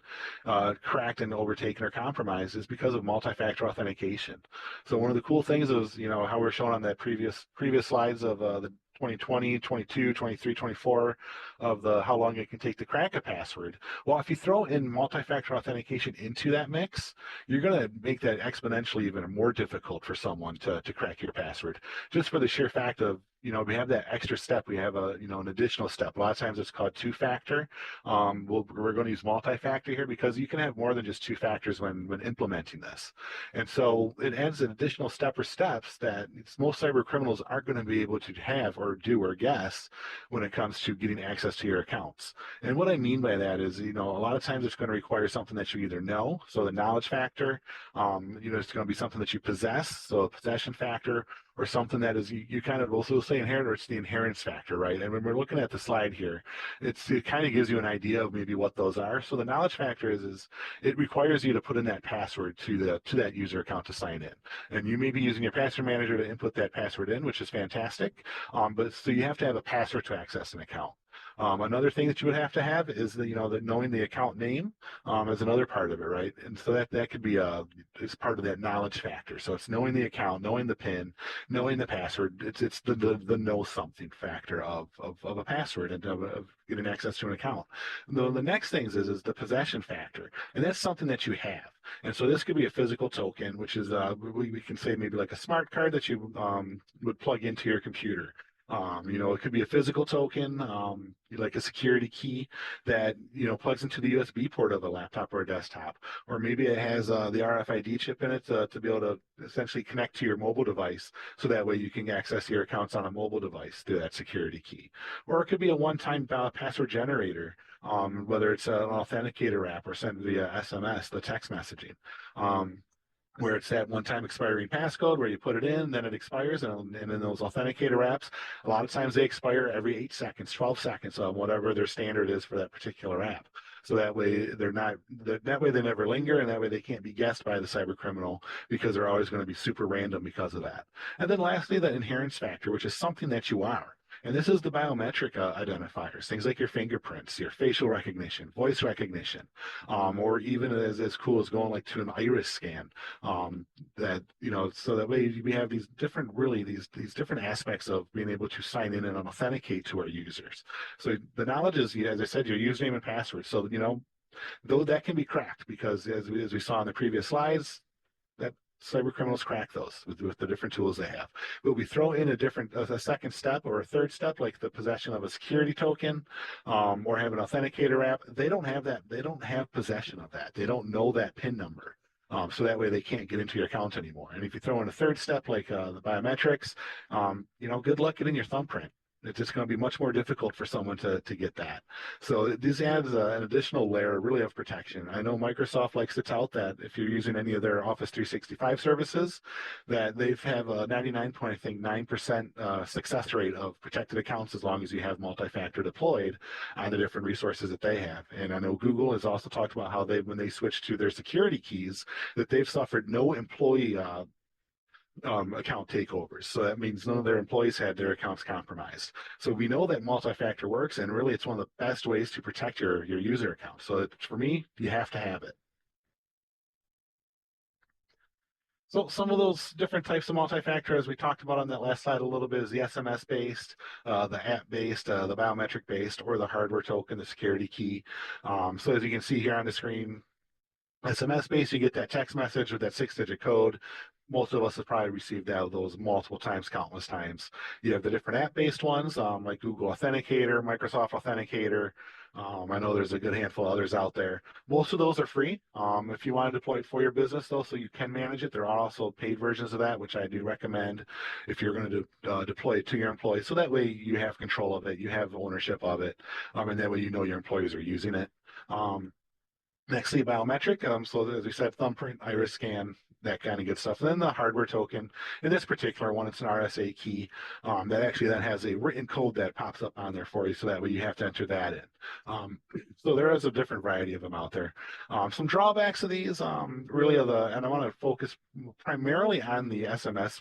Speaker 13: cracked and overtaken or compromised is because of multi-factor authentication. So one of the cool things is, how we're shown on that previous slides of the 2020, 22, 23, 24 of how long it can take to crack a password. Well, if you throw in multi-factor authentication into that mix, you're going to make that exponentially even more difficult for someone to crack your password, just for the sheer fact of, we have that extra step. We have an additional step. A lot of times it's called 2-factor. We're going to use multi-factor here because you can have more than just 2 factors when implementing this. And so it adds an additional step or steps that most cyber criminals aren't going to be able to have or do or guess when it comes to getting access to your accounts. And what I mean by that is, a lot of times it's going to require something that you either know, so the knowledge factor, it's going to be something that you possess, so a possession factor, or something that is you kind of also say inherent, or it's the inherence factor, right? And when we're looking at the slide here, it kind of gives you an idea of maybe what those are. So the knowledge factor is it requires you to put in that password to that user account to sign in, and you may be using your password manager to input that password in, which is fantastic. But so you have to have a password to access an account. Another thing that you would have to have is knowing the account name as another part of it, right? And so that could be it's part of that knowledge factor. So it's knowing the account, knowing the PIN, knowing the password. It's the know something factor of a password and of getting access to an account. The next things is the possession factor, and that's something that you have. And so this could be a physical token, which is we can say maybe like a smart card that you would plug into your computer. It could be a physical token, like a security key that, plugs into the USB port of a laptop or a desktop, or maybe it has the RFID chip in it to be able to essentially connect to your mobile device, so that way you can access your accounts on a mobile device through that security key. Or it could be a one-time password generator, whether it's an authenticator app or sent via SMS, the text messaging. Where it's that one-time expiring passcode where you put it in, then it expires, and in those authenticator apps, a lot of times they expire every 8 seconds, 12 seconds, whatever their standard is for that particular app. So that way that way they never linger, and that way they can't be guessed by the cyber criminal, because they're always going to be super random because of that. And then lastly, the inherence factor, which is something that you are. And this is the biometric identifiers, things like your fingerprints, your facial recognition, voice recognition, or even as cool as going like to an iris scan. So that way we have these different, these different aspects of being able to sign in and authenticate to our users. So the knowledge is, as I said, your username and password. So, though that can be cracked, because as we saw in the previous slides, that cyber criminals crack those with the different tools they have. But we throw in a second step or a third step, like the possession of a security token, or have an authenticator app. They don't have that. They don't have possession of that. They don't know that PIN number. So that way they can't get into your account anymore. And if you throw in a third step, like the biometrics, good luck getting your thumbprint. It's just going to be much more difficult for someone to get that. So this adds an additional layer, really, of protection. I know Microsoft likes to tout that if you're using any of their Office 365 services, that they have a 99% success rate of protected accounts as long as you have multi-factor deployed on the different resources that they have. And I know Google has also talked about how when they switched to their security keys, that they've suffered no employee account takeovers. So that means none of their employees had their accounts compromised. So we know that multi-factor works, and really it's one of the best ways to protect your user account. So for me, you have to have it. So some of those different types of multi-factor, as we talked about on that last slide a little bit, is the SMS-based, the app-based, the biometric-based, or the hardware token, the security key. So as you can see here on the screen, SMS-based, you get that text message with that 6-digit code. Most of us have probably received those multiple times, countless times. You have the different app-based ones, like Google Authenticator, Microsoft Authenticator. I know there's a good handful of others out there. Most of those are free. If you want to deploy it for your business, though, so you can manage it, there are also paid versions of that, which I do recommend if you're going to deploy it to your employees. So that way you have control of it, you have ownership of it, and that way you know your employees are using it. Nextly, biometric. So as we said, thumbprint, iris scan, that kind of good stuff. And then the hardware token. In this particular one, it's an RSA key that has a written code that pops up on there for you. So that way you have to enter that in. So there is a different variety of them out there. Some drawbacks of these and I want to focus primarily on the SMS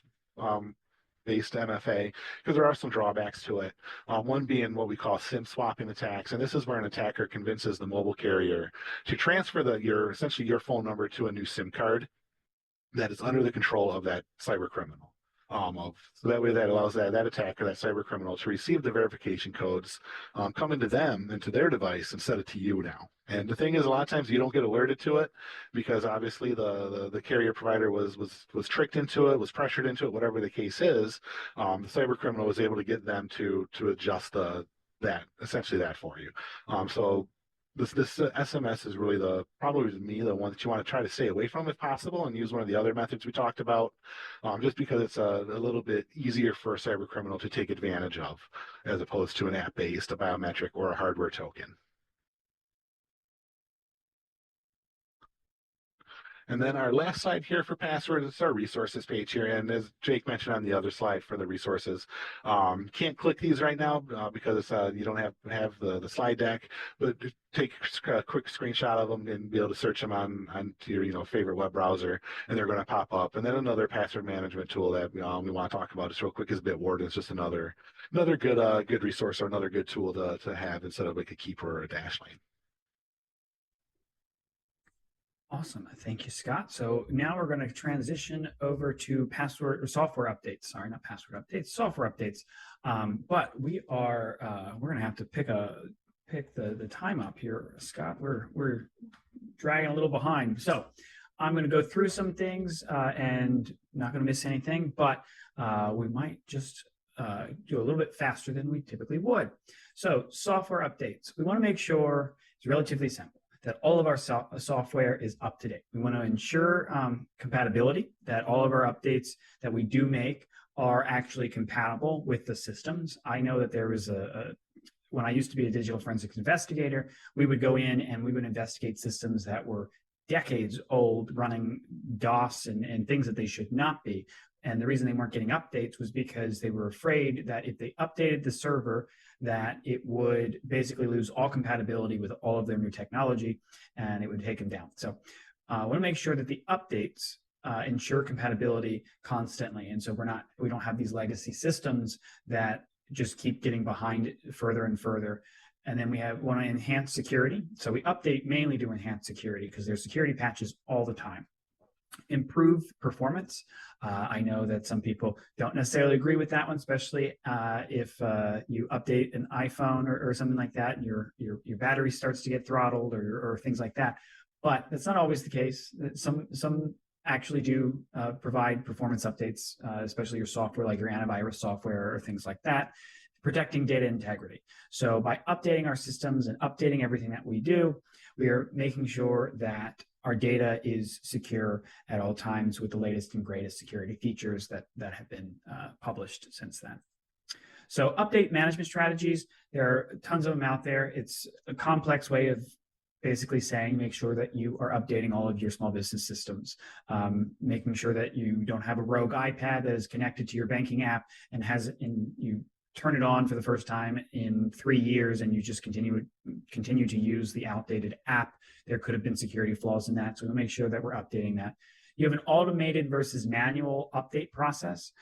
Speaker 13: based MFA, because there are some drawbacks to it. One being what we call SIM swapping attacks, and this is where an attacker convinces the mobile carrier to transfer essentially your phone number to a new SIM card that is under the control of that cyber criminal. So that way that allows that attacker, that cyber criminal, to receive the verification codes, come into their device instead of to you now. And the thing is, a lot of times you don't get alerted to it, because obviously the carrier provider was tricked into it, was pressured into it, whatever the case is. The cyber criminal was able to get them to adjust essentially that for you. So this SMS is really probably the one that you want to try to stay away from if possible, and use one of the other methods we talked about, just because it's a little bit easier for a cyber criminal to take advantage of, as opposed to an app-based, a biometric, or a hardware token. And then our last slide here for passwords is our resources page here. And as Jake mentioned on the other slide for the resources, can't click these right now because you don't have the slide deck, but take a quick screenshot of them and be able to search them on your favorite web browser, and they're going to pop up. And then another password management tool that we want to talk about just real quick is Bitwarden. It's just another good resource, or another good tool to have instead of like a keeper or a Dashlane.
Speaker 12: Awesome. Thank you, Scott. So now we're going to transition over to software updates. Sorry, not password updates, software updates. But we're going to have to pick the time up here, Scott. We're dragging a little behind. So I'm going to go through some things and not going to miss anything, but we might just do a little bit faster than we typically would. So software updates, we want to make sure it's relatively simple, that all of our software is up to date. We want to ensure compatibility, that all of our updates that we do make are actually compatible with the systems. I know that there was when I used to be a digital forensics investigator, we would go in and we would investigate systems that were decades old, running DOS and things that they should not be. And the reason they weren't getting updates was because they were afraid that if they updated the server, that it would basically lose all compatibility with all of their new technology and it would take them down. So I want to make sure that the updates ensure compatibility constantly. And so we don't have these legacy systems that just keep getting behind further and further. And then we want to enhance security. So we update mainly to enhance security because there's security patches all the time. Improve performance. I know that some people don't necessarily agree with that one, especially if you update an iPhone or something like that, and your battery starts to get throttled or things like that. But that's not always the case. Some actually do provide performance updates, especially your software, like your antivirus software or things like that, protecting data integrity. So by updating our systems and updating everything that we do, we are making sure that our data is secure at all times with the latest and greatest security features that have been published since then. So update management strategies, there are tons of them out there. It's a complex way of basically saying make sure that you are updating all of your small business systems, making sure that you don't have a rogue iPad that is connected to your banking app and you turn it on for the first time in 3 years and you just continue to use the outdated app. There could have been security flaws in that, so we'll make sure that we're updating that. You have an automated versus manual update process.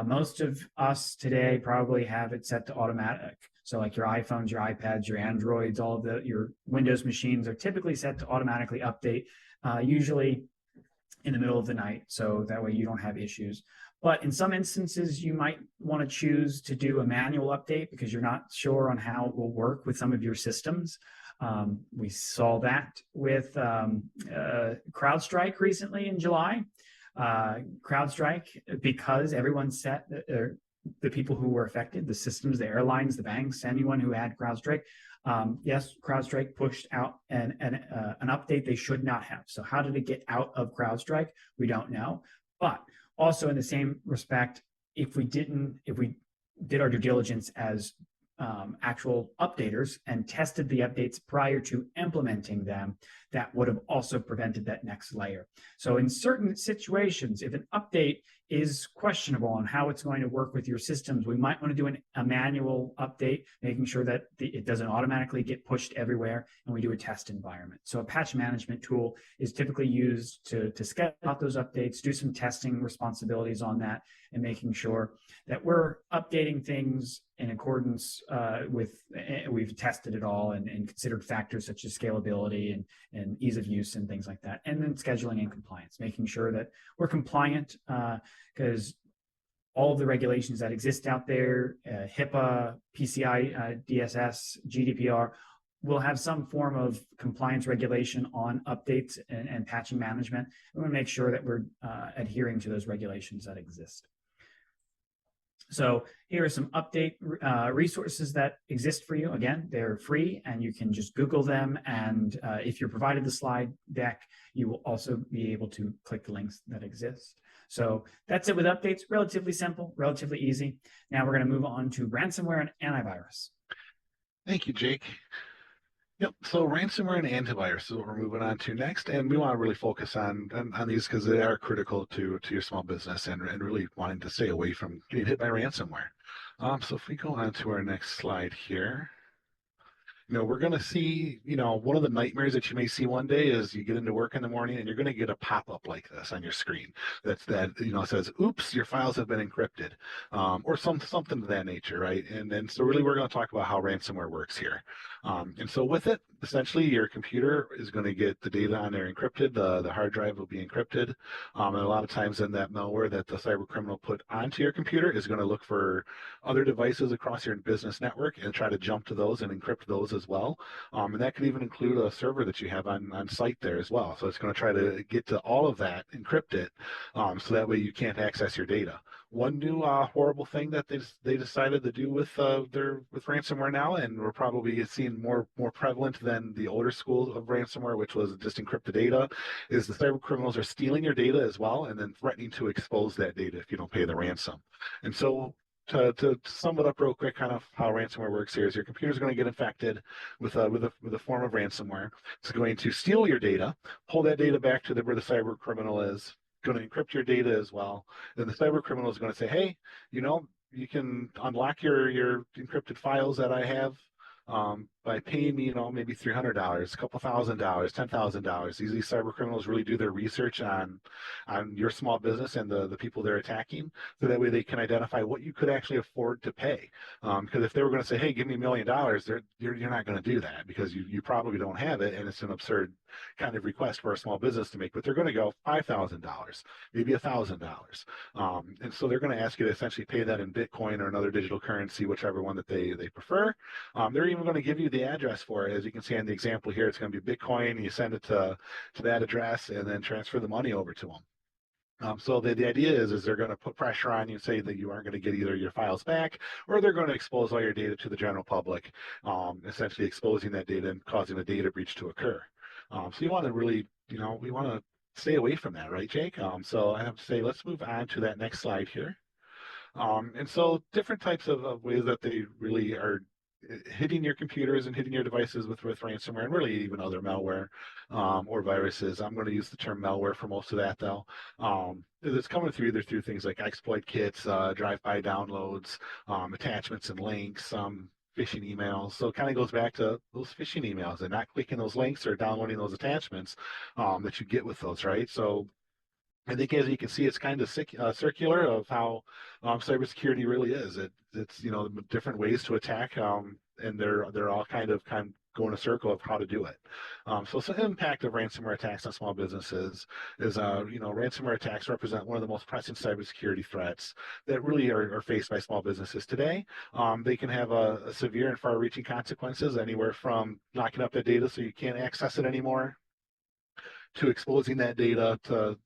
Speaker 12: Most of us today probably have it set to automatic. So like your iPhones, your iPads, your Androids, all of your Windows machines are typically set to automatically update, usually in the middle of the night, so that way you don't have issues. But in some instances, you might want to choose to do a manual update because you're not sure on how it will work with some of your systems. We saw that with CrowdStrike recently in July. CrowdStrike, because everyone set the people who were affected, the systems, the airlines, the banks, anyone who had CrowdStrike. Yes, CrowdStrike pushed out an update they should not have. So how did it get out of CrowdStrike? We don't know. But also in the same respect, if we did our due diligence as actual updaters and tested the updates prior to implementing them, that would have also prevented that next layer. So in certain situations, if an update is questionable on how it's going to work with your systems, we might want to do a manual update, making sure that it doesn't automatically get pushed everywhere, and we do a test environment. So a patch management tool is typically used to schedule out those updates, do some testing responsibilities on that, and making sure that we're updating things in accordance with, we've tested it all and considered factors such as scalability and ease of use and things like that. And then scheduling and compliance, making sure that we're compliant because all of the regulations that exist out there, HIPAA, PCI, DSS, GDPR, will have some form of compliance regulation on updates and patching management. We want to make sure that we're adhering to those regulations that exist. So here are some update resources that exist for you. Again, they're free and you can just Google them. And if you're provided the slide deck, you will also be able to click the links that exist. So that's it with updates. Relatively simple, relatively easy. Now we're going to move on to ransomware and antivirus.
Speaker 13: Thank you, Jake. Yep, so ransomware and antivirus is what we're moving on to next, and we want to really focus on these because they are critical to your small business and really wanting to stay away from getting hit by ransomware. So if we go on to our next slide here, we're going to see, one of the nightmares that you may see one day is you get into work in the morning and you're going to get a pop-up like this on your screen that says, oops, your files have been encrypted, or something of that nature, right? And so really we're going to talk about how ransomware works here. And so with it, essentially your computer is going to get the data on there encrypted, the hard drive will be encrypted, and a lot of times then that malware that the cyber criminal put onto your computer is going to look for other devices across your business network and try to jump to those and encrypt those as well. And that could even include a server that you have on site there as well. So it's going to try to get to all of that, encrypt it, so that way you can't access your data. One new horrible thing that they decided to do with ransomware now, and we're probably seeing more prevalent than the older school of ransomware, which was just encrypted data, is the cyber criminals are stealing your data as well, and then threatening to expose that data if you don't pay the ransom. And so to sum it up real quick, kind of how ransomware works here is your computer is going to get infected with a form of ransomware. It's going to steal your data, pull that data back to where the cyber criminal is, going to encrypt your data as well. Then the cyber criminal is going to say, hey, you can unlock your encrypted files that I have by paying me, maybe $300, a couple $1,000, $10,000. These cyber criminals really do their research on your small business and the people they're attacking, so that way they can identify what you could actually afford to pay. Because if they were going to say, hey, give me $1 million, you're not going to do that, because you probably don't have it, and it's an absurd kind of request for a small business to make. But they're going to go $5,000, maybe $1,000, and so they're going to ask you to essentially pay that in Bitcoin or another digital currency, whichever one that they prefer. They're even going to give you the address for it. As you can see on the example here, it's going to be Bitcoin. You send it to that address and then transfer the money over to them. So the idea is they're going to put pressure on you, say that you aren't going to get either your files back, or they're going to expose all your data to the general public, essentially exposing that data and causing a data breach to occur. So you want to really, we want to stay away from that, right, Jake? So I have to say, let's move on to that next slide here. And so different types of ways that they really are hitting your computers and hitting your devices with ransomware, and really even other malware or viruses. I'm going to use the term malware for most of that, though. It's coming through either through things like exploit kits, drive-by downloads, attachments and links, phishing emails. So it kind of goes back to those phishing emails and not clicking those links or downloading those attachments that you get with those, right? So I think, as you can see, it's kind of circular of how cybersecurity really is. It's different ways to attack, and they're all kind of go in a circle of how to do it. So some impact of ransomware attacks on small businesses is, ransomware attacks represent one of the most pressing cybersecurity threats that really are faced by small businesses today. They can have a severe and far-reaching consequences, anywhere from locking up the data so you can't access it anymore, to exposing that data to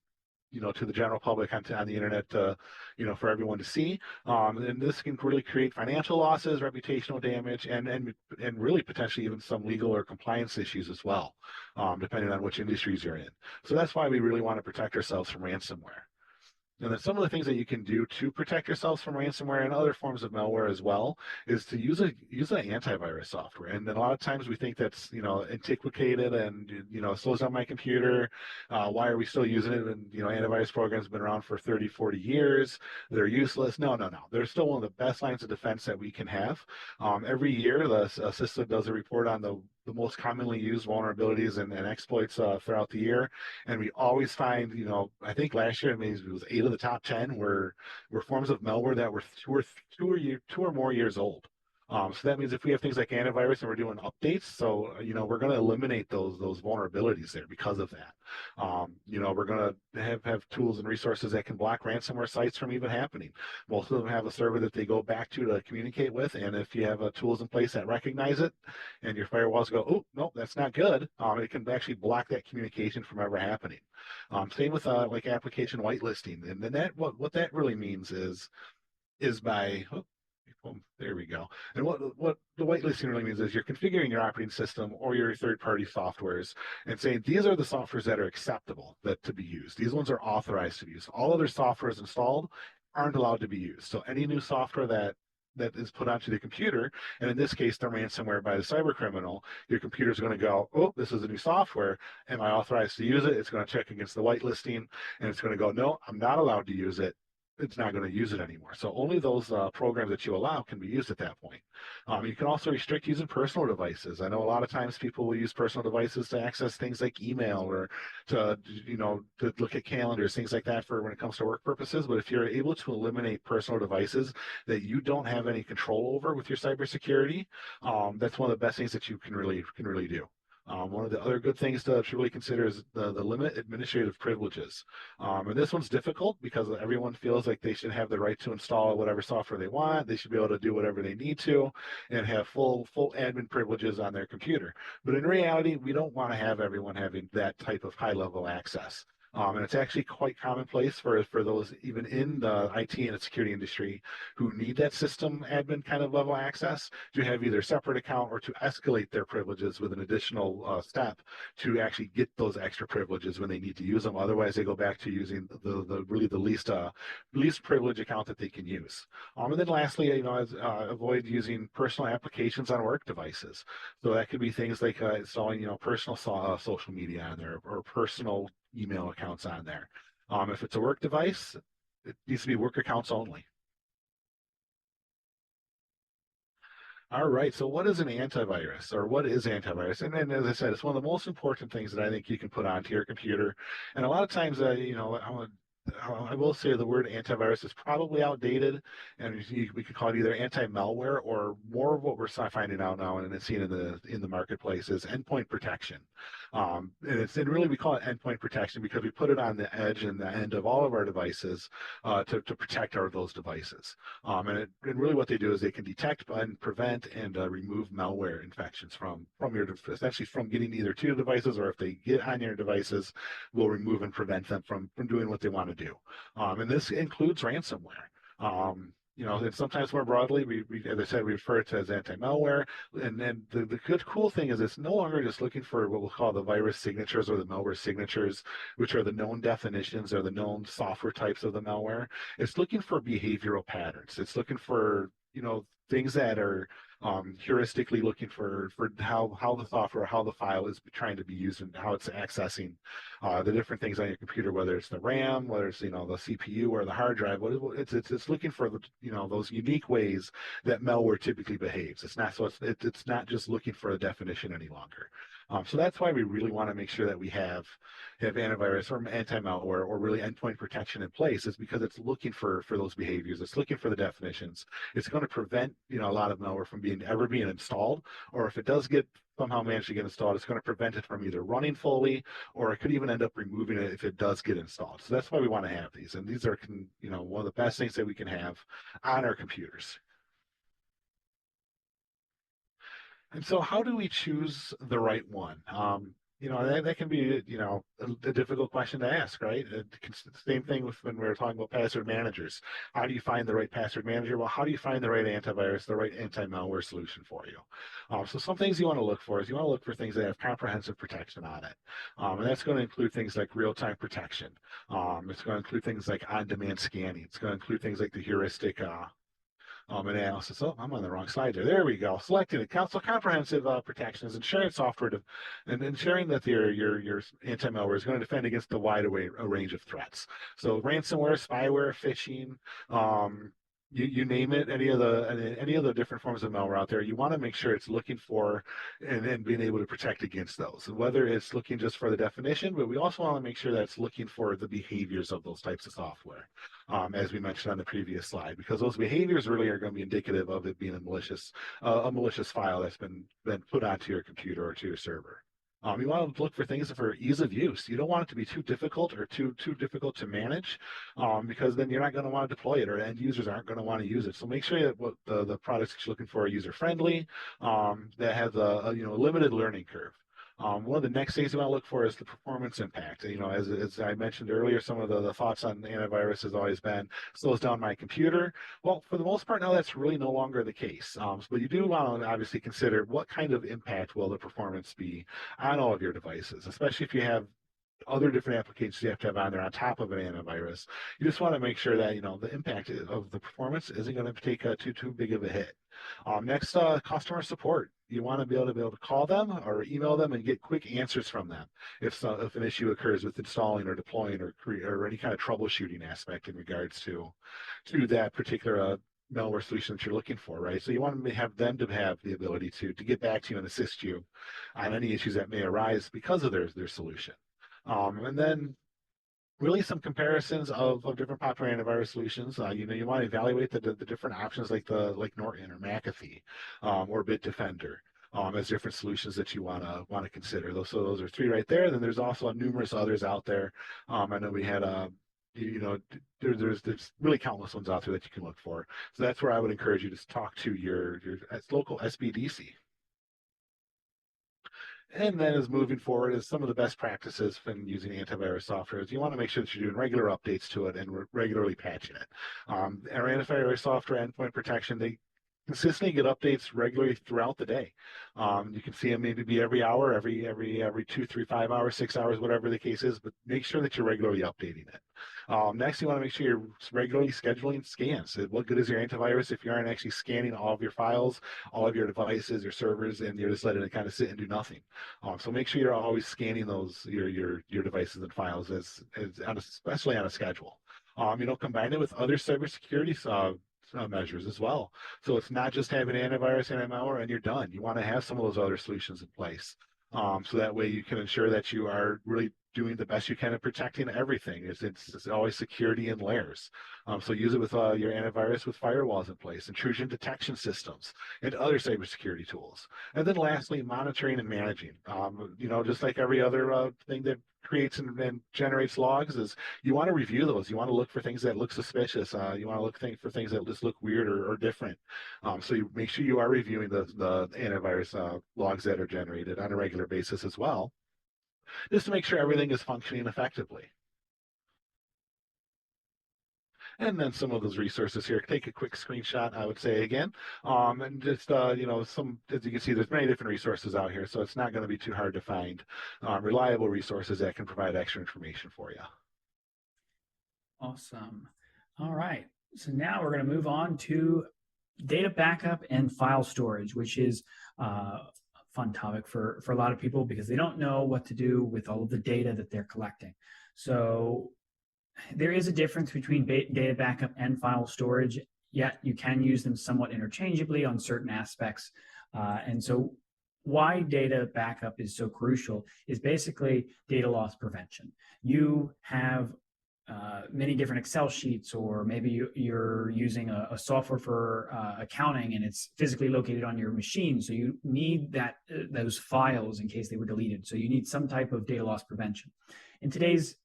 Speaker 13: the general public on the internet, for everyone to see. And this can really create financial losses, reputational damage, and really potentially even some legal or compliance issues as well, depending on which industries you're in. So that's why we really want to protect ourselves from ransomware. And then some of the things that you can do to protect yourselves from ransomware and other forms of malware as well is to use an antivirus software. And then a lot of times we think that's antiquated and slows down my computer. Why are we still using it? And antivirus programs have been around for 30, 40 years. They're useless. No. They're still one of the best lines of defense that we can have. Every year, the CISA does a report on the most commonly used vulnerabilities and exploits throughout the year, and we always find, I think last year it was 8 of the top 10 were forms of malware that were two or more years old. So that means if we have things like antivirus and we're doing updates, so we're going to eliminate those vulnerabilities there because of that. We're going to have tools and resources that can block ransomware sites from even happening. Most of them have a server that they go back to communicate with, and if you have tools in place that recognize it, and your firewalls go, oh no, that's not good, it can actually block that communication from ever happening. Same with like application whitelisting, and then what that really means is by there we go. And what the whitelisting really means is you're configuring your operating system or your third-party softwares and saying these are the softwares that are acceptable to be used. These ones are authorized to be used. All other softwares installed aren't allowed to be used. So any new software that is put onto the computer, and in this case, the ransomware by the cyber criminal, your computer is going to go, oh, this is a new software. Am I authorized to use it? It's going to check against the whitelisting, and it's going to go, no, I'm not allowed to use it. It's not going to use it anymore. So only those programs that you allow can be used at that point. You can also restrict using personal devices. I know a lot of times people will use personal devices to access things like email or to look at calendars, things like that for when it comes to work purposes. But if you're able to eliminate personal devices that you don't have any control over with your cybersecurity, that's one of the best things that you can really do. One of the other good things to really consider is the limit administrative privileges. And this one's difficult because everyone feels like they should have the right to install whatever software they want. They should be able to do whatever they need to and have full admin privileges on their computer. But in reality, we don't want to have everyone having that type of high-level access. And it's actually quite commonplace for those even in the IT and the security industry who need that system admin kind of level access to have either separate account or to escalate their privileges with an additional step to actually get those extra privileges when they need to use them. Otherwise, they go back to using the really the least privilege account that they can use. And then lastly, avoid using personal applications on work devices. So that could be things like installing, personal social media on there or personal email accounts on there. If it's a work device, it needs to be work accounts only. All right, so what is an antivirus, or what is antivirus? And as I said, it's one of the most important things that I think you can put onto your computer. And a lot of times, I will say the word antivirus is probably outdated, and we could call it either anti-malware or more of what we're finding out now and it's seen in the marketplace is endpoint protection. And really we call it endpoint protection because we put it on the edge and the end of all of our devices to protect those devices. And really what they do is they can detect and prevent and remove malware infections from your essentially from getting either to your devices, or if they get on your devices, will remove and prevent them from doing what they want to do. And this includes ransomware. And sometimes more broadly, we as I said, we refer to it as anti-malware. And then the good cool thing is it's no longer just looking for what we'll call the virus signatures or the malware signatures, which are the known definitions or the known software types of the malware. It's looking for behavioral patterns. It's looking for things that are heuristically looking for how the software, how the file is trying to be used and how it's accessing the different things on your computer, whether it's the RAM, whether it's the CPU or the hard drive. It's looking for those unique ways that malware typically behaves. It's not just looking for a definition any longer. So that's why we really want to make sure that we have antivirus or anti-malware or really endpoint protection in place, is because it's looking for those behaviors. It's looking for the definitions. It's going to prevent a lot of malware from ever being installed, or if it does get somehow manage to get installed, it's going to prevent it from either running fully, or it could even end up removing it if it does get installed. So that's why we want to have these, and these are one of the best things that we can have on our computers. And so how do we choose the right one? That can be, a difficult question to ask, right? Same thing with when we were talking about password managers. How do you find the right password manager? Well, how do you find the right antivirus, the right anti-malware solution for you? So some things you want to look for is you want to look for things that have comprehensive protection on it. And that's going to include things like real-time protection. It's going to include things like on-demand scanning. It's going to include things like the heuristic analysis. Oh, I'm on the wrong slide there. There we go. Selecting it. So comprehensive protection is ensuring software and ensuring that your anti-malware is going to defend against a wide range of threats. So ransomware, spyware, phishing, you name it, any of the different forms of malware out there, you want to make sure it's looking for and being able to protect against those. Whether it's looking just for the definition, but we also want to make sure that it's looking for the behaviors of those types of software, as we mentioned on the previous slide, because those behaviors really are going to be indicative of it being a malicious file that's been put onto your computer or to your server. You want to look for things for ease of use. You don't want it to be too difficult or too difficult to manage, because then you're not going to want to deploy it, or end users aren't going to want to use it. So make sure that what the products that you're looking for are user friendly, that has a limited learning curve. One of the next things you want to look for is the performance impact. As I mentioned earlier, some of the thoughts on antivirus has always been slows down my computer. Well, for the most part now, that's really no longer the case. But you do want to obviously consider what kind of impact will the performance be on all of your devices, especially if you have other different applications you have to have on there on top of an antivirus. You just want to make sure that the impact of the performance isn't going to take too big of a hit. Next, customer support. You want to be able to call them or email them and get quick answers from them if an issue occurs with installing or deploying or any kind of troubleshooting aspect in regards to that particular malware solution that you're looking for, right? So you want to have them to have the ability to get back to you and assist you on any issues that may arise because of their solution. And then really some comparisons of different popular antivirus solutions. You want to evaluate the different options like Norton or McAfee or Bitdefender as different solutions that you want to consider. Those are three right there. Then there's also numerous others out there. I know we had there's really countless ones out there that you can look for. So that's where I would encourage you to talk to your local SBDC. And then as moving forward is some of the best practices when using antivirus software is you want to make sure that you're doing regular updates to it and regularly patching it. Our antivirus software endpoint protection, they consistently get updates regularly throughout the day. You can see them maybe be every hour, every 2, 3, 5 hours, 6 hours, whatever the case is, but make sure that you're regularly updating it. Next, you want to make sure you're regularly scheduling scans. What good is your antivirus if you aren't actually scanning all of your files, all of your devices, your servers, and you're just letting it kind of sit and do nothing. So make sure you're always scanning those your devices and files especially on a schedule. Combine it with other cybersecurity measures as well. So it's not just having antivirus and malware and you're done. You want to have some of those other solutions in place. So that way you can ensure that you are really doing the best you can at protecting everything. It's always security in layers. So use it with your antivirus with firewalls in place, intrusion detection systems, and other cybersecurity tools. And then lastly, monitoring and managing. Just like every other thing that creates and generates logs is you want to review those. You want to look for things that look suspicious. You want to look for things that just look weird or different. So you make sure you are reviewing the antivirus logs that are generated on a regular basis as well, just to make sure everything is functioning effectively. And then some of those resources here, take a quick screenshot, I would say again. And just, as you can see, there's many different resources out here, so it's not going to be too hard to find reliable resources that can provide extra information for you.
Speaker 12: Awesome. All right. So now we're going to move on to data backup and file storage, which is a fun topic for a lot of people because they don't know what to do with all of the data that they're collecting. So there is a difference between data backup and file storage, yet you can use them somewhat interchangeably on certain aspects. And so why data backup is so crucial is basically data loss prevention. You have many different Excel sheets, or maybe you're using a software for accounting and it's physically located on your machine. So you need those files in case they were deleted. So you need some type of data loss prevention. In today's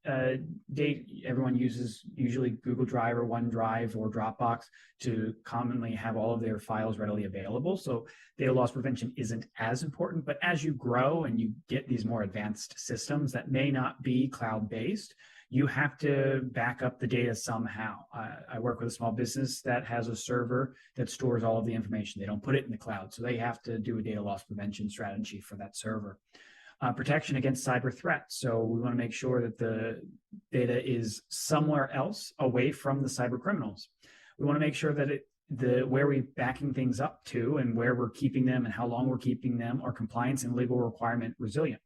Speaker 12: date, everyone uses usually Google Drive or OneDrive or Dropbox to commonly have all of their files readily available. So data loss prevention isn't as important, but as you grow and you get these more advanced systems that may not be cloud-based, you have to back up the data somehow. I work with a small business that has a server that stores all of the information. They don't put it in the cloud, so they have to do a data loss prevention strategy for that server. Protection against cyber threats. So we want to make sure that the data is somewhere else away from the cyber criminals. We want to make sure that where we're backing things up to and where we're keeping them and how long we're keeping them are compliance and legal requirement resilient.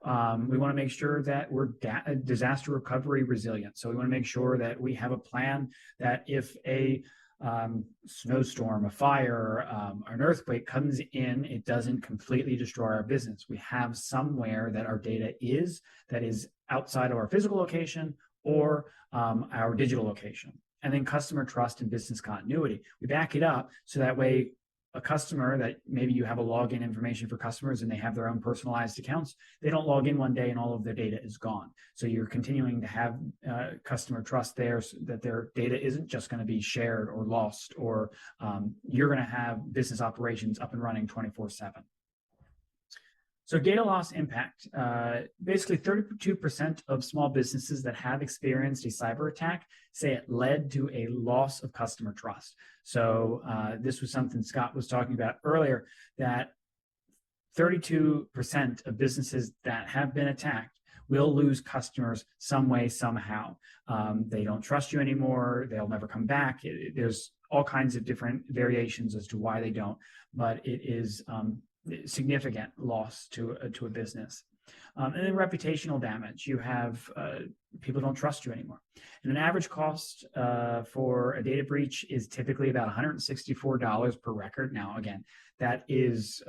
Speaker 12: We want to make sure that we're disaster recovery resilient. So we want to make sure that we have a plan that if a snowstorm, a fire, an earthquake comes in, it doesn't completely destroy our business. We have somewhere that our data is that is outside of our physical location or our digital location. And then customer trust and business continuity. We back it up so that way a customer that maybe you have a login information for customers and they have their own personalized accounts, they don't log in one day and all of their data is gone. So you're continuing to have customer trust there so that their data isn't just going to be shared or lost, or you're going to have business operations up and running 24/7. So data loss impact, basically 32% of small businesses that have experienced a cyber attack say it led to a loss of customer trust. So this was something Scott was talking about earlier, that 32% of businesses that have been attacked will lose customers some way, somehow. They don't trust you anymore. They'll never come back. There's all kinds of different variations as to why they don't, but it is significant loss to a business. And then reputational damage. You have people don't trust you anymore. And an average cost for a data breach is typically about $164 per record. Now, again, that is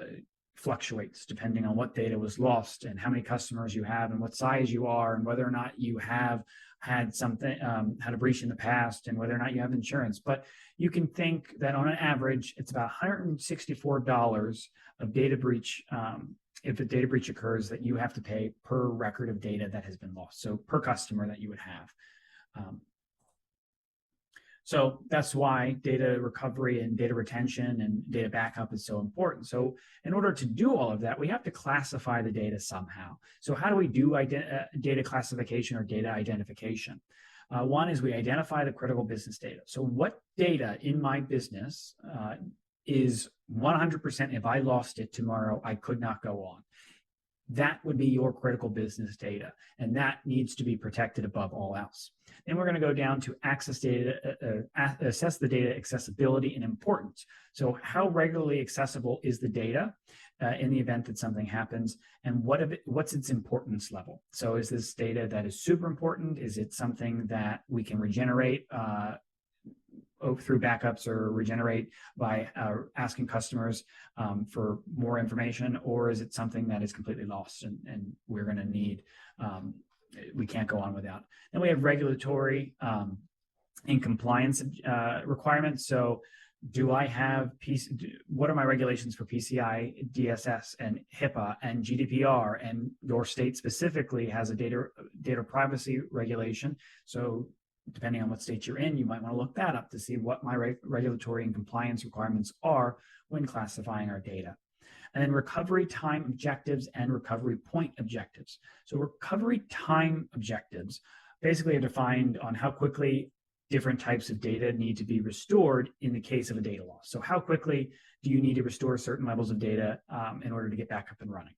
Speaker 12: fluctuates depending on what data was lost and how many customers you have and what size you are and whether or not you have had had a breach in the past and whether or not you have insurance. But you can think that on an average, it's about $164 of data breach if a data breach occurs that you have to pay per record of data that has been lost. So per customer that you would have. So that's why data recovery and data retention and data backup is so important. So in order to do all of that, we have to classify the data somehow. So how do we do data classification or data identification? One is we identify the critical business data. So what data in my business is 100%, if I lost it tomorrow, I could not go on. That would be your critical business data, and that needs to be protected above all else. Then we're going to go down to access data, assess the data accessibility and importance. So how regularly accessible is the data in the event that something happens, and what's its importance level? So is this data that is super important? Is it something that we can regenerate through backups or regenerate by asking customers for more information, or is it something that is completely lost and we're going to need, we can't go on without? Then we have regulatory and compliance requirements. So do I have what are my regulations for PCI DSS and HIPAA and GDPR? And your state specifically has a data privacy regulation. So depending on what state you're in, you might want to look that up to see what my regulatory and compliance requirements are when classifying our data. And then recovery time objectives and recovery point objectives. So recovery time objectives basically are defined on how quickly different types of data need to be restored in the case of a data loss. So how quickly do you need to restore certain levels of data in order to get back up and running?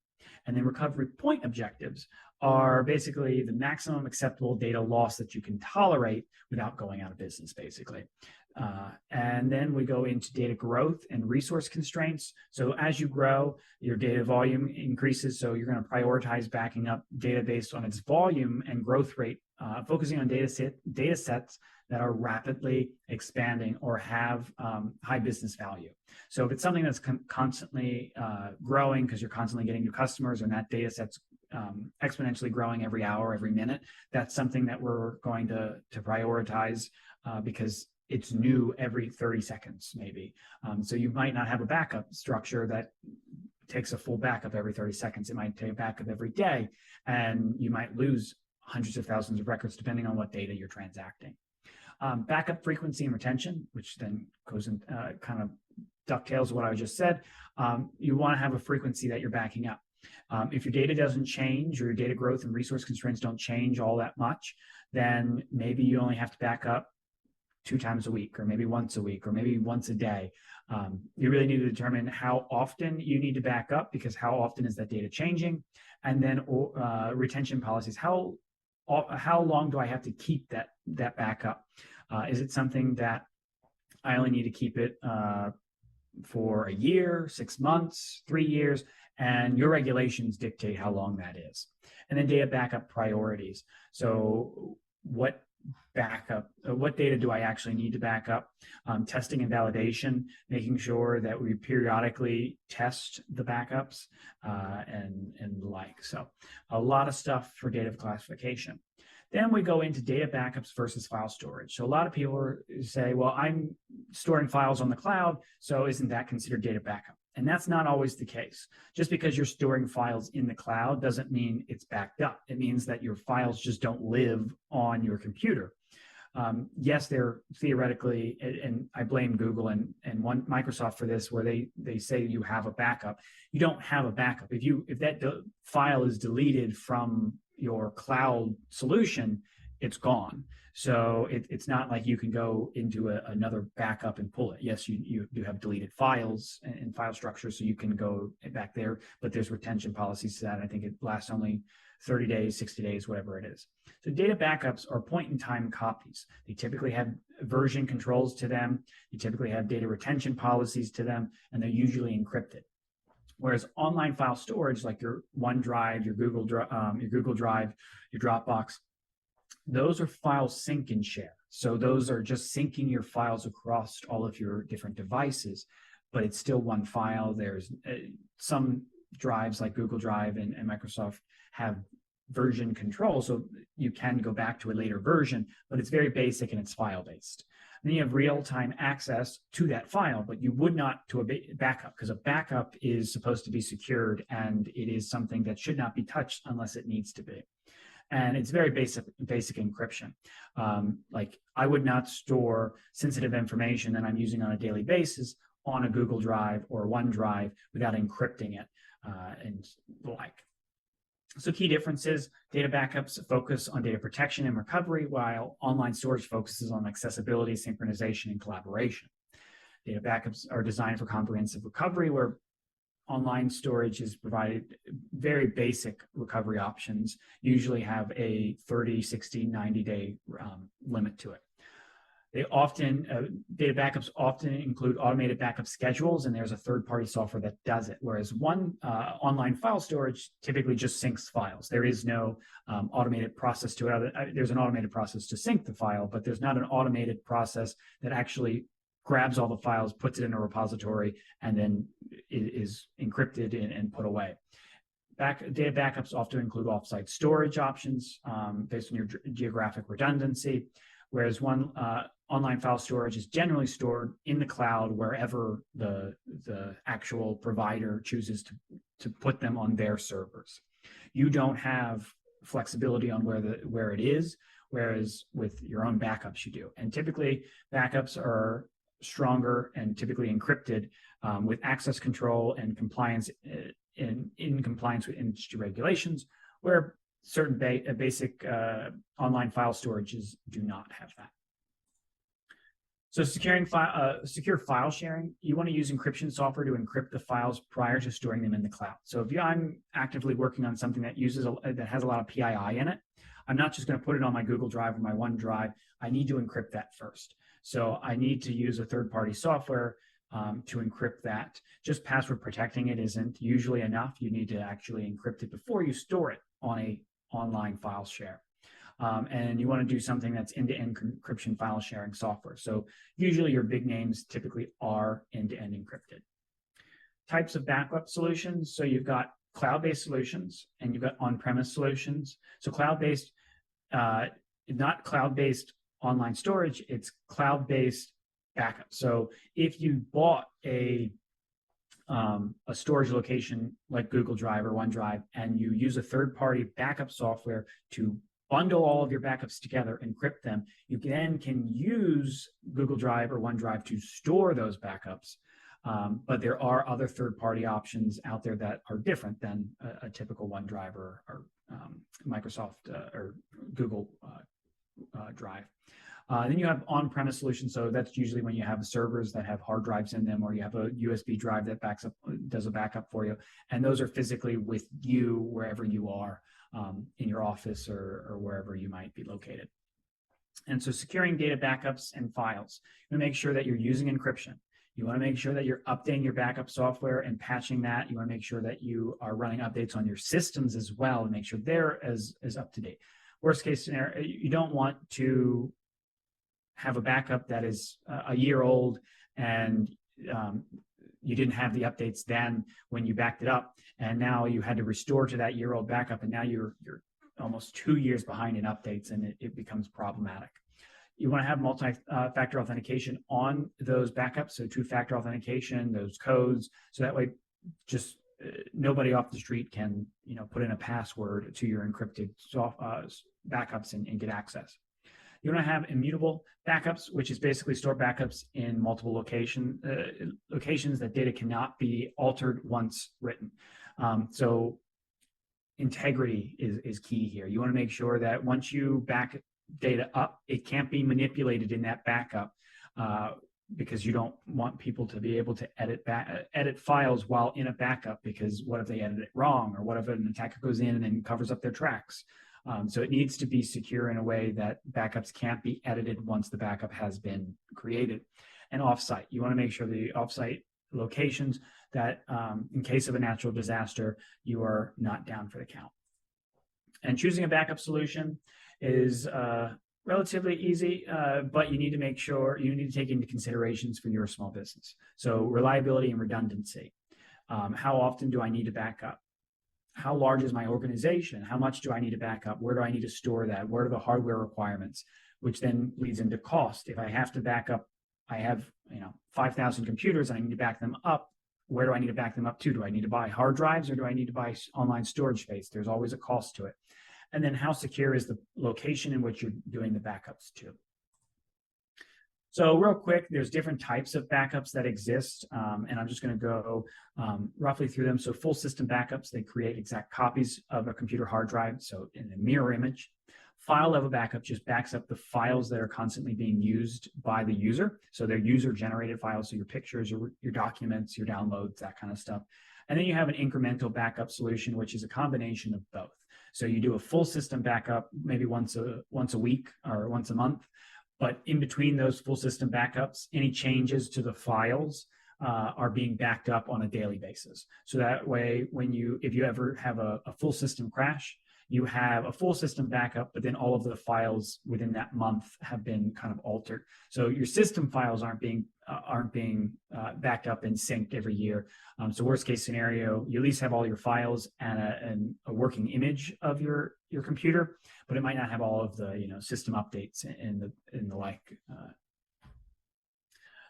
Speaker 12: And then recovery point objectives are basically the maximum acceptable data loss that you can tolerate without going out of business, basically. And then we go into data growth and resource constraints. So as you grow, your data volume increases. So you're going to prioritize backing up data based on its volume and growth rate, focusing on data sets that are rapidly expanding or have high business value. So if it's something that's constantly growing because you're constantly getting new customers and that data set's exponentially growing every hour, every minute, that's something that we're going to prioritize because it's new every 30 seconds, maybe. So you might not have a backup structure that takes a full backup every 30 seconds. It might take a backup every day, and you might lose hundreds of thousands of records depending on what data you're transacting. Backup frequency and retention, which then goes in kind of ducktails what I just said. You want to have a frequency that you're backing up. If your data doesn't change or your data growth and resource constraints don't change all that much, then maybe you only have to back up 2 times a week, or maybe once a week, or maybe once a day. You really need to determine how often you need to back up, because how often is that data changing? And then retention policies. How long do I have to keep that backup? Is it something that I only need to keep it for a year, 6 months, 3 years? And your regulations dictate how long that is. And then data backup priorities. So what data do I actually need to back up? Testing and validation, making sure that we periodically test the backups and the like. So a lot of stuff for data classification. Then we go into data backups versus file storage. So a lot of people say, well, I'm storing files on the cloud, so isn't that considered data backup? And that's not always the case. Just because you're storing files in the cloud doesn't mean it's backed up. It means that your files just don't live on your computer. Yes, they're theoretically, and I blame Google and Microsoft for this, where they say you have a backup. You don't have a backup. If that file is deleted from your cloud solution, it's gone. So it's not like you can go into another backup and pull it. Yes, you do have deleted files and file structure, so you can go back there, but there's retention policies to that. I think it lasts only 30 days, 60 days, whatever it is. So data backups are point-in-time copies. They typically have version controls to them. You typically have data retention policies to them, and they're usually encrypted. Whereas online file storage, like your OneDrive, your Google Drive, your Dropbox, those are file sync and share. So those are just syncing your files across all of your different devices, but it's still one file. There's some drives like Google Drive and Microsoft have version control, so you can go back to a later version, but it's very basic and it's file-based. Then you have real-time access to that file, but you would not to a backup, because a backup is supposed to be secured and it is something that should not be touched unless it needs to be. And it's very basic encryption. Like I would not store sensitive information that I'm using on a daily basis on a Google Drive or OneDrive without encrypting it and the like. So key differences: data backups focus on data protection and recovery, while online storage focuses on accessibility, synchronization, and collaboration. Data backups are designed for comprehensive recovery, where online storage is provided very basic recovery options, usually have a 30, 60, 90-day limit to it. They often, data backups often include automated backup schedules, and there's a third-party software that does it, whereas online file storage typically just syncs files. There is no automated process to it. There's an automated process to sync the file, but there's not an automated process that actually grabs all the files, puts it in a repository, and then is encrypted and put away. Data backups often include offsite storage options based on your geographic redundancy, whereas online file storage is generally stored in the cloud wherever the actual provider chooses to put them on their servers. You don't have flexibility on where it is, whereas with your own backups you do. And typically backups are stronger and typically encrypted with access control and compliance in compliance with industry regulations, where certain basic online file storages do not have that. So secure file sharing, you want to use encryption software to encrypt the files prior to storing them in the cloud. So if I'm actively working on something that that has a lot of PII in it, I'm not just going to put it on my Google Drive or my OneDrive. I need to encrypt that first. So I need to use a third-party software to encrypt that. Just password protecting it isn't usually enough. You need to actually encrypt it before you store it on a online file share. And you want to do something that's end-to-end encryption file sharing software. So usually your big names typically are end-to-end encrypted. Types of backup solutions. So you've got cloud-based solutions and you've got on-premise solutions. So cloud-based, not cloud-based online storage, it's cloud-based backup. So if you bought a storage location like Google Drive or OneDrive, and you use a third-party backup software to bundle all of your backups together, encrypt them, you then can use Google Drive or OneDrive to store those backups. But there are other third-party options out there that are different than a typical OneDrive or Microsoft or Google Drive. Then you have on-premise solutions. So that's usually when you have servers that have hard drives in them, or you have a USB drive that does a backup for you. And those are physically with you wherever you are in your office or wherever you might be located. And so securing data backups and files, you want to make sure that you're using encryption. You want to make sure that you're updating your backup software and patching that. You want to make sure that you are running updates on your systems as well and make sure they're as up to date. Worst case scenario, you don't want to have a backup that is a year old and you didn't have the updates then when you backed it up, and now you had to restore to that year-old backup, and now you're almost 2 years behind in updates, and it becomes problematic. You want to have multi-factor authentication on those backups, so two-factor authentication, those codes, so that way just nobody off the street can put in a password to your encrypted backups and get access. You want to have immutable backups, which is basically store backups in multiple locations that data cannot be altered once written. So integrity is key here. You want to make sure that once you back data up, it can't be manipulated in that backup because you don't want people to be able to edit files while in a backup, because what if they edit it wrong, or what if an attacker goes in and then covers up their tracks? So it needs to be secure in a way that backups can't be edited once the backup has been created. And offsite, you want to make sure the offsite locations that in case of a natural disaster, you are not down for the count. And choosing a backup solution is relatively easy, but you need to make sure, you need to take into considerations for your small business. So reliability and redundancy. How often do I need to back up? How large is my organization? How much do I need to back up? Where do I need to store that? What are the hardware requirements? Which then leads into cost. If I have to back up, I have 5,000 computers and I need to back them up. Where do I need to back them up to? Do I need to buy hard drives or do I need to buy online storage space? There's always a cost to it. And then how secure is the location in which you're doing the backups to? So real quick, there's different types of backups that exist, and I'm just going to go roughly through them. So full system backups, they create exact copies of a computer hard drive, so in a mirror image. File level backup just backs up the files that are constantly being used by the user. So they're user generated files, so your pictures, your documents, your downloads, that kind of stuff. And then you have an incremental backup solution, which is a combination of both. So you do a full system backup maybe once a week or once a month. But in between those full system backups, any changes to the files are being backed up on a daily basis. So that way, if you ever have a full system crash, you have a full system backup, but then all of the files within that month have been kind of altered. So your system files aren't being backed up and synced every year. So worst case scenario, you at least have all your files and a working image of your computer, but it might not have all of the system updates and the like.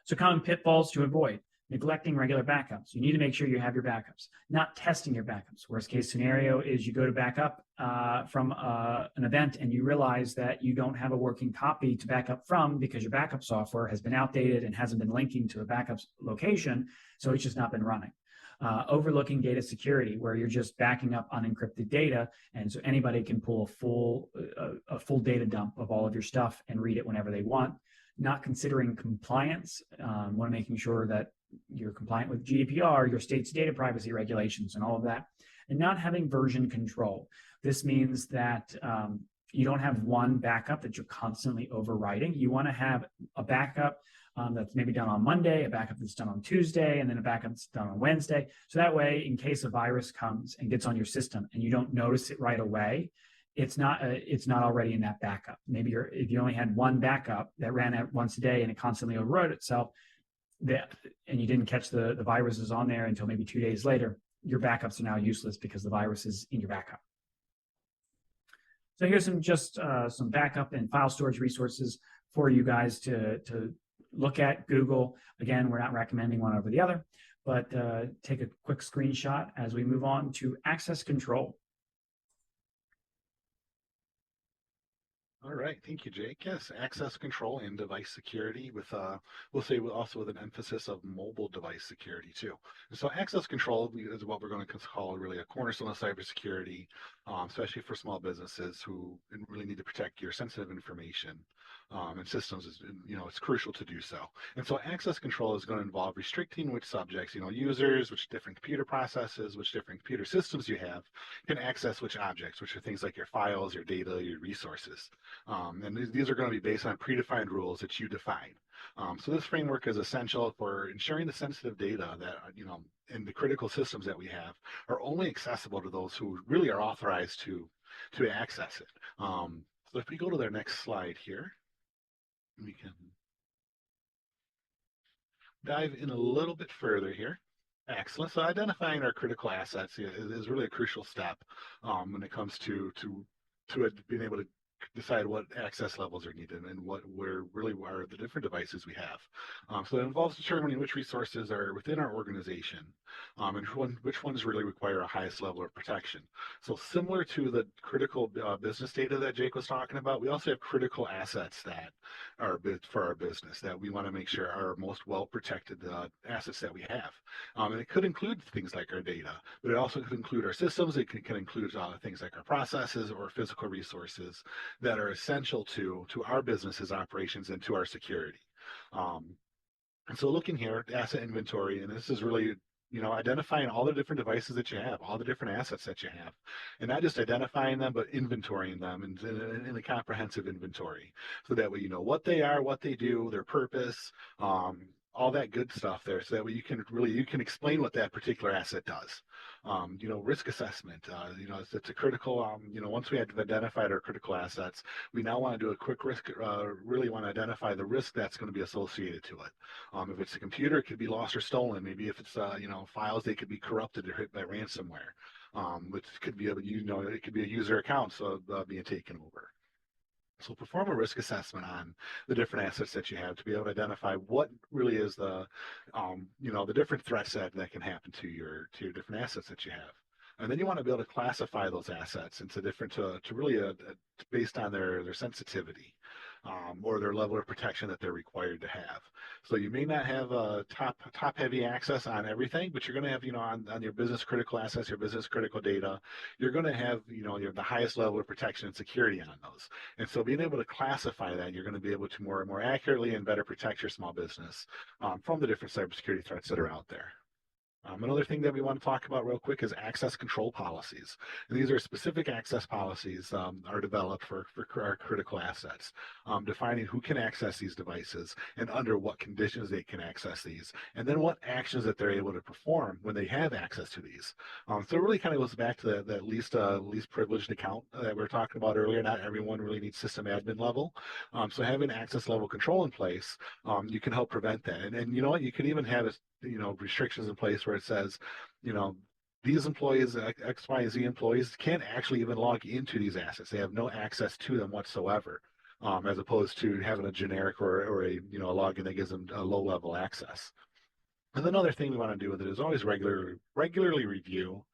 Speaker 12: So common pitfalls to avoid: neglecting regular backups. You need to make sure you have your backups. Not testing your backups. Worst case scenario is you go to backup from an event and you realize that you don't have a working copy to back up from because your backup software has been outdated and hasn't been linking to a backup location, so it's just not been running. Overlooking data security, where you're just backing up unencrypted data, and so anybody can pull a full data dump of all of your stuff and read it whenever they want. Not considering compliance, when making sure that you're compliant with GDPR, your state's data privacy regulations, and all of that, and not having version control. This means that you don't have one backup that you're constantly overwriting. You want to have a backup that's maybe done on Monday, a backup that's done on Tuesday, and then a backup that's done on Wednesday. So that way, in case a virus comes and gets on your system and you don't notice it right away, it's not already in that backup. Maybe if you only had one backup that ran out once a day and it constantly overwrote itself, and you didn't catch the viruses on there until maybe 2 days later, your backups are now useless because the virus is in your backup. So here's some backup and file storage resources for you guys to look at. Google. Again, we're not recommending one over the other, but take a quick screenshot as we move on to access control.
Speaker 13: All right, thank you, Jake. Yes, access control and device security with, we'll say also with an emphasis of mobile device security too. And so access control is what we're going to call really a cornerstone of cybersecurity, especially for small businesses who really need to protect your sensitive information and systems. It's crucial to do so. And so access control is going to involve restricting which subjects, users, which different computer processes, which different computer systems you have can access which objects, which are things like your files, your data, your resources. And these are going to be based on predefined rules that you define. So this framework is essential for ensuring the sensitive data that, and the critical systems that we have are only accessible to those who really are authorized to access it. So if we go to their next slide here, we can dive in a little bit further here. Excellent. So identifying our critical assets is really a crucial step when it comes to being able to decide what access levels are needed and where really are the different devices we have. So it involves determining which resources are within our organization and which ones really require a highest level of protection. So similar to the critical business data that Jake was talking about, we also have critical assets that are for our business that we want to make sure are most well-protected assets that we have. And it could include things like our data, but it also could include our systems. It can include things like our processes or physical resources that are essential to our business's operations and to our security. And so looking here at asset inventory, and this is really identifying all the different devices that you have, all the different assets that you have, and not just identifying them, but inventorying them in a comprehensive inventory. So that way you know what they are, what they do, their purpose, all that good stuff there, so that way you can explain what that particular asset does. Risk assessment, it's a critical, once we have identified our critical assets, we now want to do a quick risk, really want to identify the risk that's going to be associated to it. If it's a computer, it could be lost or stolen. Maybe if it's, files, they could be corrupted or hit by ransomware, which could be, it could be a user account, so being taken over. So perform a risk assessment on the different assets that you have to be able to identify what really is the different threats that can happen to your different assets that you have. And then you want to be able to classify those assets into different, to really based on their sensitivity, or their level of protection that they're required to have. So you may not have a top heavy access on everything, but you're going to have, on your business critical assets, your business critical data, you're going to have, the highest level of protection and security on those. And so being able to classify that, you're going to be able to more accurately and better protect your small business from the different cybersecurity threats that are out there. Another thing that we want to talk about real quick is access control policies. And these are specific access policies are developed for our critical assets, defining who can access these devices and under what conditions they can access these, and then what actions that they're able to perform when they have access to these. So it really kind of goes back to that least privileged account that we were talking about earlier. Not everyone really needs system admin level. So having access level control in place, you can help prevent that. And you know what? You can even have restrictions in place where it says, these employees, X, Y, Z employees, can't actually even log into these assets. They have no access to them whatsoever, as opposed to having a generic or a login that gives them a low-level access. And another thing we want to do with it is always regularly review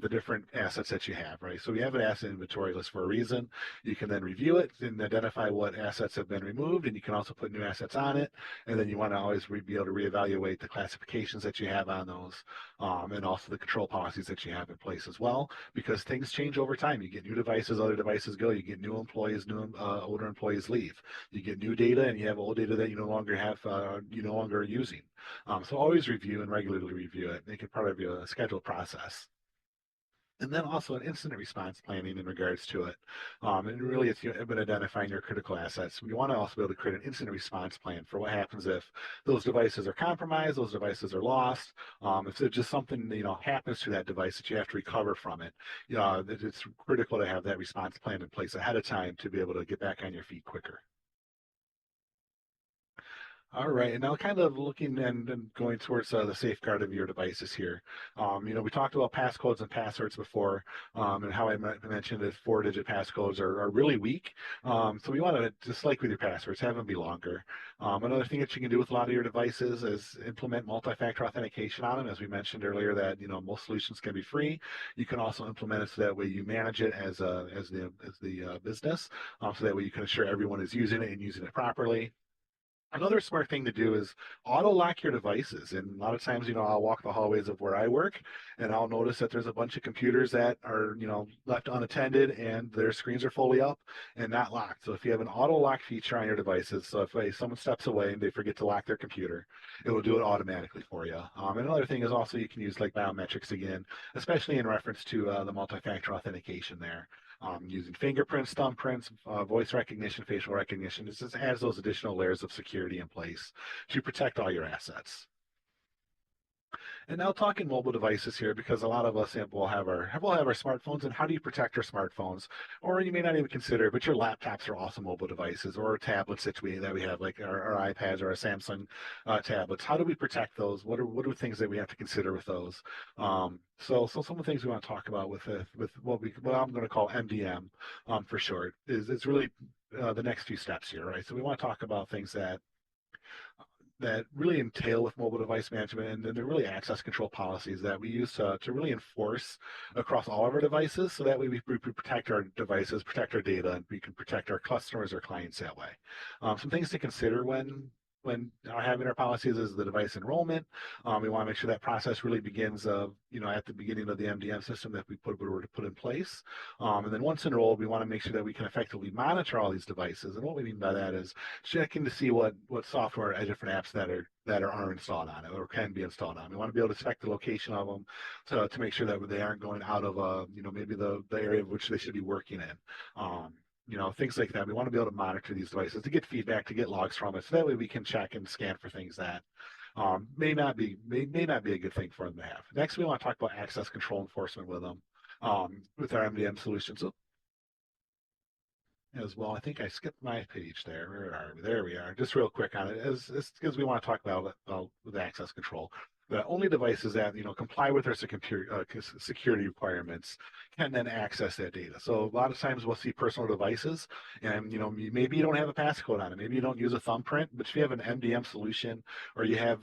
Speaker 13: the different assets that you have, right? So we have an asset inventory list for a reason. You can then review it and identify what assets have been removed, and you can also put new assets on it. And then you want to always be able to reevaluate the classifications that you have on those, and also the control policies that you have in place as well, because things change over time. You get new devices, other devices go. You get new employees, older employees leave. You get new data, and you have old data that you no longer have, you no longer are using. So always review and regularly review it. Make it part of your scheduled process. And then also an incident response planning in regards to it. And really it's been identifying your critical assets. We want to also be able to create an incident response plan for what happens if those devices are compromised, those devices are lost. If there's just something happens to that device that you have to recover from it, it's critical to have that response plan in place ahead of time to be able to get back on your feet quicker. All right, and now kind of looking and going towards the safeguard of your devices here. We talked about passcodes and passwords before, and how I mentioned that 4-digit passcodes are really weak. So we want to, just like with your passwords, have them be longer. Another thing that you can do with a lot of your devices is implement multi-factor authentication on them. As we mentioned earlier, that most solutions can be free. You can also implement it so that way you manage it as the business, so that way you can ensure everyone is using it and using it properly. Another smart thing to do is auto lock your devices. And a lot of times, I'll walk the hallways of where I work and I'll notice that there's a bunch of computers that are, left unattended and their screens are fully up and not locked. So if you have an auto lock feature on your devices, so if someone steps away and they forget to lock their computer, it will do it automatically for you. Another thing is also you can use like biometrics again, especially in reference to the multi-factor authentication there. Using fingerprints, thumbprints, voice recognition, facial recognition. This just adds those additional layers of security in place to protect all your assets. And now talking mobile devices here, because a lot of us will have our smartphones, and how do you protect our smartphones? Or you may not even consider it, but your laptops are also mobile devices, or tablets that we have, like our iPads or our Samsung tablets. How do we protect those? What are things that we have to consider with those? So some of the things we want to talk about with what I'm going to call MDM for short is really the next few steps here, right? So we want to talk about things that really entail with mobile device management, and then they're really access control policies that we use to really enforce across all of our devices, so that way we protect our devices, protect our data, and we can protect our customers or clients that way. Some things to consider when having our policies is the device enrollment. We want to make sure that process really begins, at the beginning of the MDM system that we were to put in place. And then once enrolled, we want to make sure that we can effectively monitor all these devices. And what we mean by that is checking to see what software and different apps that are installed on it or can be installed on. We want to be able to check the location of them to make sure that they aren't going out of maybe the area of which they should be working in. Things like that. We want to be able to monitor these devices to get feedback, to get logs from it, so that way we can check and scan for things that may not be a good thing for them to have. Next, we want to talk about access control enforcement with them, with our MDM solutions as well. I think I skipped my page there. Where are we? There we are. Just real quick on it, because we want to talk about with access control. The only devices that comply with our security requirements can then access that data. So a lot of times we'll see personal devices, and maybe you don't have a passcode on it, maybe you don't use a thumbprint, but if you have an MDM solution, or you have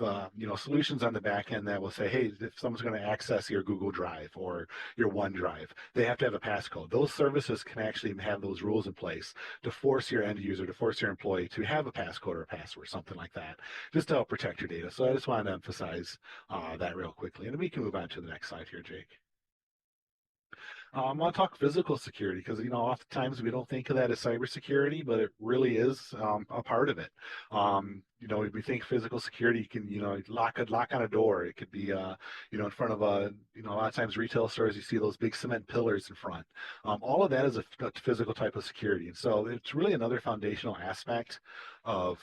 Speaker 13: solutions on the back end that will say, hey, if someone's going to access your Google Drive or your OneDrive, they have to have a passcode. Those services can actually have those rules in place to force your end user, to force your employee to have a passcode or a password, something like that, just to help protect your data. So I just wanted to emphasize that real quickly. And we can move on to the next slide here, Jake. I want to talk physical security because, oftentimes we don't think of that as cybersecurity, but it really is a part of it. We think physical security can, lock on a door. It could be, in front of a lot of times retail stores, you see those big cement pillars in front. All of that is a physical type of security. And so it's really another foundational aspect of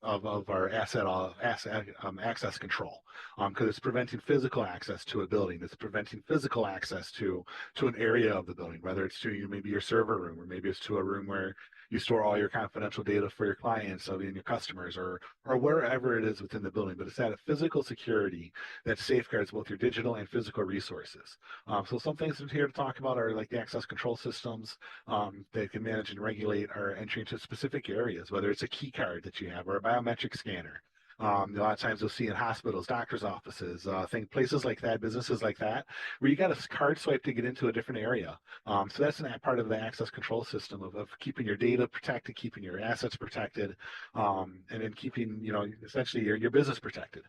Speaker 13: of our access control, because it's preventing physical access to a building. It's preventing physical access to an area of the building, whether it's to maybe your server room, or maybe it's to a room where you store all your confidential data for your clients and your customers, or wherever it is within the building. But it's that physical security that safeguards both your digital and physical resources. So some things here to talk about are like the access control systems that can manage and regulate our entry into specific areas, whether it's a key card that you have or a biometric scanner. A lot of times you'll see in hospitals, doctors' offices, places like that, businesses like that, where you got a card swipe to get into a different area. So that's part of the access control system of keeping your data protected, keeping your assets protected, and then keeping, essentially your business protected.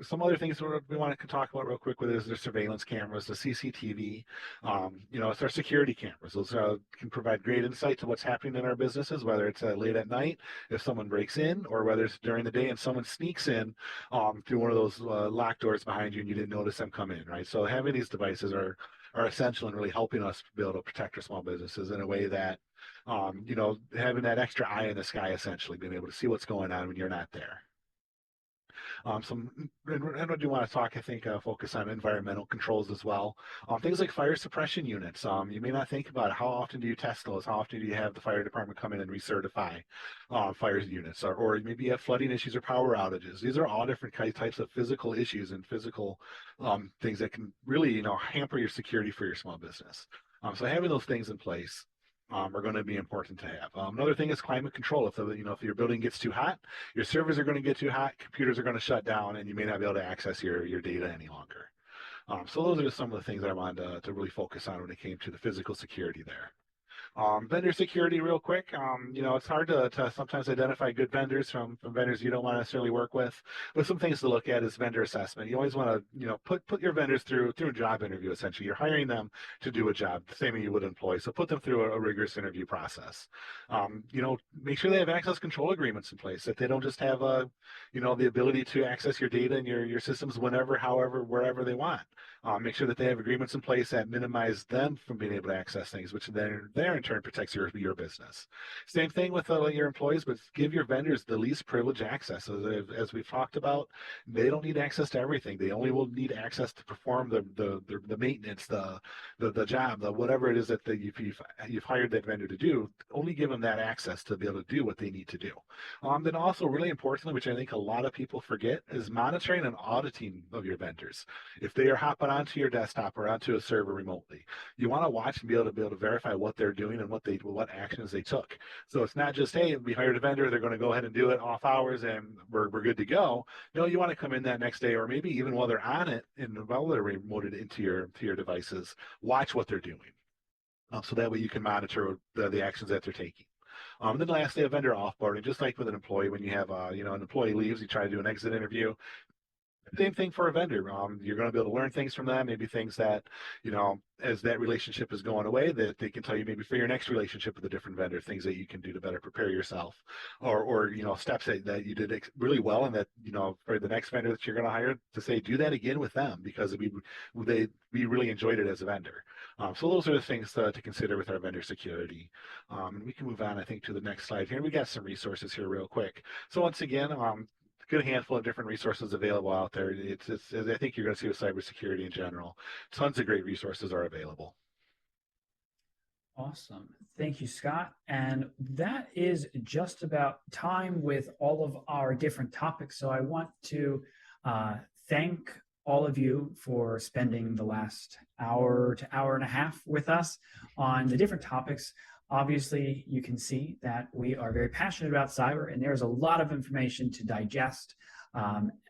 Speaker 13: Some other things we want to talk about real quick with is the surveillance cameras, the CCTV. It's our security cameras. Those can provide great insight to what's happening in our businesses, whether it's late at night if someone breaks in, or whether it's during the day and someone sneaks in through one of those locked doors behind you and you didn't notice them come in, right? So having these devices are essential in really helping us be able to protect our small businesses in a way that, having that extra eye in the sky, essentially being able to see what's going on when you're not there. And I do want to talk, I think, focus on environmental controls as well. Things like fire suppression units. You may not think about it. How often do you test those? How often do you have the fire department come in and recertify fire units? Or maybe you have flooding issues or power outages. These are all different types of physical issues and physical things that can really, hamper your security for your small business. So having those things in place are going to be important to have. Another thing is climate control. If your building gets too hot, your servers are going to get too hot, computers are going to shut down, and you may not be able to access your data any longer. So those are just some of the things I wanted to really focus on when it came to the physical security there. Vendor security real quick. It's hard to sometimes identify good vendors from vendors you don't want to necessarily work with, but some things to look at is vendor assessment. You always want to, put your vendors through a job interview, essentially. You're hiring them to do a job, the same way you would employ. So put them through a rigorous interview process. Make sure they have access control agreements in place, that they don't just have the ability to access your data and your systems whenever, however, wherever they want. Make sure that they have agreements in place that minimize them from being able to access things, which then in turn protects your business. Same thing with your employees, but give your vendors the least privileged access. As we've talked about, they don't need access to everything. They only will need access to perform the maintenance, the job, whatever it is that you've hired that vendor to do. Only give them that access to be able to do what they need to do. Then also, really importantly, which I think a lot of people forget, is monitoring and auditing of your vendors. If they are hopping onto your desktop or onto a server remotely, you want to watch and be able to verify what they're doing and what actions they took. So it's not just, hey, we hired a vendor, they're going to go ahead and do it off hours and we're good to go. No, you want to come in that next day, or maybe even while they're on it and while they're remoted into your devices, watch what they're doing. So that way you can monitor the actions that they're taking. Then lastly, a vendor offboarding, just like with an employee. When you have an employee leaves, you try to do an exit interview. Same thing for a vendor. You're going to be able to learn things from them, maybe things that, as that relationship is going away, that they can tell you maybe for your next relationship with a different vendor, things that you can do to better prepare yourself, or steps that you did really well, and that, for the next vendor that you're going to hire, to say, do that again with them, because we really enjoyed it as a vendor. So those are the things to consider with our vendor security. And we can move on, I think, to the next slide here. We got some resources here real quick. So once again, good handful of different resources available out there. It's I think you're going to see with cybersecurity in general. Tons of great resources are available.
Speaker 12: Awesome. Thank you, Scott. And that is just about time with all of our different topics. So I want to Thank all of you for spending the last hour to hour and a half with us on the different topics. Obviously, you can see that we are very passionate about cyber, and there's a lot of information to digest.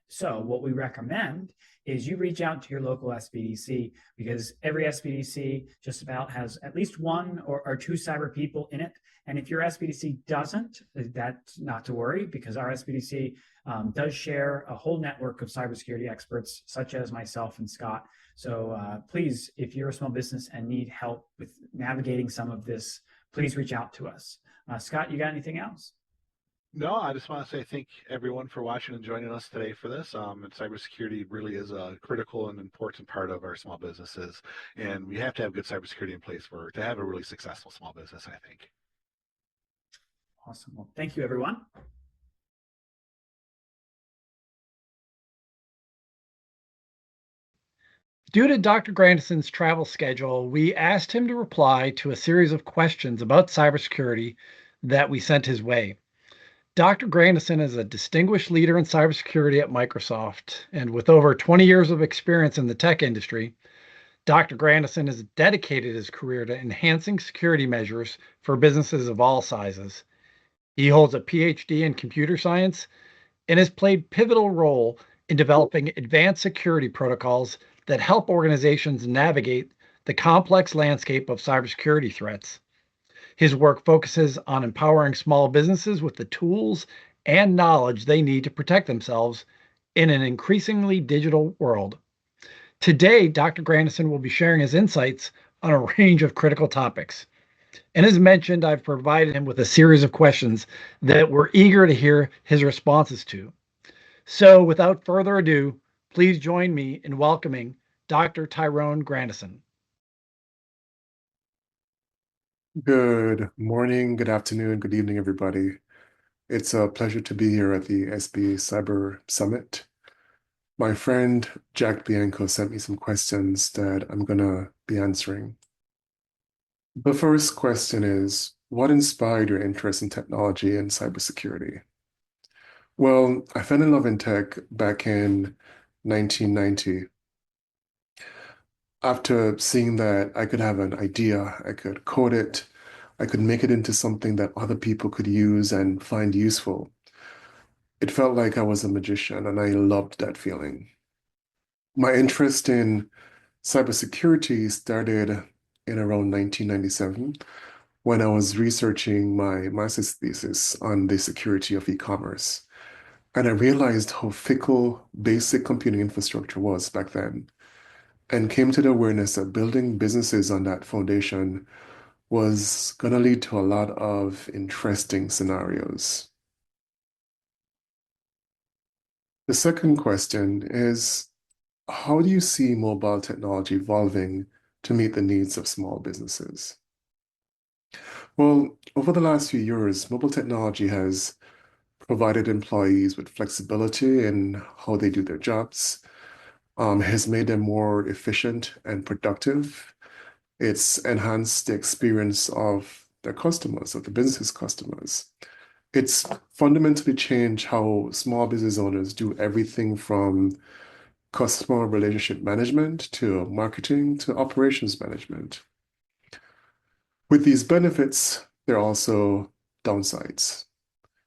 Speaker 12: So what we recommend is you reach out to your local SBDC, because every SBDC just about has at least one or two cyber people in it. And if your SBDC doesn't, that's not to worry, because our SBDC does share a whole network of cybersecurity experts, such as myself and Scott. So please, if you're a small business and need help with navigating some of this, please reach out to us. Scott, you got anything else?
Speaker 13: No, I just want to say thank everyone for watching and joining us today for this. And cybersecurity really is a critical and important part of our small businesses, and we have to have good cybersecurity in place to have a really successful small business, I think.
Speaker 12: Awesome. Well, thank you, everyone.
Speaker 1: Due to Dr. Grandison's travel schedule, we asked him to reply to a series of questions about cybersecurity that we sent his way. Dr. Grandison is a distinguished leader in cybersecurity at Microsoft, and with over 20 years of experience in the tech industry, Dr. Grandison has dedicated his career to enhancing security measures for businesses of all sizes. He holds a PhD in computer science and has played a pivotal role in developing advanced security protocols that help organizations navigate the complex landscape of cybersecurity threats. His work focuses on empowering small businesses with the tools and knowledge they need to protect themselves in an increasingly digital world. Today, Dr. Grandison will be sharing his insights on a range of critical topics. And as mentioned, I've provided him with a series of questions that we're eager to hear his responses to. So without further ado, please join me in welcoming Dr. Tyrone Grandison.
Speaker 14: Good morning, good afternoon, good evening, everybody. It's a pleasure to be here at the SBA Cyber Summit. My friend Jack Bianco sent me some questions that I'm going to be answering. The first question is, what inspired your interest in technology and cybersecurity? Well, I fell in love in tech back in 1990. After seeing that I could have an idea, I could code it, I could make it into something that other people could use and find useful. It felt like I was a magician, and I loved that feeling. My interest in cybersecurity started in around 1997 when I was researching my master's thesis on the security of e-commerce. And I realized how fickle basic computing infrastructure was back then, and came to the awareness that building businesses on that foundation was going to lead to a lot of interesting scenarios. The second question is, how do you see mobile technology evolving to meet the needs of small businesses? Well, over the last few years, mobile technology has provided employees with flexibility in how they do their jobs, has made them more efficient and productive. It's enhanced the experience of their customers, of the business customers. It's fundamentally changed how small business owners do everything from customer relationship management to marketing to operations management. With these benefits, there are also downsides.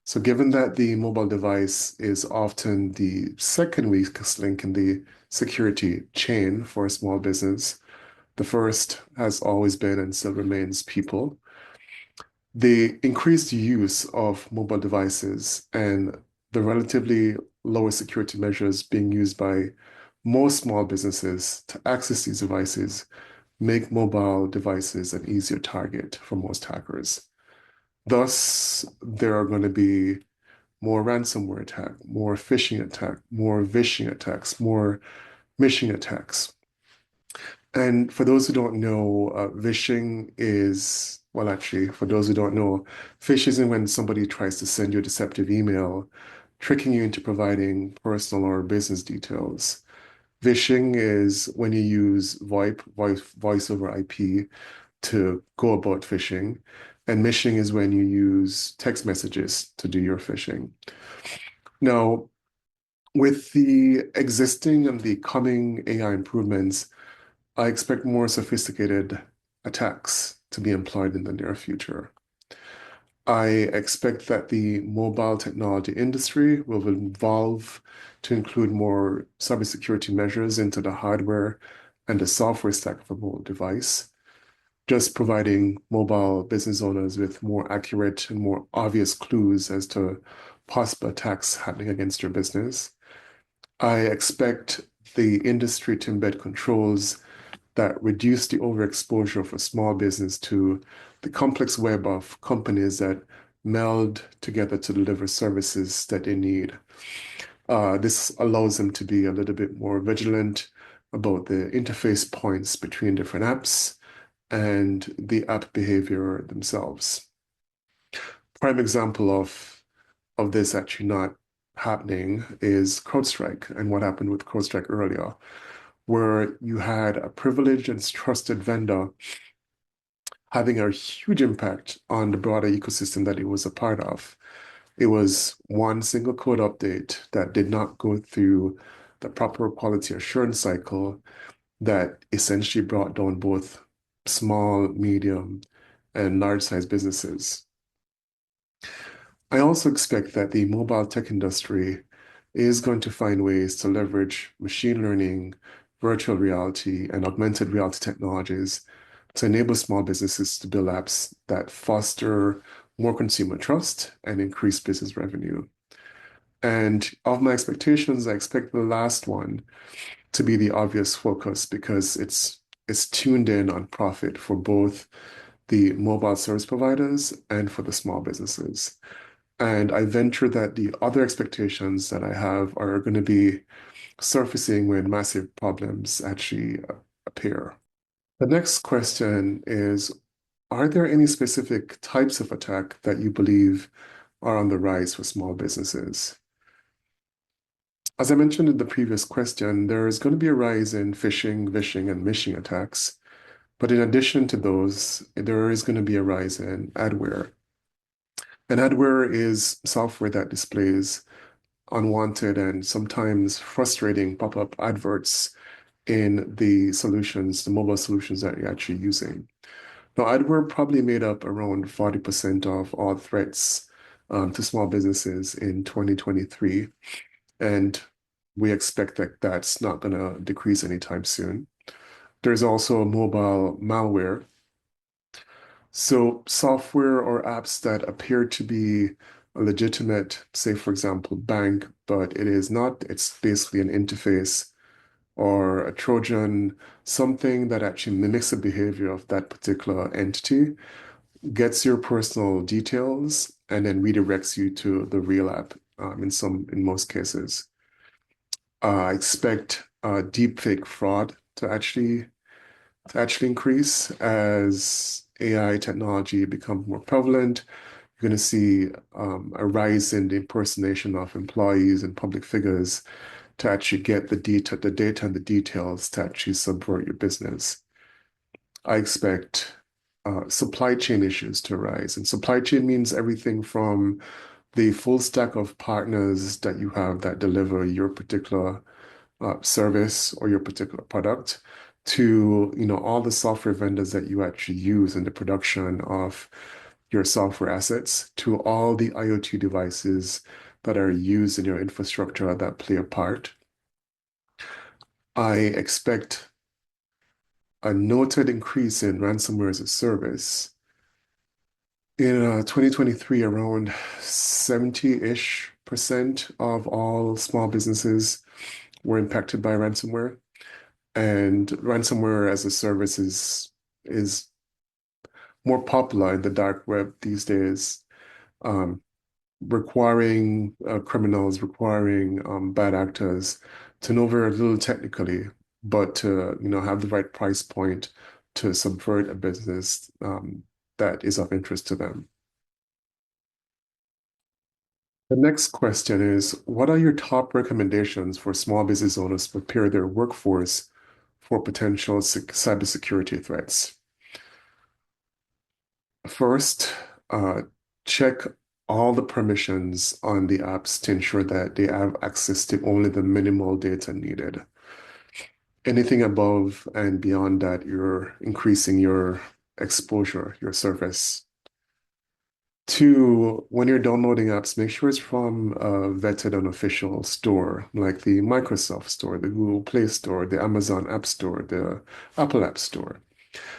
Speaker 14: So given that the mobile device is often the second weakest link in the security chain for a small business, the first has always been and still remains people. The increased use of mobile devices and the relatively lower security measures being used by most small businesses to access these devices make mobile devices an easier target for most hackers. Thus, there are going to be more ransomware attack, more phishing attack, more vishing attacks, more mishing attacks. And for those who don't know, vishing is, well, actually, for those who don't know, phish isn't when somebody tries to send you a deceptive email, tricking you into providing personal or business details. Vishing is when you use voice over IP to go about phishing. And mishing is when you use text messages to do your phishing. Now, With the existing and the coming AI improvements, I expect more sophisticated attacks to be employed in the near future. I expect that the mobile technology industry will evolve to include more cybersecurity measures into the hardware and the software stack of a mobile device, just providing mobile business owners with more accurate and more obvious clues as to possible attacks happening against your business. I expect the industry to embed controls that reduce the overexposure of a small business to the complex web of companies that meld together to deliver services that they need. This allows them to be a little bit more vigilant about the interface points between different apps and the app behavior themselves. Prime example of this actually not happening is CrowdStrike and what happened with CrowdStrike earlier, where you had a privileged and trusted vendor having a huge impact on the broader ecosystem that it was a part of. It was one single code update that did not go through the proper quality assurance cycle that essentially brought down both small, medium, and large-sized businesses. I also expect that the mobile tech industry is going to find ways to leverage machine learning, virtual reality, and augmented reality technologies to enable small businesses to build apps that foster more consumer trust and increase business revenue. And of my expectations, I expect the last one to be the obvious focus because it's tuned in on profit for both the mobile service providers and for the small businesses. And I venture that the other expectations that I have are going to be surfacing when massive problems actually appear. The next question is, are there any specific types of attack that you believe are on the rise for small businesses? As I mentioned in the previous question, there is going to be a rise in phishing, vishing, and mishing attacks. But in addition to those, there is going to be a rise in adware. And adware is software that displays unwanted and sometimes frustrating pop-up adverts in the solutions, the mobile solutions that you're actually using. Now, adware probably made up around 40% of all threats to small businesses in 2023. And we expect that that's not going to decrease anytime soon. There's also mobile malware. So software or apps that appear to be a legitimate, say, for example, bank, but it is not. It's basically an interface or a Trojan, something that actually mimics the behavior of that particular entity, gets your personal details, and then redirects you to the real app in most cases. I expect deepfake fraud to actually increase as AI technology becomes more prevalent. You're going to see a rise in the impersonation of employees and public figures to actually get the data and the details to actually subvert your business. I expect supply chain issues to arise. And supply chain means everything from the full stack of partners that you have that deliver your particular service or your particular product to all the software vendors that you actually use in the production of your software assets, to all the IoT devices that are used in your infrastructure that play a part. I expect a noted increase in ransomware as a service. In 2023, around 70-ish% of all small businesses were impacted by ransomware. And ransomware as a service is more popular in the dark web these days, requiring criminals, requiring bad actors to know very little technically, but to have the right price point to subvert a business that is of interest to them. The next question is, what are your top recommendations for small business owners to prepare their workforce for potential cybersecurity threats? First, check all the permissions on the apps to ensure that they have access to only the minimal data needed. Anything above and beyond that, you're increasing your exposure, your surface. Two, when you're downloading apps, make sure it's from a vetted and official store, like the Microsoft Store, the Google Play Store, the Amazon App Store, the Apple App Store.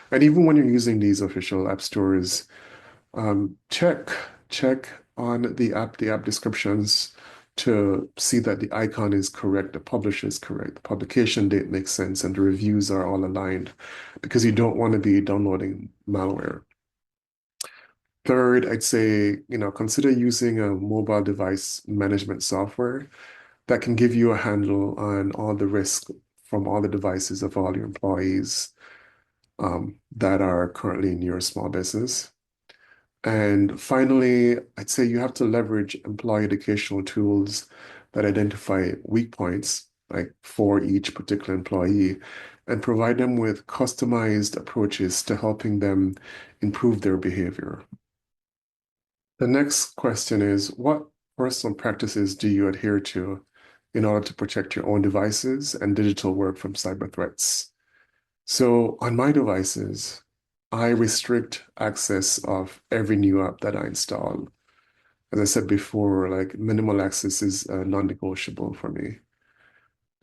Speaker 14: And even when you're using these official app stores, check on the app descriptions to see that the icon is correct, the publisher is correct, the publication date makes sense, and the reviews are all aligned, because you don't want to be downloading malware. Third, I'd say, consider using a mobile device management software that can give you a handle on all the risk from all the devices of all your employees that are currently in your small business. And finally, I'd say you have to leverage employee educational tools that identify weak points, like for each particular employee, and provide them with customized approaches to helping them improve their behavior. The next question is, what personal practices do you adhere to in order to protect your own devices and digital work from cyber threats? So on my devices, I restrict access of every new app that I install. As I said before, like minimal access is non-negotiable for me.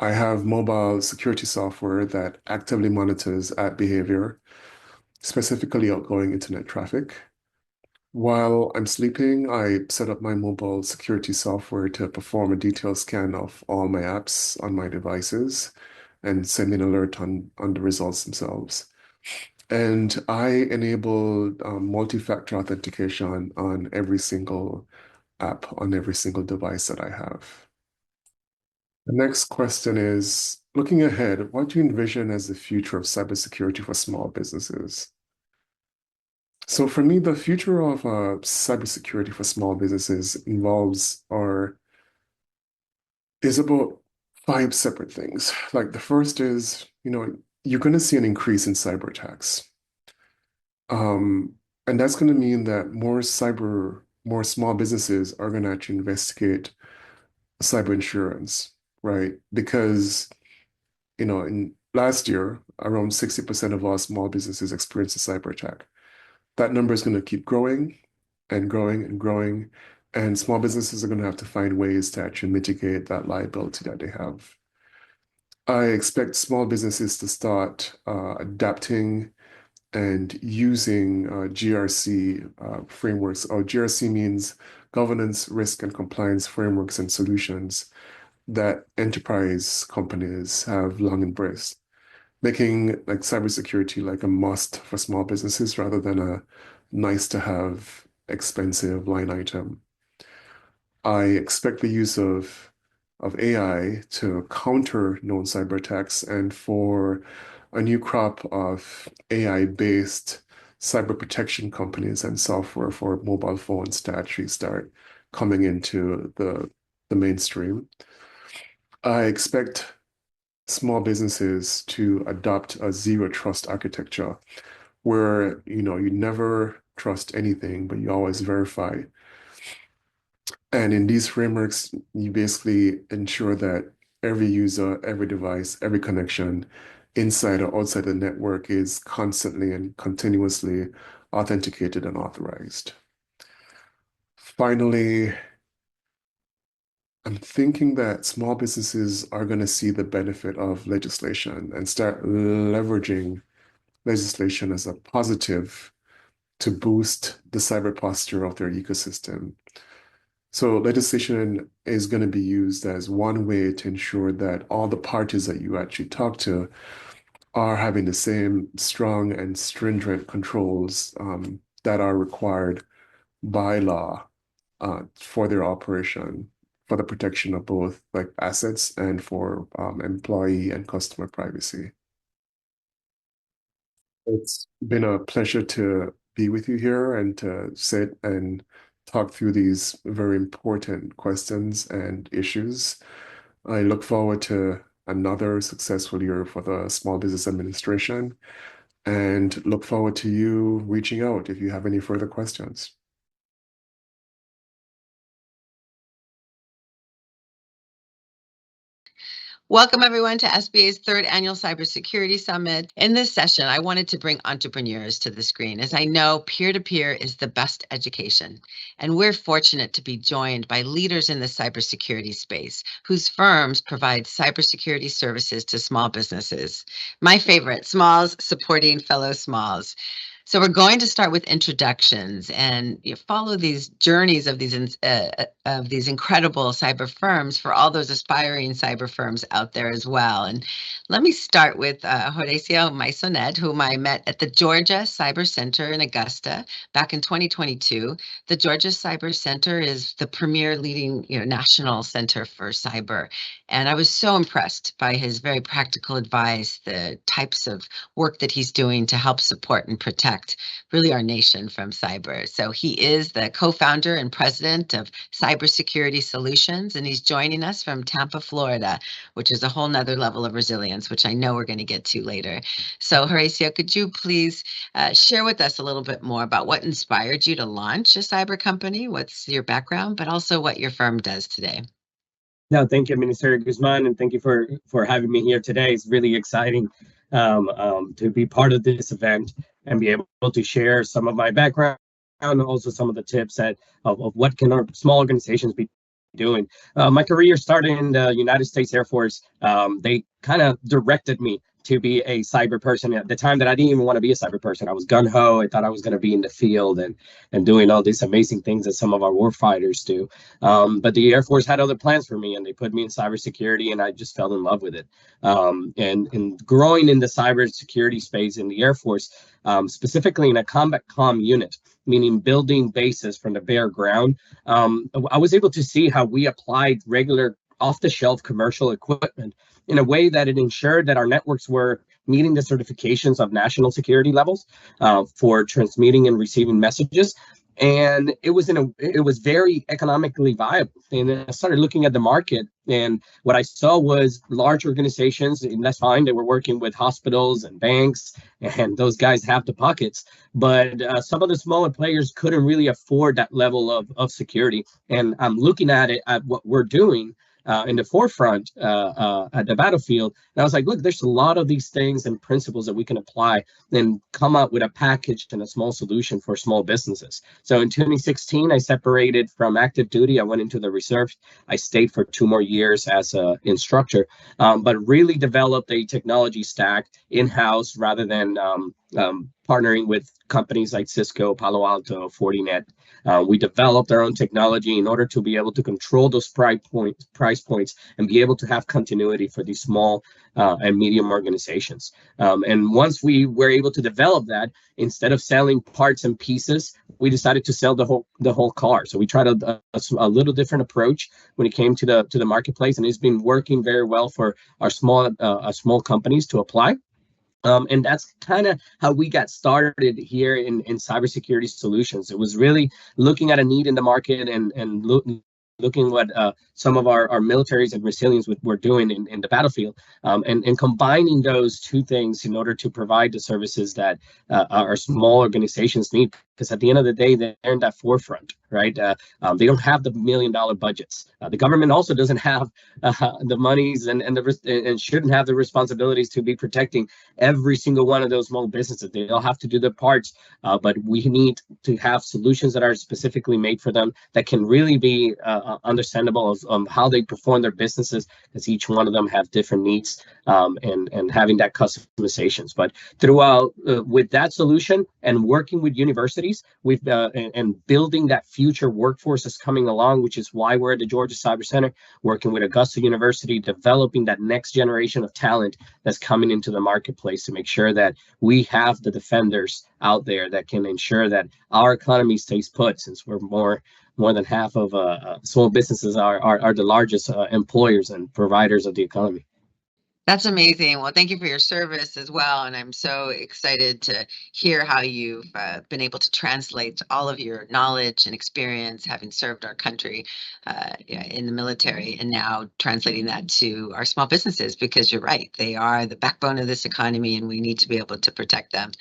Speaker 14: I have mobile security software that actively monitors app behavior, specifically outgoing internet traffic. While I'm sleeping, I set up my mobile security software to perform a detailed scan of all my apps on my devices and send me an alert on the results themselves. And I enable multi-factor authentication on every single app, on every single device that I have. The next question is, looking ahead, what do you envision as the future of cybersecurity for small businesses? So for me, the future of cybersecurity for small businesses is about 5 separate things. Like the first is, you're going to see an increase in cyber attacks. And that's going to mean that more small businesses are going to actually investigate cyber insurance, right? Because, in last year, around 60% of all small businesses experienced a cyber attack. That number is going to keep growing and growing and growing, and small businesses are going to have to find ways to actually mitigate that liability that they have. I expect small businesses to start adapting and using GRC frameworks. GRC means governance, risk, and compliance frameworks and solutions that enterprise companies have long embraced, making like cybersecurity like a must for small businesses rather than a nice to have expensive line item. I expect the use of AI to counter known cyber attacks and for a new crop of AI-based cyber protection companies and software for mobile phones to actually start coming into the mainstream. I expect small businesses to adopt a zero trust architecture where you never trust anything, but you always verify. And in these frameworks, you basically ensure that every user, every device, every connection inside or outside the network is constantly and continuously authenticated and authorized. Finally, I'm thinking that small businesses are going to see the benefit of legislation and start leveraging legislation as a positive to boost the cyber posture of their ecosystem. So legislation is going to be used as one way to ensure that all the parties that you actually talk to are having the same strong and stringent controls that are required by law for their operation, for the protection of both like assets and for employee and customer privacy. It's been a pleasure to be with you here and to sit and talk through these very important questions and issues. I look forward to another successful year for the Small Business Administration and look forward to you reaching out if you have any further questions.
Speaker 3: Welcome, everyone, to SBA's third annual Cybersecurity Summit. In this session, I wanted to bring entrepreneurs to the screen, as I know peer-to-peer is the best education. And we're fortunate to be joined by leaders in the cybersecurity space, whose firms provide cybersecurity services to small businesses. My favorite, smalls supporting fellow smalls. So we're going to start with introductions and follow these journeys of these incredible cyber firms for all those aspiring cyber firms out there as well. And let me start with Horacio Maisonet, whom I met at the Georgia Cyber Center in Augusta back in 2022. The Georgia Cyber Center is the premier leading national center for cyber. And I was so impressed by his very practical advice, the types of work that he's doing to help support and protect really our nation from cyber. So he is the co-founder and president of Cybersecurity Solutions, and he's joining us from Tampa, Florida, which is a whole nother level of resilience, which I know we're going to get to later. So Horacio, could you please share with us a little bit more about what inspired you to launch a cyber company? What's your background, but also what your firm does today?
Speaker 15: No, thank you, Administrator Guzman, and thank you for having me here today. It's really exciting to be part of this event and be able to share some of my background and also some of the tips of what can our small organizations be doing. My career started in the United States Air Force. They kind of directed me to be a cyber person at the time that I didn't even want to be a cyber person. I was gung-ho. I thought I was going to be in the field and doing all these amazing things that some of our warfighters do. But the Air Force had other plans for me, and they put me in cybersecurity, and I just fell in love with it. And growing in the cybersecurity space in the Air Force, specifically in a combat comm unit, meaning building bases from the bare ground, I was able to see how we applied regular off-the-shelf commercial equipment in a way that it ensured that our networks were meeting the certifications of national security levels for transmitting and receiving messages. And it was very economically viable. And then I started looking at the market, and what I saw was large organizations, and that's fine. They were working with hospitals and banks, and those guys have the pockets. But some of the smaller players couldn't really afford that level of security. And I'm looking at it at what we're doing in the forefront at the battlefield. And I was like, look, there's a lot of these things and principles that we can apply and come up with a package and a small solution for small businesses. So in 2016, I separated from active duty. I went into the reserves. I stayed for 2 more years as an instructor, but really developed a technology stack in-house rather than partnering with companies like Cisco, Palo Alto, Fortinet. We developed our own technology in order to be able to control those price points and be able to have continuity for these small and medium organizations. And once we were able to develop that, instead of selling parts and pieces, we decided to sell the whole car. So we tried a little different approach when it came to the marketplace, and it's been working very well for our small companies to apply. And that's kind of how we got started here in cybersecurity solutions. It was really looking at a need in the market and looking what some of our militaries and resilience were doing in the battlefield, and combining those two things in order to provide the services that our small organizations need. Because at the end of the day, they're in that forefront, right? They don't have the $1 million budgets. The government also doesn't have the monies and shouldn't have the responsibilities to be protecting every single one of those small businesses. They all have to do their parts, but we need to have solutions that are specifically made for them that can really be understandable of how they perform their businesses, because each one of them have different needs, and having that customizations. But throughout with that solution and working with universities, we've and building that future workforce is coming along, which is why we're at the Georgia Cyber Center, working with Augusta University, developing that next generation of talent that's coming into the marketplace to make sure that we have the defenders out there that can ensure that our economy stays put, since we're more than half of small businesses are the largest employers and providers of the economy.
Speaker 3: That's amazing. Well, thank you for your service as well. And I'm so excited to hear how you've been able to translate all of your knowledge and experience, having served our country in the military, and now translating that to our small businesses, because you're right, they are the backbone of this economy and we need to be able to protect them.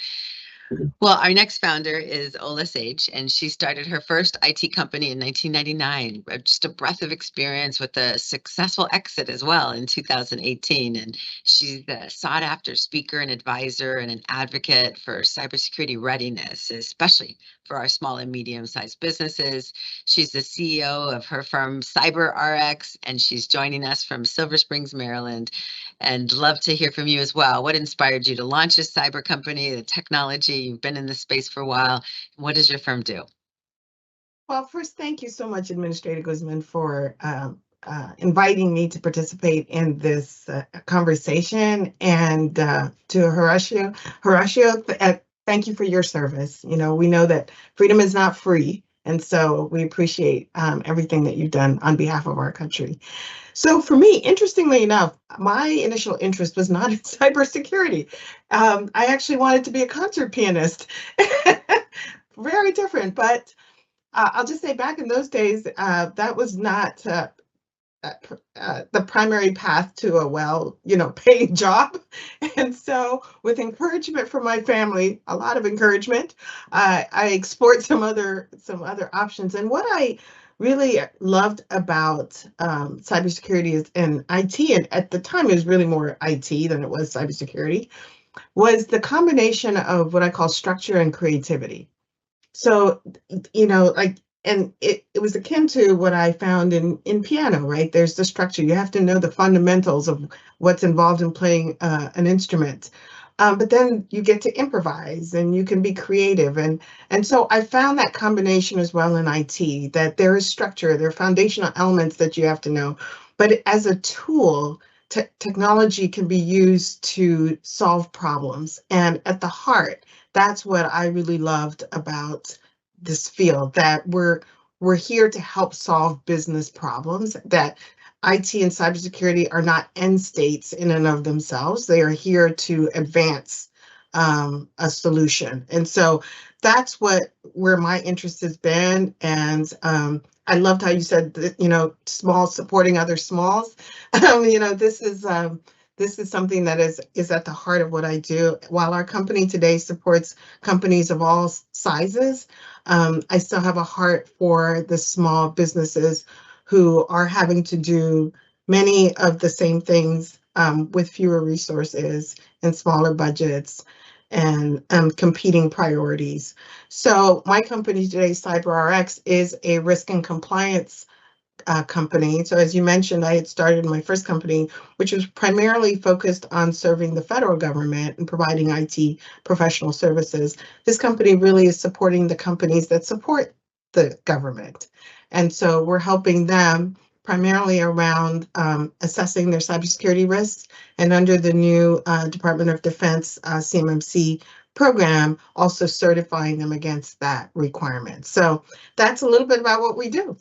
Speaker 3: Well, our next founder is Ola Sage, and she started her first IT company in 1999. Just a breath of experience with a successful exit as well in 2018. And she's a sought after speaker and advisor and an advocate for cybersecurity readiness, especially for our small and medium sized businesses. She's the CEO of her firm Ciber RX, and she's joining us from Silver Springs, Maryland. And love to hear from you as well. What inspired you to launch this cyber company, the technology? You've been in this space for a while. What does your firm do?
Speaker 2: Well, first, thank you so much, Administrator Guzman, for inviting me to participate in this conversation. And to Horacio, thank you for your service. You know, we know that freedom is not free. And so we appreciate everything that you've done on behalf of our country. So for me, interestingly enough, my initial interest was not in cybersecurity. I actually wanted to be a concert pianist. Very different, but I'll just say back in those days, that was not the primary path to a paying job. And so with encouragement from my family, a lot of encouragement, I explored some other options. And what I really loved about cybersecurity and IT, and at the time it was really more IT than it was cybersecurity, was the combination of what I call structure and creativity. So, and it was akin to what I found in piano, right? There's the structure. You have to know the fundamentals of what's involved in playing an instrument. But then you get to improvise and you can be creative. And so I found that combination as well in IT, that there is structure, there are foundational elements that you have to know. But as a tool, technology can be used to solve problems. And at the heart, that's what I really loved about this field, that we're here to help solve business problems, that IT and cybersecurity are not end states in and of themselves. They are here to advance a solution. And so that's where my interest has been. And I loved how you said that, small supporting other smalls. This is something that is at the heart of what I do. While our company today supports companies of all sizes, I still have a heart for the small businesses who are having to do many of the same things with fewer resources and smaller budgets and competing priorities. So my company today, CyberRx, is a risk and compliance company. So as you mentioned, I had started my first company, which was primarily focused on serving the federal government and providing IT professional services. This company really is supporting the companies that support the government. And so we're helping them primarily around assessing their cybersecurity risks, and under the new Department of Defense CMMC program, also certifying them against that requirement. So that's a little bit about what we do.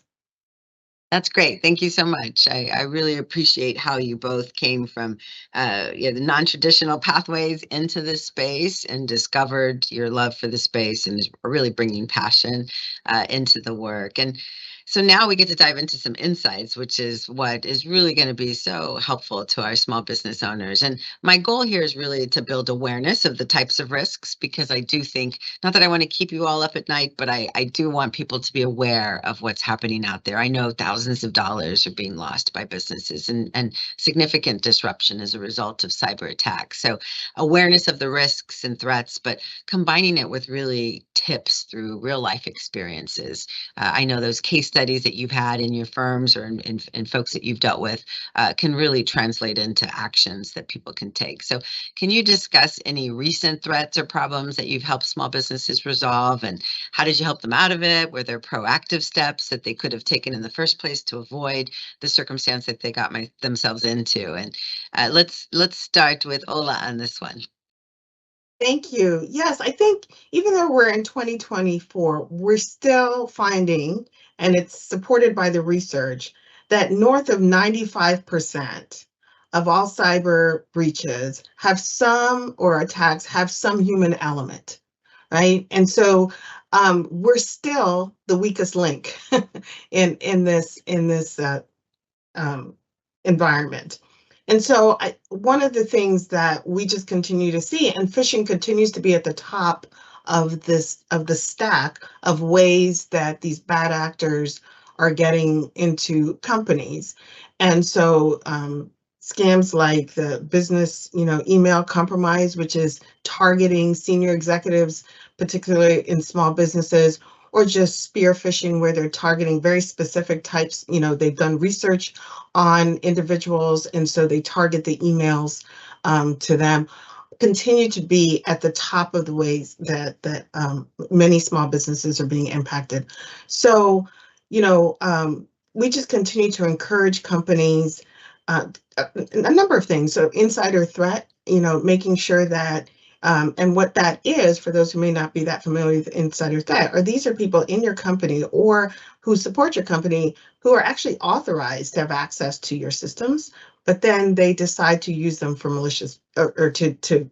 Speaker 3: That's great. Thank you so much. I really appreciate how you both came from the non-traditional pathways into this space and discovered your love for the space and are really bringing passion into the work. And so now we get to dive into some insights, which is what is really going to be so helpful to our small business owners. And my goal here is really to build awareness of the types of risks, because I do think, not that I want to keep you all up at night, but I do want people to be aware of what's happening out there. I know thousands of dollars are being lost by businesses and significant disruption as a result of cyber attacks. So awareness of the risks and threats, but combining it with really tips through real life experiences. I know those case studies that you've had in your firms or in folks that you've dealt with can really translate into actions that people can take. So can you discuss any recent threats or problems that you've helped small businesses resolve, and how did you help them out of it? Were there proactive steps that they could have taken in the first place to avoid the circumstance that they got themselves into? And let's start with Ola on this one.
Speaker 2: Thank you. Yes, I think even though we're in 2024, we're still finding, and it's supported by the research, that north of 95% of all cyber breaches have some, or attacks have some human element, right? And so we're still the weakest link in this environment. And so one of the things that we just continue to see, and phishing continues to be at the top of the stack of ways that these bad actors are getting into companies. And so scams like the business, email compromise, which is targeting senior executives, particularly in small businesses, or just spear phishing, where they're targeting very specific types. They've done research on individuals, and so they target the emails to them, continue to be at the top of the ways that many small businesses are being impacted. So, we just continue to encourage companies, a number of things. So insider threat, making sure that, and what that is, for those who may not be that familiar with insider threat, or these are people in your company or who support your company who are actually authorized to have access to your systems, but then they decide to use them for malicious or to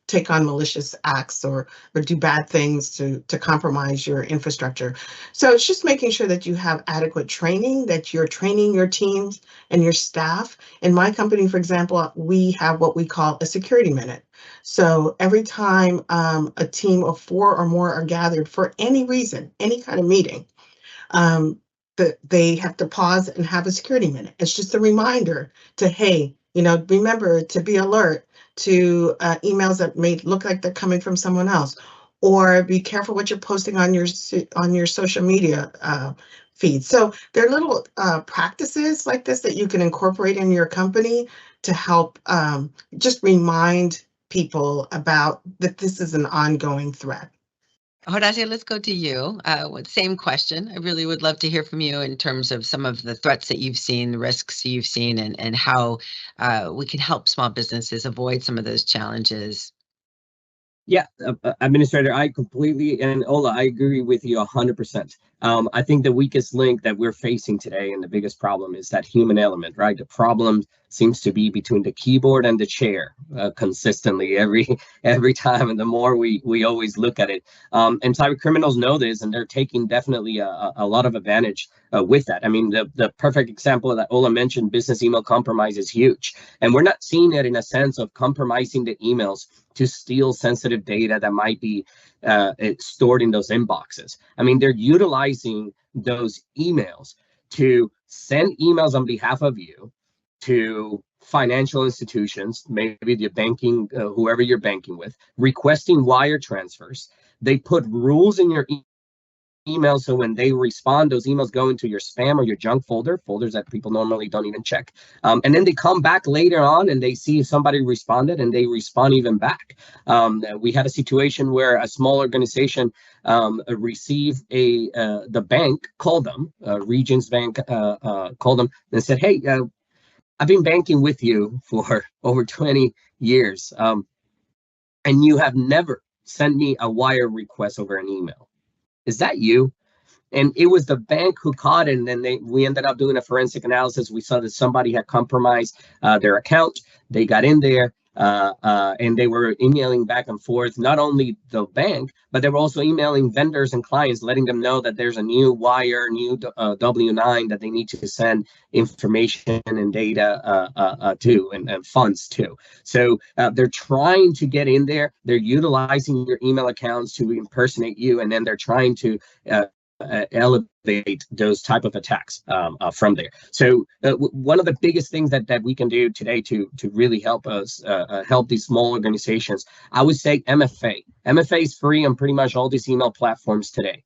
Speaker 2: take on malicious acts or do bad things to compromise your infrastructure. So it's just making sure that you have adequate training, that you're training your teams and your staff. In my company, for example, we have what we call a security minute. So every time a team of 4 or more are gathered for any reason, any kind of meeting, that they have to pause and have a security minute. It's just a reminder to, hey, remember to be alert to emails that may look like they're coming from someone else, or be careful what you're posting on your social media feed. So there are little practices like this that you can incorporate in your company to help just remind people about that this is an ongoing threat.
Speaker 3: Horacio, let's go to you. Same question. I really would love to hear from you in terms of some of the threats that you've seen, the risks you've seen, and how we can help small businesses avoid some of those challenges.
Speaker 15: Yeah, Administrator, I completely, and Ola, I agree with you 100%. I think the weakest link that we're facing today and the biggest problem is that human element, right? The problem seems to be between the keyboard and the chair consistently every time, and the more we always look at it. And cyber criminals know this, and they're taking definitely a lot of advantage with that. I mean, the perfect example that Ola mentioned, business email compromise, is huge. And we're not seeing it in a sense of compromising the emails to steal sensitive data that might be stored in those inboxes. I mean, they're utilizing those emails to send emails on behalf of you to financial institutions, maybe the banking, whoever you're banking with, requesting wire transfers. They put rules in your email, so when they respond, those emails go into your spam or your junk folders that people normally don't even check. And then they come back later on and they see somebody responded and they respond even back. We had a situation where a small organization received the bank called them, Regions Bank called them and said, hey, I've been banking with you for over 20 years, and you have never sent me a wire request over an email. Is that you? And it was the bank who caught it, and then we ended up doing a forensic analysis. We saw that somebody had compromised their account. They got in there, and they were emailing back and forth, not only the bank, but they were also emailing vendors and clients, letting them know that there's a new wire, new W-9 that they need to send information and data to, and funds to. So they're trying to get in there. They're utilizing your email accounts to impersonate you, and then they're trying to elevate those type of attacks from there. So one of the biggest things that we can do today to really help us help these small organizations, I would say MFA. MFA is free on pretty much all these email platforms today.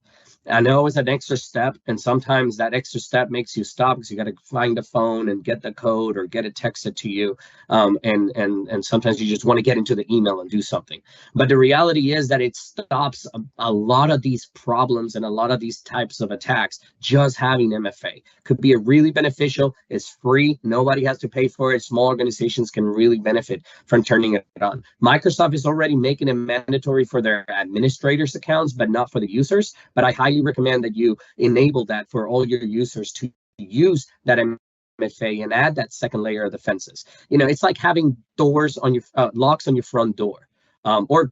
Speaker 15: I know it's an extra step, and sometimes that extra step makes you stop because you got to find a phone and get the code or get it texted to you, and sometimes you just want to get into the email and do something. But the reality is that it stops a lot of these problems and a lot of these types of attacks. Just having MFA could be really beneficial. It's free. Nobody has to pay for it. Small organizations can really benefit from turning it on. Microsoft is already making it mandatory for their administrators' accounts, but not for the users. But I highly recommend that you enable that for all your users to use that MFA and add that second layer of defenses. It's like having doors on your locks on your front door, or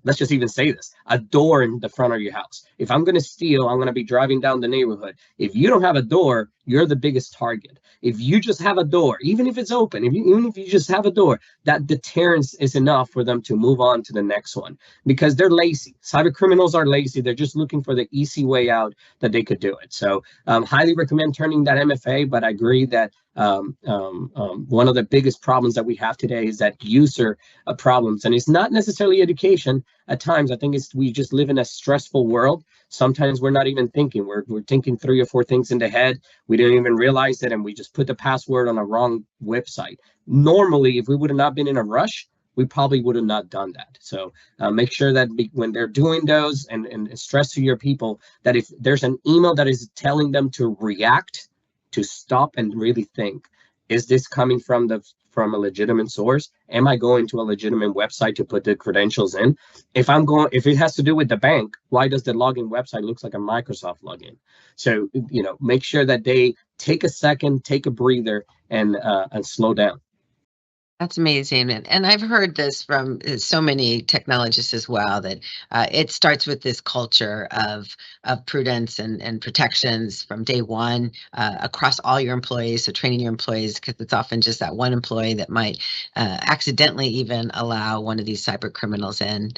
Speaker 15: let's just even say this, a door in the front of your house. If I'm going to steal, I'm going to be driving down the neighborhood. If you don't have a door, you're the biggest target. If you just have a door, even if it's open, even if you just have a door, that deterrence is enough for them to move on to the next one, because they're lazy. Cyber criminals are lazy. They're just looking for the easy way out that they could do it. So highly recommend turning that MFA, but I agree that one of the biggest problems that we have today is that user problems, and it's not necessarily education. At times, I think we just live in a stressful world. Sometimes we're not even thinking. We're thinking 3 or 4 things in the head. We didn't even realize it, and we just put the password on a wrong website. Normally, if we would have not been in a rush, we probably would have not done that. So make sure that when they're doing those, and stress to your people that if there's an email that is telling them to react, to stop and really think, is this coming from a legitimate source? Am I going to a legitimate website to put the credentials in? If it has to do with the bank, why does the login website looks like a Microsoft login? So, make sure that they take a second, take a breather, and slow down.
Speaker 3: That's amazing. And I've heard this from so many technologists as well, that it starts with this culture of prudence and protections from day one across all your employees. So training your employees, because it's often just that one employee that might accidentally even allow one of these cyber criminals in.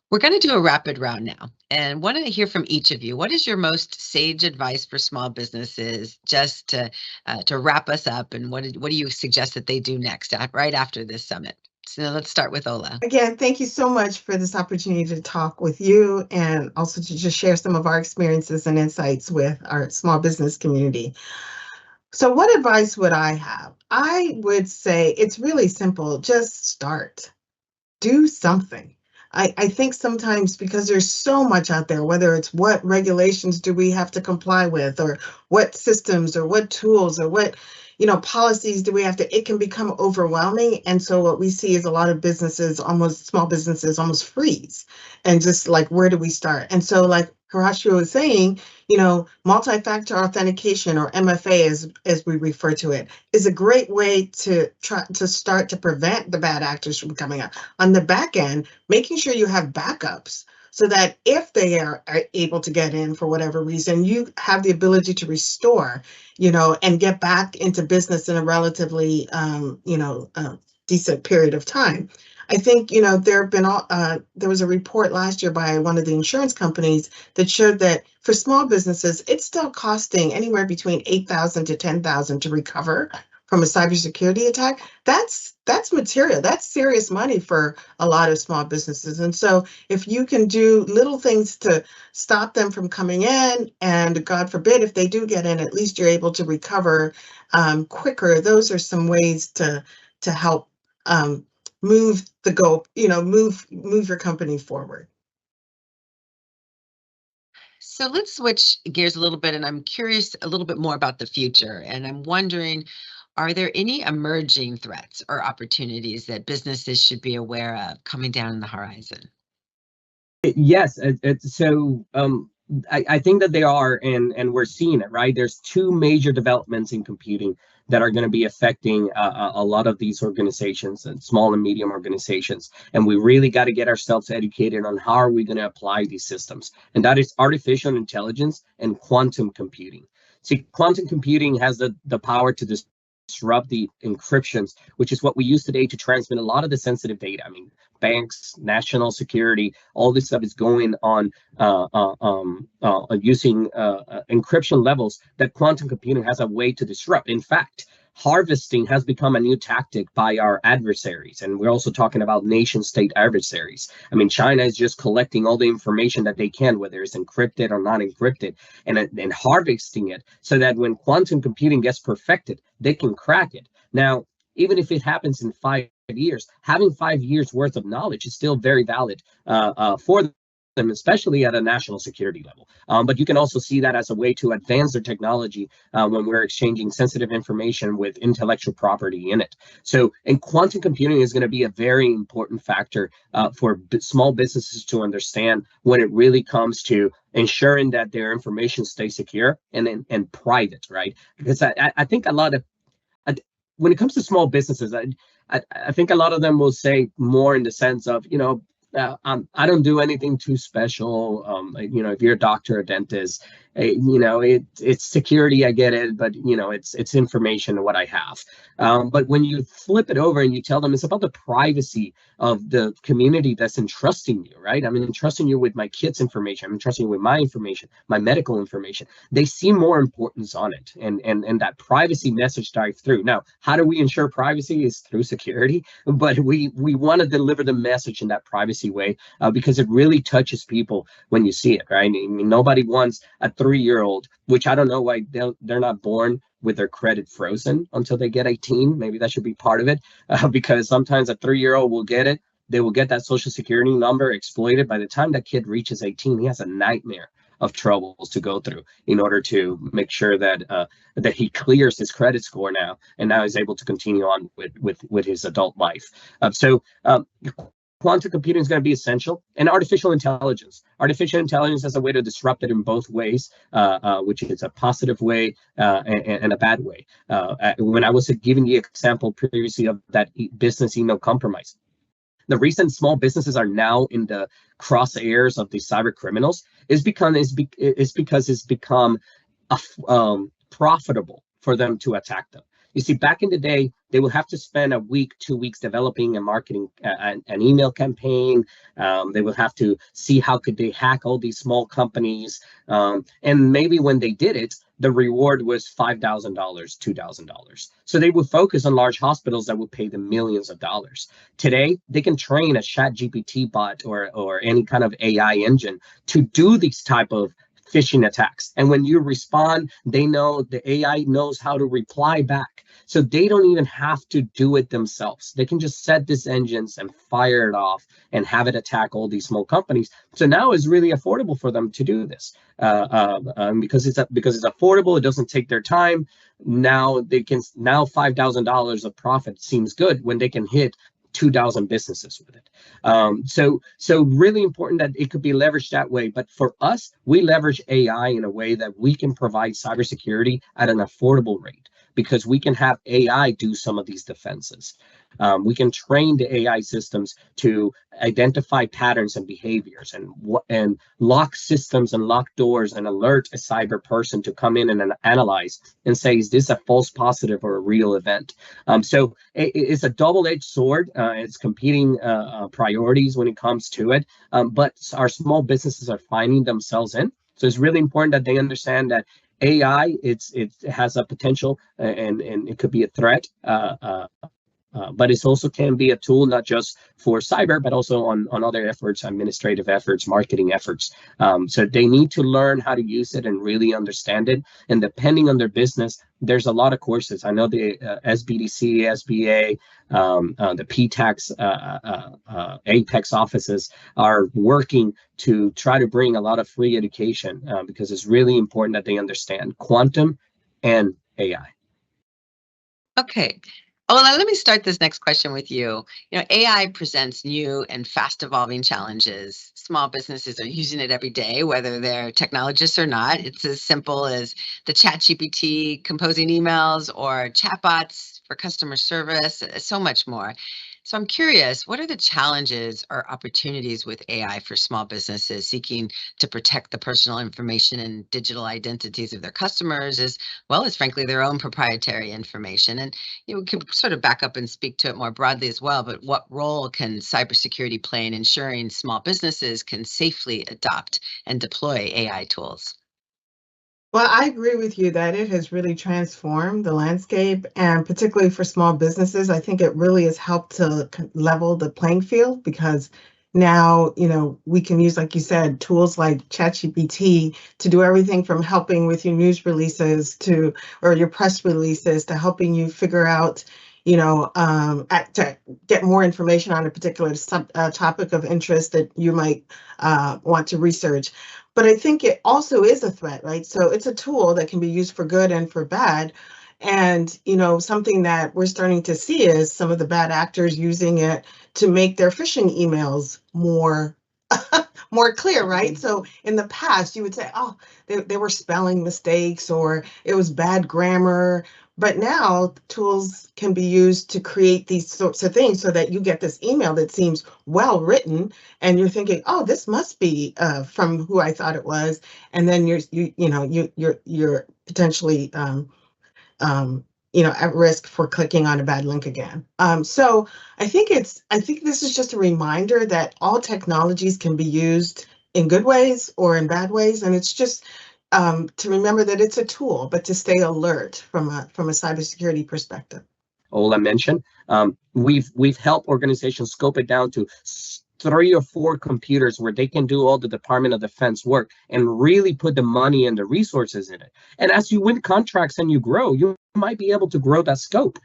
Speaker 3: We're going to do a rapid round now, and want to hear from each of you. What is your most sage advice for small businesses, just to wrap us up? And what do you suggest that they do next, right after this summit? So let's start with Ola.
Speaker 2: Again, thank you so much for this opportunity to talk with you, and also to just share some of our experiences and insights with our small business community. So what advice would I have? I would say it's really simple. Just start. Do something. I think sometimes, because there's so much out there, whether it's what regulations do we have to comply with, or what systems, or what tools, or what policies do we have to, it can become overwhelming. And so what we see is a lot of small businesses almost freeze, and just like, where do we start? And so, like Horacio was saying, multi-factor authentication, or MFA as we refer to it, is a great way to try to start to prevent the bad actors from coming out. On the back end, making sure you have backups, so that if they are able to get in for whatever reason, you have the ability to restore, and get back into business in a relatively, decent period of time. I think, there was a report last year by one of the insurance companies that showed that for small businesses, it's still costing anywhere between $8,000 to $10,000 to recover from a cybersecurity attack. That's material. That's serious money for a lot of small businesses. And so if you can do little things to stop them from coming in, and God forbid, if they do get in, at least you're able to recover quicker. Those are some ways to help move your company forward.
Speaker 3: So let's switch gears a little bit, and I'm curious a little bit more about the future. And I'm wondering, are there any emerging threats or opportunities that businesses should be aware of coming down the horizon?
Speaker 15: Yes. I think that they are, and we're seeing it, right? There's 2 major developments in computing that are going to be affecting a lot of these organizations, and small and medium organizations. And we really got to get ourselves educated on how are we going to apply these systems. And that is artificial intelligence and quantum computing. See, quantum computing has the power to disrupt the encryptions, which is what we use today to transmit a lot of the sensitive data. I mean, banks, national security, all this stuff is going on using encryption levels that quantum computing has a way to disrupt. In fact, harvesting has become a new tactic by our adversaries. And we're also talking about nation state adversaries. I mean, China is just collecting all the information that they can, whether it's encrypted or not encrypted, and harvesting it so that when quantum computing gets perfected, they can crack it. Now, even if it happens in 5 years, having 5 years worth of knowledge is still very valid for them, especially at a national security level. But you can also see that as a way to advance their technology when we're exchanging sensitive information with intellectual property in it. So, and quantum computing is going to be a very important factor for small businesses to understand when it really comes to ensuring that their information stays secure and private, right? Because I think a lot of when it comes to small businesses, I think a lot of them will say more in the sense of, I don't do anything too special. If you're a doctor or dentist, It's security, I get it, but it's information what I have. But when you flip it over and you tell them it's about the privacy of the community that's entrusting you, right? I'm entrusting you with my kids' information. I'm entrusting you with my information, my medical information. They see more importance on it, and that privacy message dives through. Now, how do we ensure privacy? Is through security, but we want to deliver the message in that privacy way because it really touches people when you see it, right? I mean, nobody wants a 3-year-old, which I don't know why they're not born with their credit frozen until they get 18. Maybe that should be part of it, because sometimes a 3-year-old will get it. They will get that social security number exploited. By the time that kid reaches 18, he has a nightmare of troubles to go through in order to make sure that that he clears his credit score now, and now is able to continue on with his adult life. Quantum computing is going to be essential, and artificial intelligence. Artificial intelligence has a way to disrupt it in both ways, which is a positive way and a bad way. When I was giving the example previously of that business email compromise, the reason small businesses are now in the crosshairs of these cyber criminals is because it's become profitable for them to attack them. You see, back in the day, they would have to spend a week, 2 weeks developing and marketing an email campaign. They would have to see how could they hack all these small companies. And maybe when they did it, the reward was $5,000, $2,000. So they would focus on large hospitals that would pay them millions of dollars. Today, they can train a ChatGPT bot or any kind of AI engine to do these type of phishing attacks. And when you respond, the AI knows how to reply back. So they don't even have to do it themselves. They can just set these engines and fire it off and have it attack all these small companies. So now it's really affordable for them to do this because it's affordable. It doesn't take their time. Now $5,000 of profit seems good when they can hit 2,000 businesses with it. So really important that it could be leveraged that way. But for us, we leverage AI in a way that we can provide cybersecurity at an affordable rate, because we can have AI do some of these defenses. We can train the AI systems to identify patterns and behaviors and lock systems and lock doors and alert a cyber person to come in and analyze and say, is this a false positive or a real event? So it's a double-edged sword. It's competing priorities when it comes to it. But our small businesses are finding themselves in. So it's really important that they understand that AI, it has a potential and it could be a threat, but it also can be a tool not just for cyber, but also on other efforts, administrative efforts, marketing efforts. So they need to learn how to use it and really understand it. And depending on their business, there's a lot of courses. I know the SBDC, SBA, the PTAX, Apex offices are working to try to bring a lot of free education because it's really important that they understand quantum and AI.
Speaker 3: Okay. Well, now let me start this next question with you. AI presents new and fast evolving challenges. Small businesses are using it every day, whether they're technologists or not. It's as simple as the ChatGPT composing emails or chatbots for customer service, so much more. So I'm curious, what are the challenges or opportunities with AI for small businesses seeking to protect the personal information and digital identities of their customers, as well as, frankly, their own proprietary information? And we can sort of back up and speak to it more broadly as well, but what role can cybersecurity play in ensuring small businesses can safely adopt and deploy AI tools?
Speaker 2: Well, I agree with you that it has really transformed the landscape, and particularly for small businesses, I think it really has helped to level the playing field, because now, we can use, like you said, tools like ChatGPT to do everything from helping with your news releases or your press releases to helping you figure out, to get more information on a particular topic of interest that you might want to research. But I think it also is a threat, right? So it's a tool that can be used for good and for bad. And, something that we're starting to see is some of the bad actors using it to make their phishing emails more more clear, right? So in the past, you would say, oh, they were spelling mistakes or it was bad grammar. But now tools can be used to create these sorts of things so that you get this email that seems well written and you're thinking, oh, this must be from who I thought it was. And then you're potentially at risk for clicking on a bad link again. So I think this is just a reminder that all technologies can be used in good ways or in bad ways, and it's just to remember that it's a tool, but to stay alert from a cybersecurity perspective.
Speaker 15: Ola mentioned, we've helped organizations scope it down to 3 or 4 computers where they can do all the Department of Defense work and really put the money and the resources in it. And as you win contracts and you grow, you might be able to grow that scope.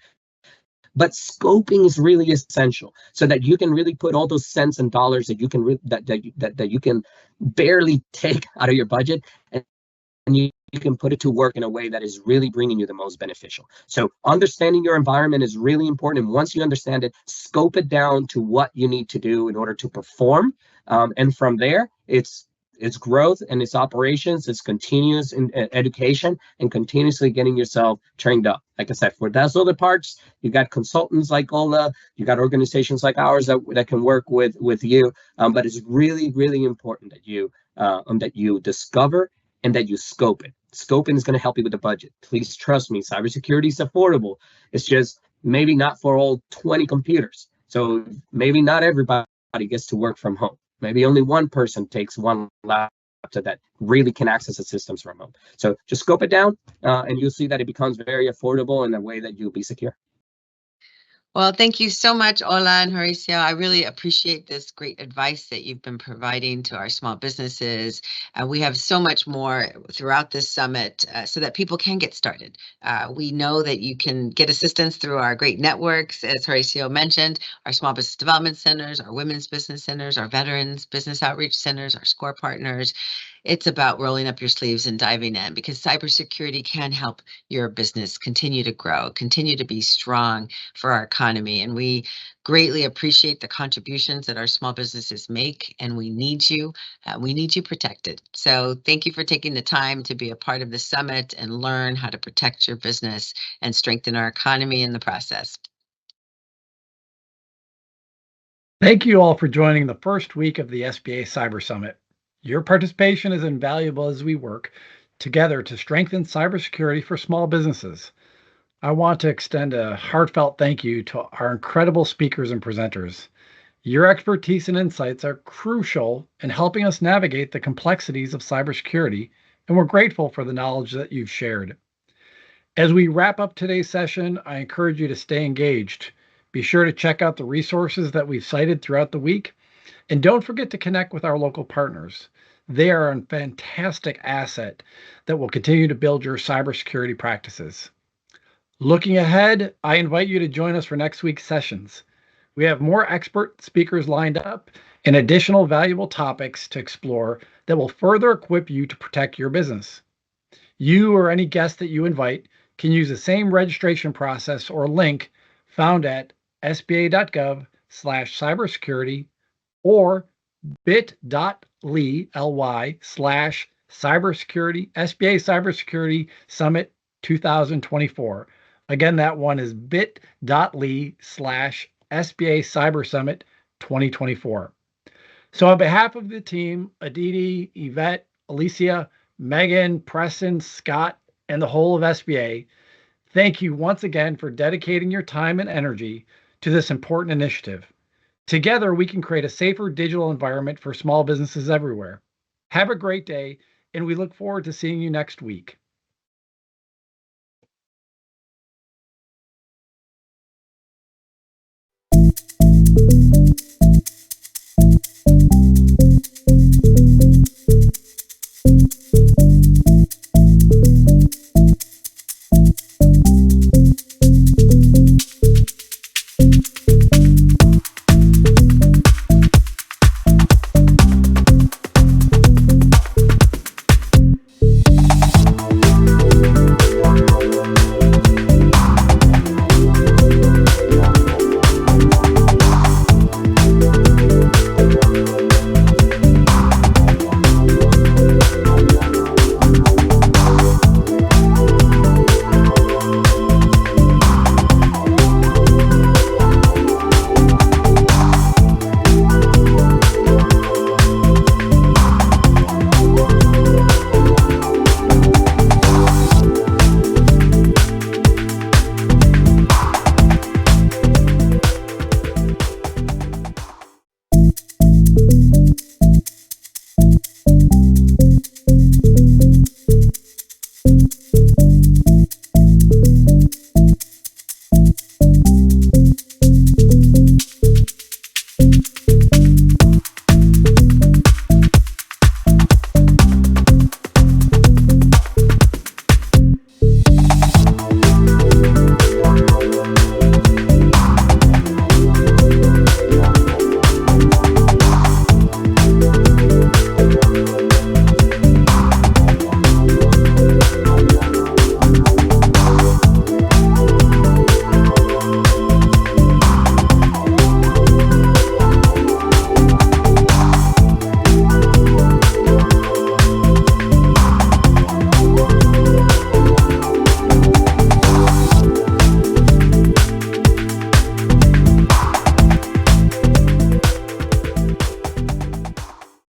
Speaker 15: But scoping is really essential so that you can really put all those cents and dollars that you can that you can barely take out of your budget, and you can put it to work in a way that is really bringing you the most beneficial. So understanding your environment is really important. And once you understand it, scope it down to what you need to do in order to perform. And from there, it's growth and it's operations, it's continuous in education and continuously getting yourself trained up. Like I said, for those other parts, you got consultants like Ola, you got organizations like ours that can work with you. But it's really, really important that you discover and that you scope it. Scoping is going to help you with the budget. Please trust me, cybersecurity is affordable. It's just maybe not for all 20 computers. So maybe not everybody gets to work from home. Maybe only one person takes one laptop that really can access the systems from home. So just scope it down and you'll see that it becomes very affordable in a way that you'll be secure.
Speaker 3: Well, thank you so much, Ola and Horacio. I really appreciate this great advice that you've been providing to our small businesses. We have so much more throughout this summit so that people can get started. We know that you can get assistance through our great networks, as Horacio mentioned, our small business development centers, our women's business centers, our veterans business outreach centers, our SCORE partners. It's about rolling up your sleeves and diving in, because cybersecurity can help your business continue to grow, continue to be strong for our economy. And we greatly appreciate the contributions that our small businesses make, and we need you. We need you protected. So thank you for taking the time to be a part of the summit and learn how to protect your business and strengthen our economy in the process.
Speaker 1: Thank you all for joining the first week of the SBA Cyber Summit. Your participation is invaluable as we work together to strengthen cybersecurity for small businesses. I want to extend a heartfelt thank you to our incredible speakers and presenters. Your expertise and insights are crucial in helping us navigate the complexities of cybersecurity, and we're grateful for the knowledge that you've shared. As we wrap up today's session, I encourage you to stay engaged. Be sure to check out the resources that we've cited throughout the week, and don't forget to connect with our local partners. They are a fantastic asset that will continue to build your cybersecurity practices. Looking ahead, I invite you to join us for next week's sessions. We have more expert speakers lined up and additional valuable topics to explore that will further equip you to protect your business. You or any guest that you invite can use the same registration process or link found at sba.gov/cybersecurity or bit.ly/cybersecurity SBA Cybersecurity Summit 2024. Again, that one is bit.ly/SBA Cyber Summit 2024. So on behalf of the team, Aditi, Yvette, Alicia, Megan, Preston, Scott, and the whole of SBA, thank you once again for dedicating your time and energy to this important initiative. Together, we can create a safer digital environment for small businesses everywhere. Have a great day, and we look forward to seeing you next week.